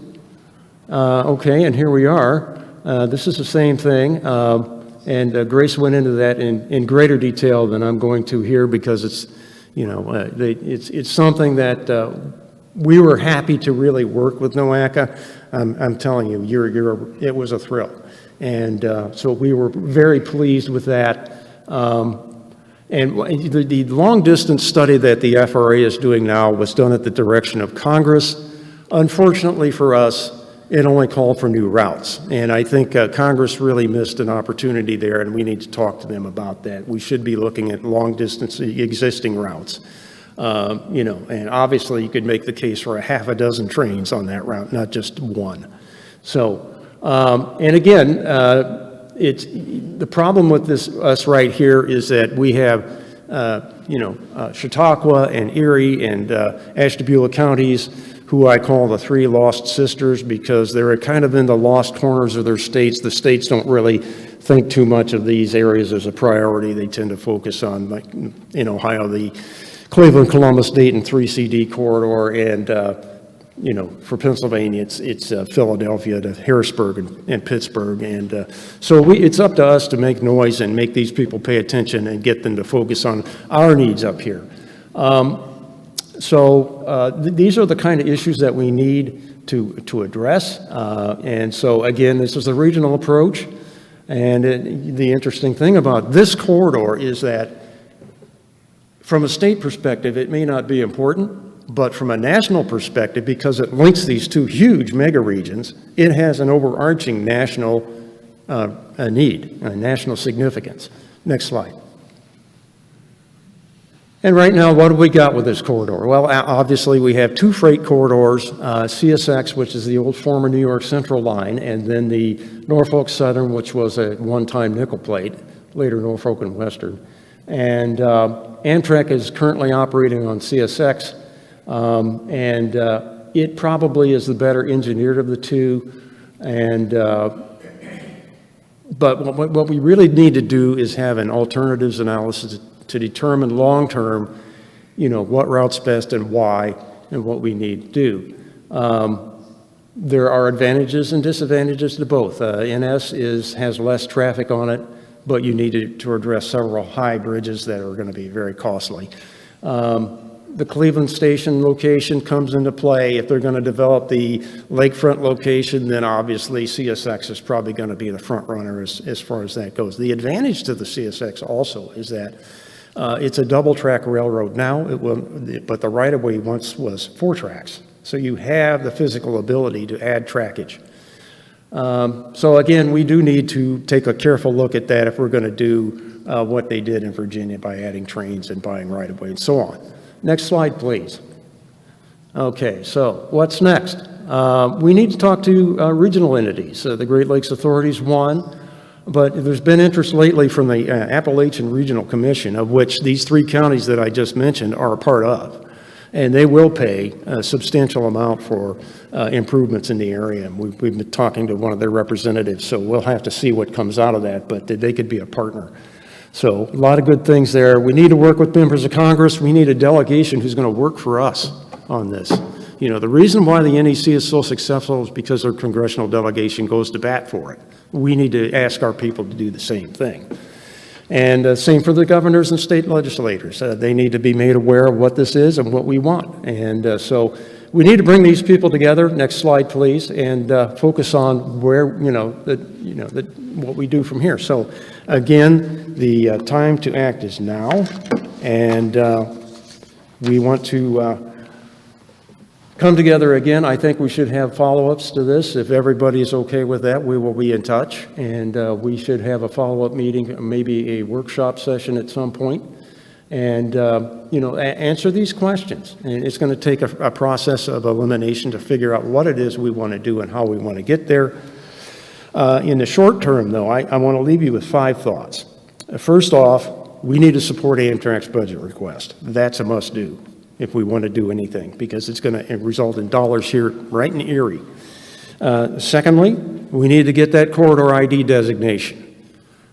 Okay, and here we are. This is the same thing. And Grace went into that in greater detail than I'm going to here because it's, you know, it's something that we were happy to really work with NOACA. I'm telling you, it was a thrill. And so we were very pleased with that. And the long-distance study that the FRA is doing now was done at the direction of Congress. Unfortunately for us, it only called for new routes. And I think Congress really missed an opportunity there, and we need to talk to them about that. We should be looking at long-distance existing routes. You know, and obviously you could make the case for a half a dozen trains on that route, not just one. So, and again, it's the problem with us right here is that we have, you know, Chautauqua and Erie and Ashtabula counties, who I call the three lost sisters because they're kind of in the lost corners of their states. The states don't really think too much of these areas as a priority. They tend to focus on, like in Ohio, the Cleveland, Columbus, Dayton 3CD corridor, and you know, for Pennsylvania, it's Philadelphia to Harrisburg and Pittsburgh, and so it's up to us to make noise and make these people pay attention and get them to focus on our needs up here. These are the kind of issues that we need to address, and so again, this is a regional approach, and the interesting thing about this corridor is that from a state perspective, it may not be important, but from a national perspective, because it links these two huge mega regions, it has an overarching national need, national significance. Next slide. And right now, what have we got with this corridor? Well, obviously, we have two freight corridors, CSX, which is the old former New York Central line, and then the Norfolk Southern, which was a one-time nickel plate, later Norfolk and Western. And Amtrak is currently operating on CSX, and it probably is the better engineered of the two. And but what we really need to do is have an alternatives analysis to determine long-term, you know, what route's best and why, and what we need to do. There are advantages and disadvantages to both. NS has less traffic on it, but you need to address several high bridges that are going to be very costly. The Cleveland Station location comes into play. If they're going to develop the lakefront location, then obviously CSX is probably going to be the front runner as far as that goes. The advantage to the CSX also is that it's a double track railroad now, but the right-of-way once was 4 tracks. So you have the physical ability to add trackage. So again, we do need to take a careful look at that if we're going to do what they did in Virginia by adding trains and buying right-of-way and so on. Next slide, please. Okay, so what's next? We need to talk to regional entities. The Great Lakes Authority is one, but there's been interest lately from the Appalachian Regional Commission, of which these 3 counties that I just mentioned are a part of. And they will pay a substantial amount for improvements in the area. And we've been talking to one of their representatives, so we'll have to see what comes out of that, but they could be a partner. So a lot of good things there. We need to work with members of Congress. We need a delegation who's going to work for us on this. You know, the reason why the NEC is so successful is because their congressional delegation goes to bat for it. We need to ask our people to do the same thing. And same for the governors and state legislators. They need to be made aware of what this is and what we want. And so we need to bring these people together. Next slide, please, and focus on where, what we do from here. So again, the time to act is now, and we want to come together again. I think we should have follow-ups to this. If everybody is okay with that, we will be in touch, and we should have a follow-up meeting, maybe a workshop session at some point, and answer these questions. And it's going to take a process of elimination to figure out what it is we want to do and how we want to get there. In the short term, though, I want to leave you with 5 thoughts. First off, we need to support Amtrak's budget request. That's a must-do if we want to do anything, because it's going to result in dollars here right in Erie. Secondly, we need to get that corridor ID designation,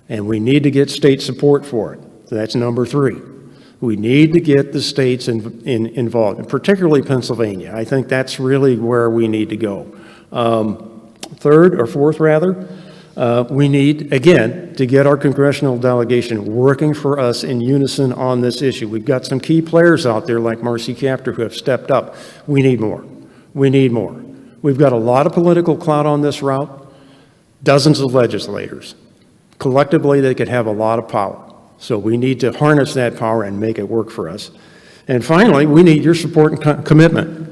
and we need to get state support for it. So that's number 3. We need to get the states involved, and particularly Pennsylvania. I think that's really where we need to go. Third, or fourth rather, we need, again, to get our congressional delegation working for us in unison on this issue. We've got some key players out there like Marcy Kaptur who have stepped up. We need more. We need more. We've got a lot of political clout on this route, dozens of legislators. Collectively, they could have a lot of power. So we need to harness that power and make it work for us. And finally, we need your support and commitment.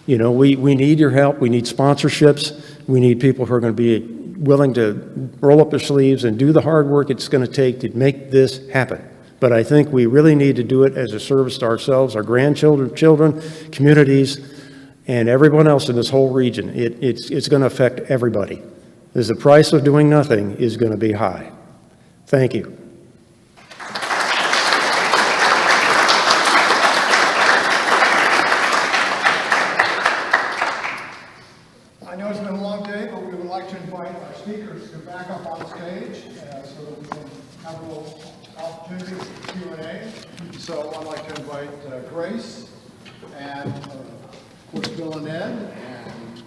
We need your help. We need sponsorships. We need people who are going to be willing to roll up their sleeves and do the hard work it's going to take to make this happen. But I think we really need to do it as a service to ourselves, our grandchildren, children, communities, and everyone else in this whole region. It's going to affect everybody. Because the price of doing nothing is going to be high. Thank you. I know it's been a long day, but we would like to invite our speakers to back up on stage so that we can have a little opportunity for Q&A. So I'd like to invite Grace and, of course, Bill and Ed and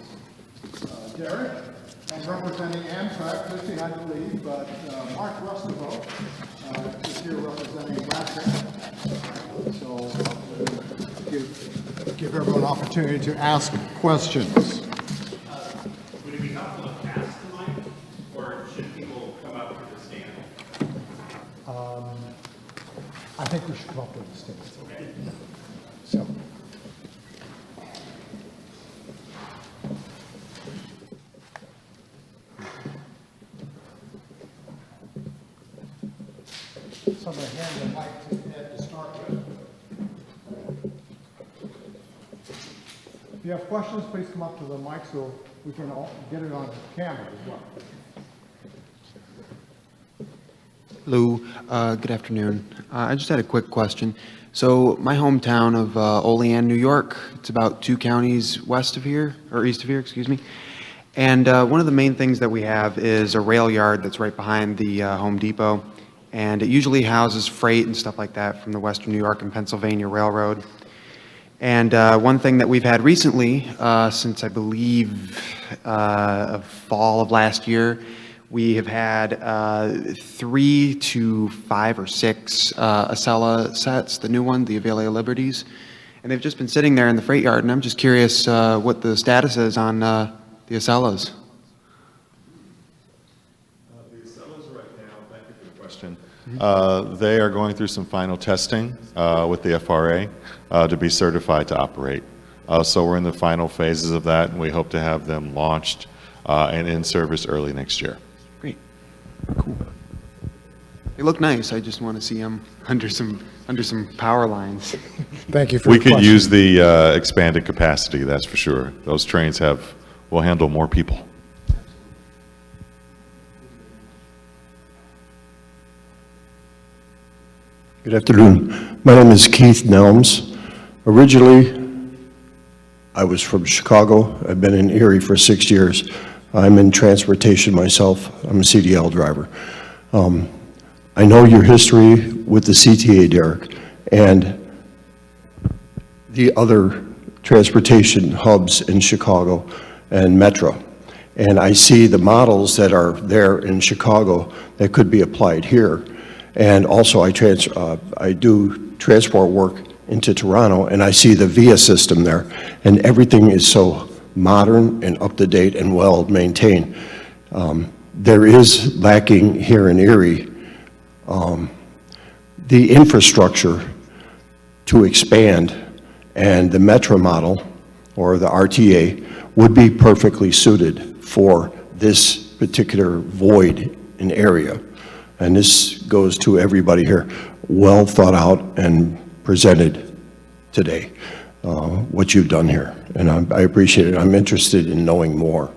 Derek, and representing Amtrak, just behind the lead, but Mark Rustivo is here representing Wabtec. So give everyone an opportunity to ask questions. Would it be helpful to pass the mic, or should people come up to the stand? I think we should come up to the stage. Okay. So. Somebody hand the mic to Ed to start with. If you have questions, please come up to the mic so we can all get it on camera as well. Hello, good afternoon. I just had a quick question. So my hometown of Olean, New York, it's about 2 counties west of here, or east of here, excuse me. And one of the main things that we have is a rail yard that's right behind the Home Depot. And it usually houses freight and stuff like that from the Western New York and Pennsylvania Railroad. And one thing that we've had recently, since I believe fall of last year, we have had 3 to 5 or 6 Acela sets, the new one, the Avalia Liberties. And they've just been sitting there in the freight yard, and I'm just curious what the status is on the Acelas. The Acelas right now, thank you for the question. They are going through some final testing with the FRA to be certified to operate. So we're in the final phases of that, and we hope to have them launched and in service early next year. Great. Cool. They look nice. I just want to see them under some power lines. Thank you for We your could question. use the expanded capacity, that's for sure. Those trains will handle more people. Good afternoon. My name is Keith Nelms. Originally, I was from Chicago. I've been in Erie for 6 years. I'm in transportation myself. I'm a CDL driver. I know your history with the CTA, Derek, and the other transportation hubs in Chicago and Metro. And I see the models that are there in Chicago that could be applied here. And also I do transport work into Toronto, and I see the VIA system there, and everything is so modern and up-to-date and well-maintained. There is lacking here in Erie the infrastructure to expand, and the Metro model, or the RTA, would be perfectly suited for this particular void in area. And this goes to everybody here, well thought out and presented today, what you've done here. And I appreciate it. I'm interested in knowing more,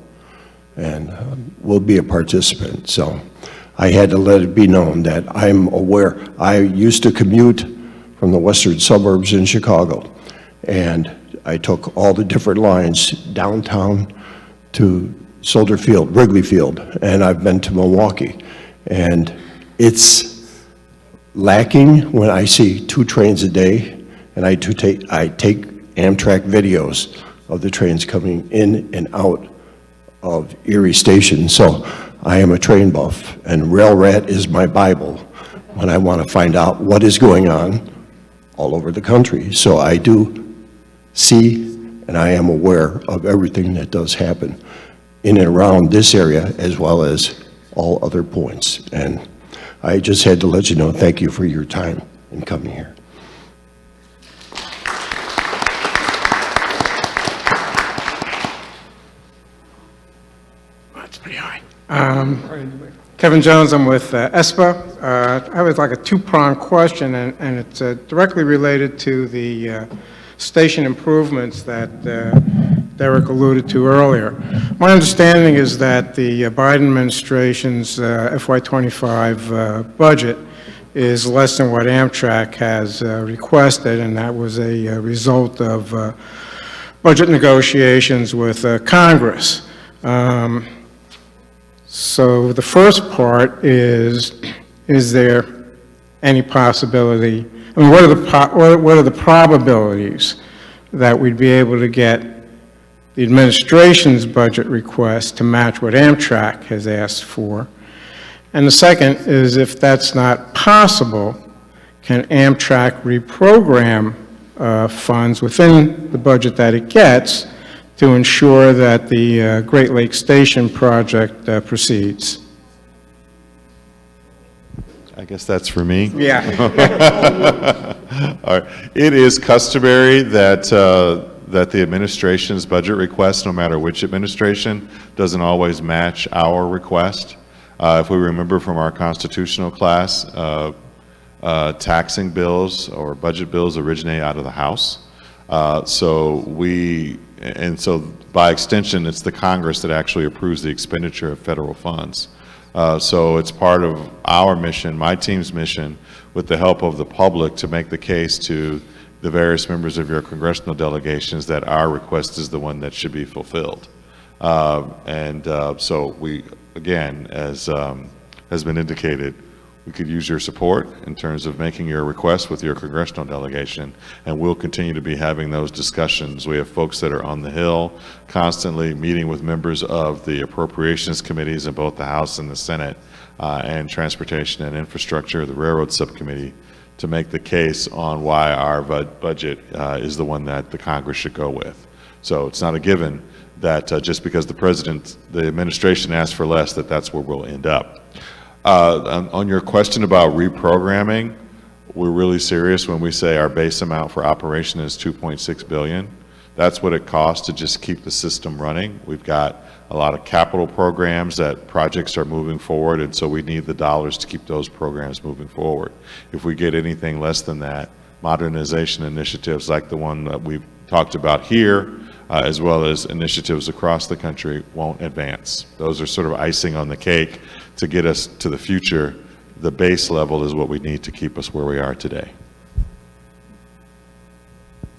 and will be a participant. So I had to let it be known that I'm aware. I used to commute from the western suburbs in Chicago, and I took all the different lines downtown to Soldier Field, Wrigley Field, and I've been to Milwaukee. And it's lacking when I see 2 trains a day, and I take Amtrak videos of the trains coming in and out of Erie Station. So I am a train buff, and Rail Rat is my Bible when I want to find out what is going on all over the country. So I do see, and I am aware of everything that does happen in and around this area, as well as all other points. And I just had to let you know, thank you for your time in coming here. That's pretty high. Kevin Jones, I'm with ESPA. I have like a 2-pronged question, and it's directly related to the station improvements that Derek alluded to earlier. My understanding is that the Biden administration's FY25 budget is less than what Amtrak has requested, and that was a result of budget negotiations with Congress. So the first part is there any possibility, I mean, what are the probabilities that we'd be able to get the administration's budget request to match what Amtrak has asked for? And the second is, if that's not possible, can Amtrak reprogram funds within the budget that it gets to ensure that the Great Lakes Station project proceeds? I guess that's for me. Yeah. All right. It is customary that that the administration's budget request, no matter which administration, doesn't always match our request. If we remember from our constitutional class, taxing bills or budget bills originate out of the House. So by extension, it's the Congress that actually approves the expenditure of federal funds. So it's part of our mission, my team's mission, with the help of the public, to make the case to the various members of your congressional delegations that our request is the one that should be fulfilled. So we, again, as has been indicated, we could use your support in terms of making your request with your congressional delegation, and we'll continue to be having those discussions. We have folks that are on the Hill constantly meeting with members of the appropriations committees in both the House and the Senate, and Transportation and Infrastructure, the Railroad Subcommittee, to make the case on why our budget is the one that the Congress should go with. So it's not a given that just because the administration asks for less, that's where we'll end up. On your question about reprogramming, we're really serious when we say our base amount for operation is $2.6 billion. That's what it costs to just keep the system running. We've got a lot of capital programs that projects are moving forward, and so we need the dollars to keep those programs moving forward. If we get anything less than that, modernization initiatives like the one that we've talked about here, as well as initiatives across the country, won't advance. Those are sort of icing on the cake to get us to the future. The base level is what we need to keep us where we are today.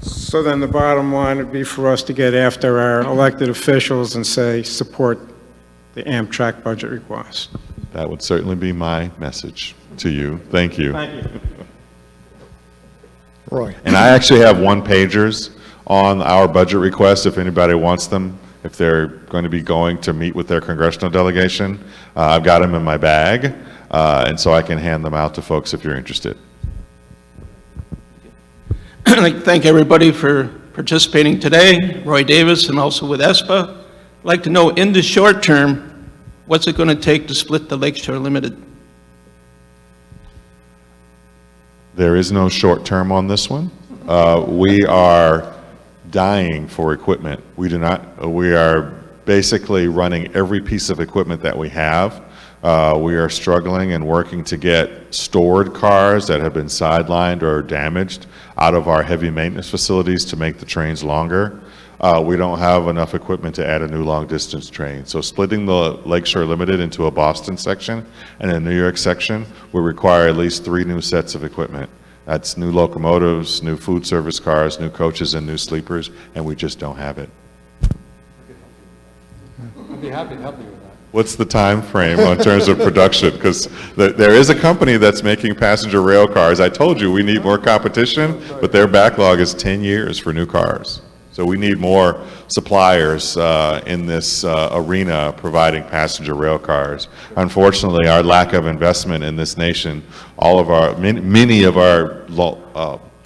So then the bottom line would be for us to get after our elected officials and say, support the Amtrak budget request. That would certainly be my message to you. Thank you. Thank you. Roy. And I actually have one-pagers on our budget request if anybody wants them, if they're going to be going to meet with their congressional delegation. I've got them in my bag. and so I can hand them out to folks if you're interested. I'd like to thank everybody for participating today, Roy Davis, and also with ESPA. I'd like to know, in the short term, what's it going to take to split the Lakeshore Limited? There is no short term on this one. We are dying for equipment. We are basically running every piece of equipment that we have. We are struggling and working to get stored cars that have been sidelined or damaged out of our heavy maintenance facilities to make the trains longer. We don't have enough equipment to add a new long-distance train. So splitting the Lakeshore Limited into a Boston section and a New York section will require at least 3 new sets of equipment. That's new locomotives, new food service cars, new coaches, and new sleepers, and we just don't have it. I'd be happy to help you with that. What's the time frame in terms of production? Because there is a company that's making passenger rail cars. I told you we need more competition, but their backlog is 10 years for new cars. So we need more suppliers in this arena providing passenger rail cars. Unfortunately, our lack of investment in this nation, many of our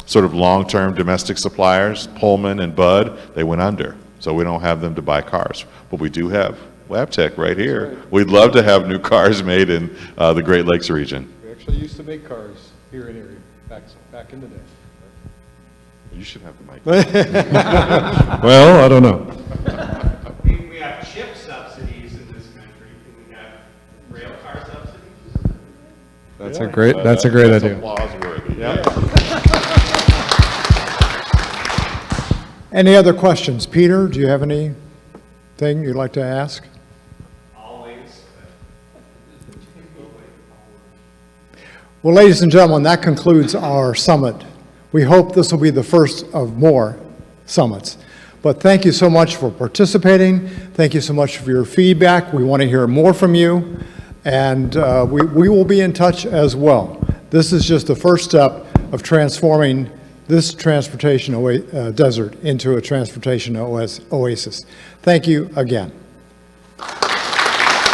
sort of long-term domestic suppliers, Pullman and Bud, they went under. So we don't have them to buy cars. But we do have Wabtec right here. We'd love to have new cars made in the Great Lakes region. We actually used to make cars here in Erie back in the day. You should have the mic. Well, I don't know. We have chip subsidies in this country. Can we have rail car subsidies? That's a great idea. Applause-worthy. Any other questions? Peter, do you have anything you'd like to ask? Always. Well, ladies and gentlemen, that concludes our summit. We hope this will be the first of more summits. But thank you so much for participating. Thank you so much for your feedback. We want to hear more from you, and we will be in touch as well. This is just the first step of transforming this transportation desert into a transportation oasis. Thank you again.